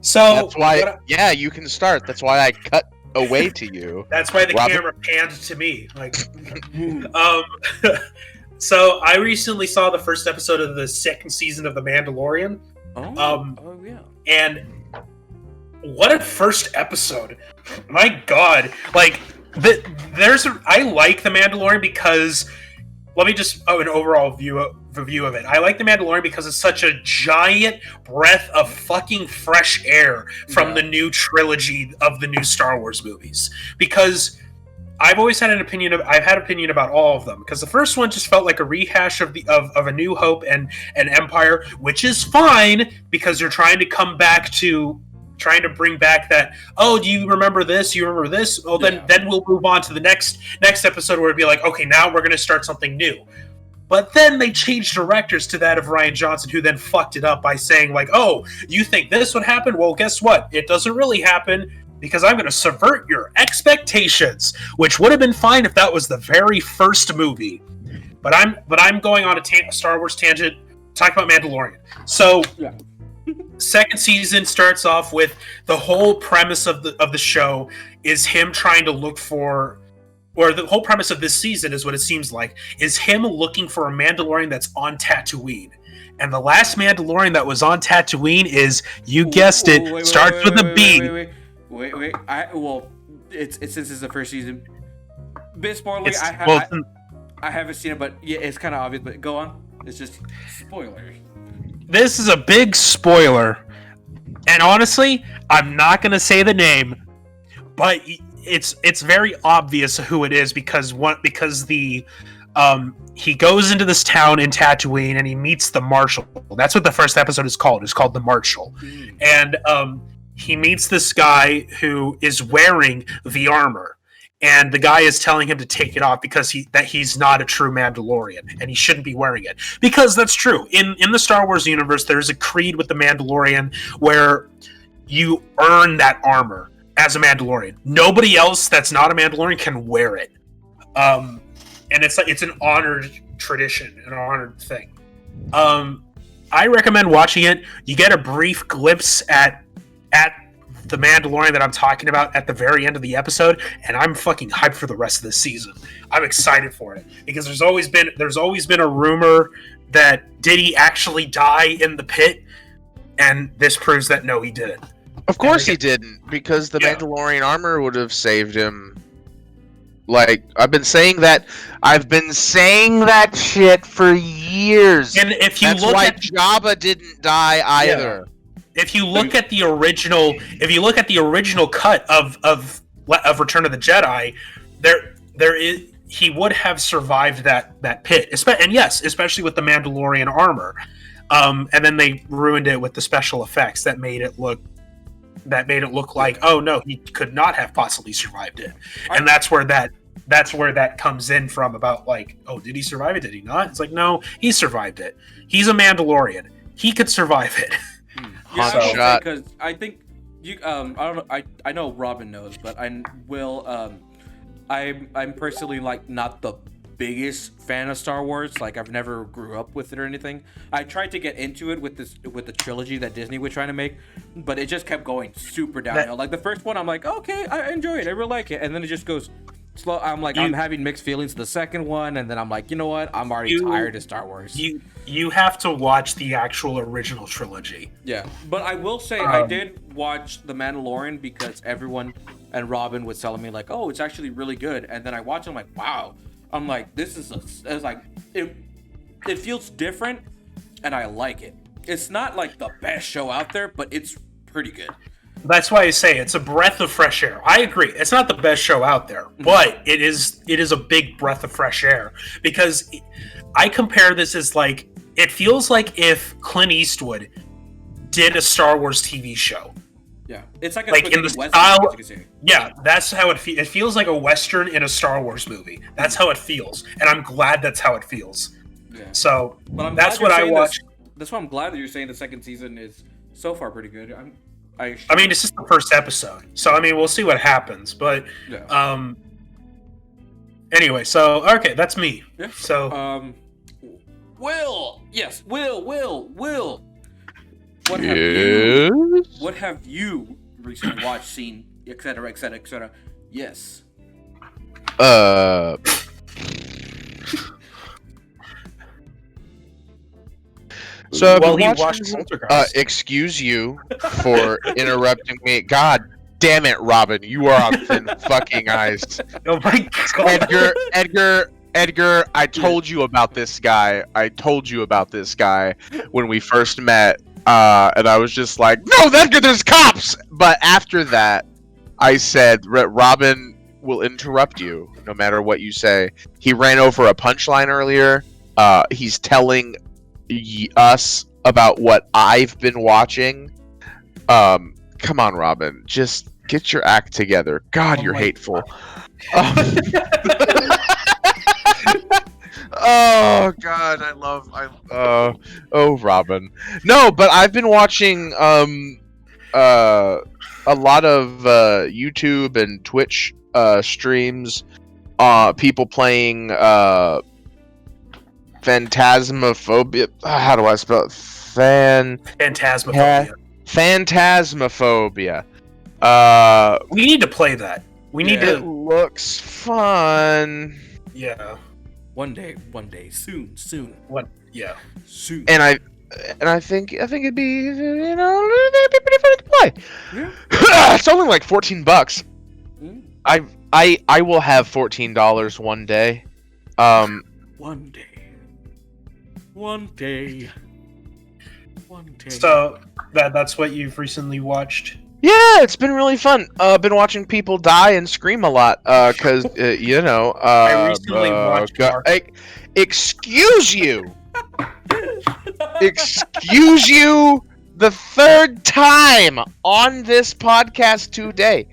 So that's why. You can start. That's why I cut away to you. That's why the camera panned to me. Like, So I recently saw the first episode of the second season of The Mandalorian. And what a first episode! My God, like I like The Mandalorian because let me just an overall review of it. I like The Mandalorian because it's such a giant breath of fucking fresh air from the new trilogy of the new Star Wars movies. Because I've always had I've had opinion about all of them because the first one just felt like a rehash of A New Hope and Empire, which is fine because you're trying to bring back that. Oh, do you remember this? You remember this? Oh, then we'll move on to the next episode where it'd be like, okay, now we're going to start something new. But then they changed directors to that of Rian Johnson, who then fucked it up by saying, like, oh, you think this would happen? Well, guess what? It doesn't really happen because I'm going to subvert your expectations, which would have been fine if that was the very first movie. But I'm going on a Star Wars tangent, talking about Mandalorian. So, second season starts off with the whole premise of the show is him trying to look for, or the whole premise of this season is what it seems like, is him looking for a Mandalorian that's on Tatooine. And the last Mandalorian that was on Tatooine is, you guessed it, starts with a B. Wait. It's since it's the first season. Bit spoiler. I haven't seen it, but yeah, it's kind of obvious. But go on. It's just spoilers. This is a big spoiler, and honestly, I'm not gonna say the name, but it's very obvious who it is because he goes into this town in Tatooine and he meets the Marshal. That's what the first episode is called. It's called the Marshal, and he meets this guy who is wearing the armor. And the guy is telling him to take it off because he's not a true Mandalorian and he shouldn't be wearing it. Because that's true. In the Star Wars universe, there's a creed with the Mandalorian where you earn that armor as a Mandalorian. Nobody else that's not a Mandalorian can wear it. And it's an honored tradition, an honored thing. I recommend watching it. You get a brief glimpse at the Mandalorian that I'm talking about at the very end of the episode, and I'm fucking hyped for the rest of this season. I'm excited for it because there's always been a rumor that did he actually die in the pit, and this proves that no, he didn't. Of course he didn't, because the Mandalorian armor would have saved him. Like, I've been saying that shit for years. And if you That's look why at Jabba didn't die either. Yeah. If you look at the original cut of Return of the Jedi, he would have survived that pit. And yes, especially with the Mandalorian armor. And then they ruined it with the special effects that made it look like, oh no, he could not have possibly survived it. And that's where that comes in from, about like, oh, did he survive it? Did he not? It's like, no, he survived it. He's a Mandalorian. He could survive it. Yeah, because I think you. I don't know. I know Robin knows, but I will. I'm personally like not the biggest fan of Star Wars. Like, I've never grew up with it or anything. I tried to get into it with the trilogy that Disney was trying to make, but it just kept going super downhill. Like the first one, I'm like, okay, I enjoy it, I really like it, and then it just goes slow. I'm like, I'm having mixed feelings the second one, and then I'm like, you know what? I'm already tired of Star Wars. You have to watch the actual original trilogy. Yeah, but I will say I did watch The Mandalorian because everyone and Robin was telling me like, oh, it's actually really good, and then I watched it, I'm like, wow. I'm like, it feels different, and I like it. It's not like the best show out there, but it's pretty good. That's why I say it's a breath of fresh air. I agree. It's not the best show out there, but it is a big breath of fresh air, because I compare this as like, it feels like if Clint Eastwood did a Star Wars TV show. Yeah, it's like in the style. Yeah, that's how it feels. It feels like a Western in a Star Wars movie. That's how it feels, and I'm glad that's how it feels. Yeah. So that's what I watched. That's why I'm glad that you're saying the second season is so far pretty good. I mean, it's just the first episode, so I mean, we'll see what happens. But anyway, so okay, that's me. Yeah. So Will. What have you recently watched, seen, etc., etc., etc.? Yes. So well, he watched Poltergeist. Excuse you for interrupting me. God damn it, Robin! You are on thin fucking ice. Oh my God, Edgar, I told you about this guy. When we first met. And I was just like, no, Edgar, there's cops! But after that, I said, Robin will interrupt you no matter what you say. He ran over a punchline earlier. He's telling us about what I've been watching. Come on, Robin. Just get your act together. God, you're hateful. Oh God, oh Robin. No, but I've been watching a lot of YouTube and Twitch streams, people playing Phantasmophobia. How do I spell it? Phantasmophobia. Phantasmophobia. We need to play that. We need It to. looks fun. Yeah. One day, soon, What? Yeah. soon. And I think it'd be, it'd be pretty fun to play. Yeah. It's only like $14. Mm. I will have $14 one day. One day. So that's what you've recently watched. Yeah, it's been really fun. Been watching people die and scream a lot. Cause you know. I recently watched. Excuse you. Excuse you. The third time on this podcast today.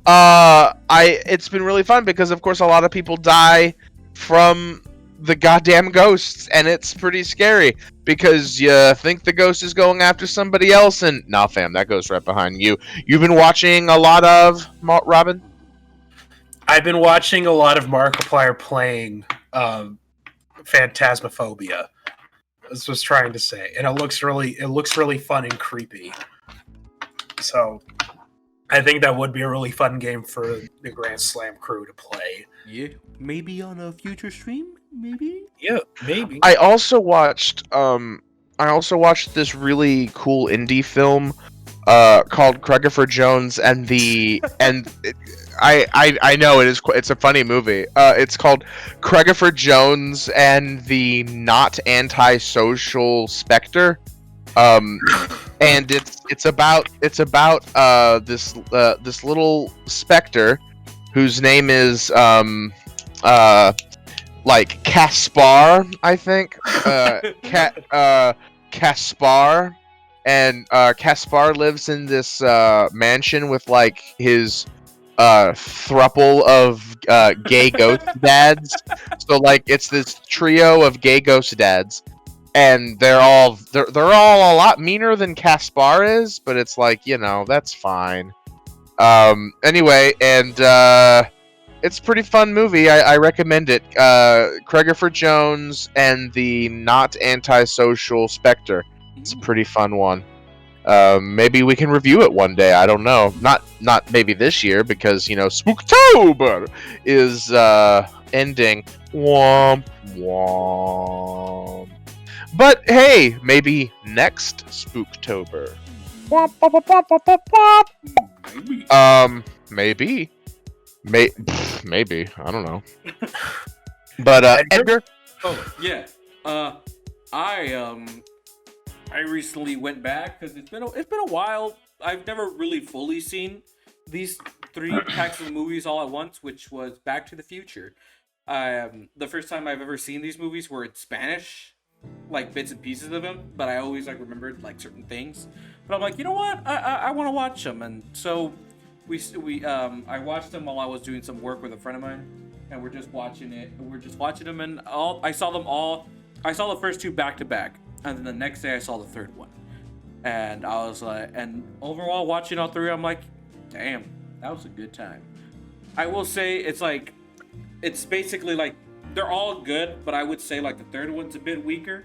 It's been really fun because, of course, a lot of people die from the goddamn ghosts, and it's pretty scary because you think the ghost is going after somebody else, and nah, fam, that ghost right behind you. You've been watching a lot of Robin? I've been watching a lot of Markiplier playing Phantasmophobia. This was trying to say, and it looks really fun and creepy. So, I think that would be a really fun game for the Grand Slam crew to play. Yeah, maybe on a future stream. Maybe. Yeah, maybe. I also watched this really cool indie film called Craigifer Jones and I know it's a funny movie. It's called Craigifer Jones and the Not Antisocial Spectre. And it's about this little specter whose name is like Caspar, I think. Caspar, and Caspar lives in this mansion with like his thruple of gay ghost dads. So like it's this trio of gay ghost dads, and they're all a lot meaner than Caspar is, but it's like, you know, that's fine. Anyway, and it's a pretty fun movie. I recommend it. Craigifer Jones and the Not Antisocial Spectre. It's a pretty fun one. Maybe we can review it one day. I don't know. Not maybe this year because, you know, spooktober is ending. Womp womp. But hey, maybe next spooktober. Womp, womp, womp, womp, womp, womp. Maybe. Maybe. I don't know. But Edgar. Oh yeah. I recently went back because it's been a while. I've never really fully seen these 3 packs of movies all at once, which was Back to the Future. The first time I've ever seen these movies were in Spanish, like bits and pieces of them, but I always like remembered like certain things. But I'm like, you know what? I want to watch them, and so I watched them while I was doing some work with a friend of mine, and we're just watching them, and I saw them all. I saw the first 2 back to back, and then the next day I saw the third one, and I was like, and overall watching all 3, I'm like, damn, that was a good time. I will say it's basically like they're all good, but I would say like the third one's a bit weaker,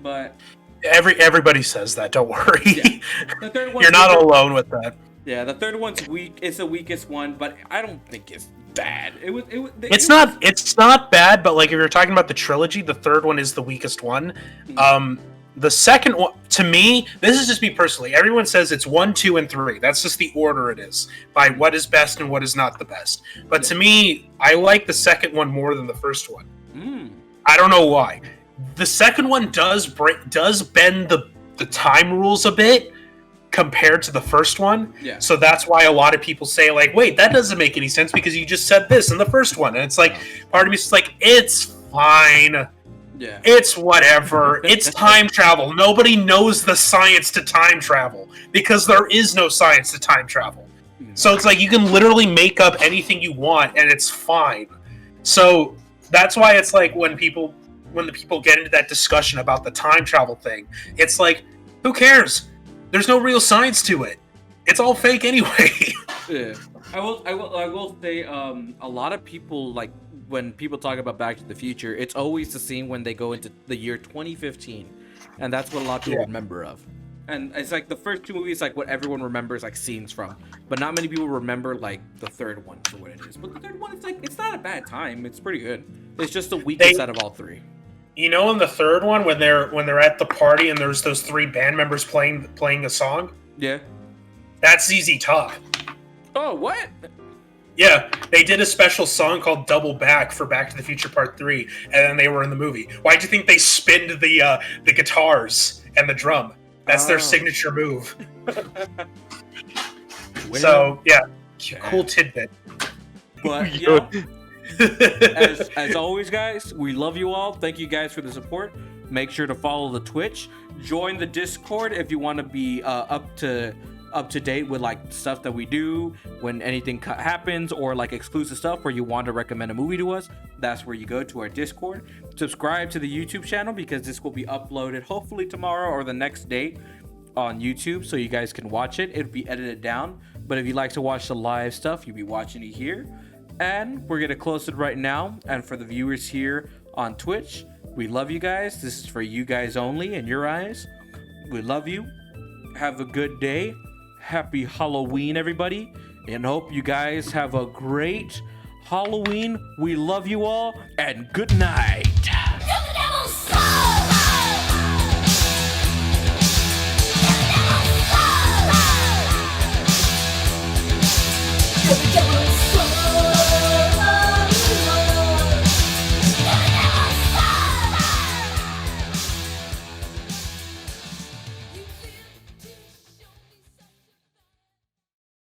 but everybody says that. Don't worry. Yeah. The third one's You're not weaker. alone with that. Yeah, the third one's weak. It's the weakest one, but I don't think it's bad. It's not bad, but like if you're talking about the trilogy, the third one is the weakest one. The second one, to me, this is just me personally. Everyone says it's 1, 2, and 3. That's just the order it is by what is best and what is not the best. But to me, I like the second one more than the first one. I don't know why. The second one does bend the time rules a bit compared to the first one. Yeah. So that's why a lot of people say like, wait, that doesn't make any sense because you just said this in the first one. And it's like, part of me is like, it's fine. Yeah. It's whatever. It's time travel. Nobody knows the science to time travel because there is no science to time travel. So it's like you can literally make up anything you want and it's fine. So that's why it's like when people when the people get into that discussion about the time travel thing, it's like, who cares? There's no real science to it. It's all fake anyway. Yeah. I will say, a lot of people, like, when people talk about Back to the Future, it's always the scene when they go into the year 2015, and that's what a lot of people remember of. And it's like the first two movies, like what everyone remembers, like scenes from, but not many people remember like the third one for what it is. But the third one, it's like it's not a bad time. It's pretty good. It's just the weakest out of all three. You know, in the third one, when they're at the party and there's those three band members playing a song. Yeah. That's ZZ Top. Oh, what? Yeah, they did a special song called "Double Back" for Back to the Future Part 3, and then they were in the movie. Why do you think they spinned the guitars and the drum? That's their signature move. So yeah, cool tidbit. But as always, guys, we love you all. Thank you guys for the support. Make sure to follow the Twitch. Join the Discord if you want to be up to date with like stuff that we do when anything happens, or like exclusive stuff where you want to recommend a movie to us. That's where you go to our Discord. Subscribe to the YouTube channel because this will be uploaded hopefully tomorrow or the next day on YouTube, so you guys can watch it. It'll be edited down, but if you like to watch the live stuff, you'll be watching it here. And we're gonna close it right now. And for the viewers here on Twitch, we love you guys. This is for you guys only and your eyes. We love you. Have a good day. Happy Halloween, everybody, and hope you guys have a great Halloween. We love you all, and good night. Go, go.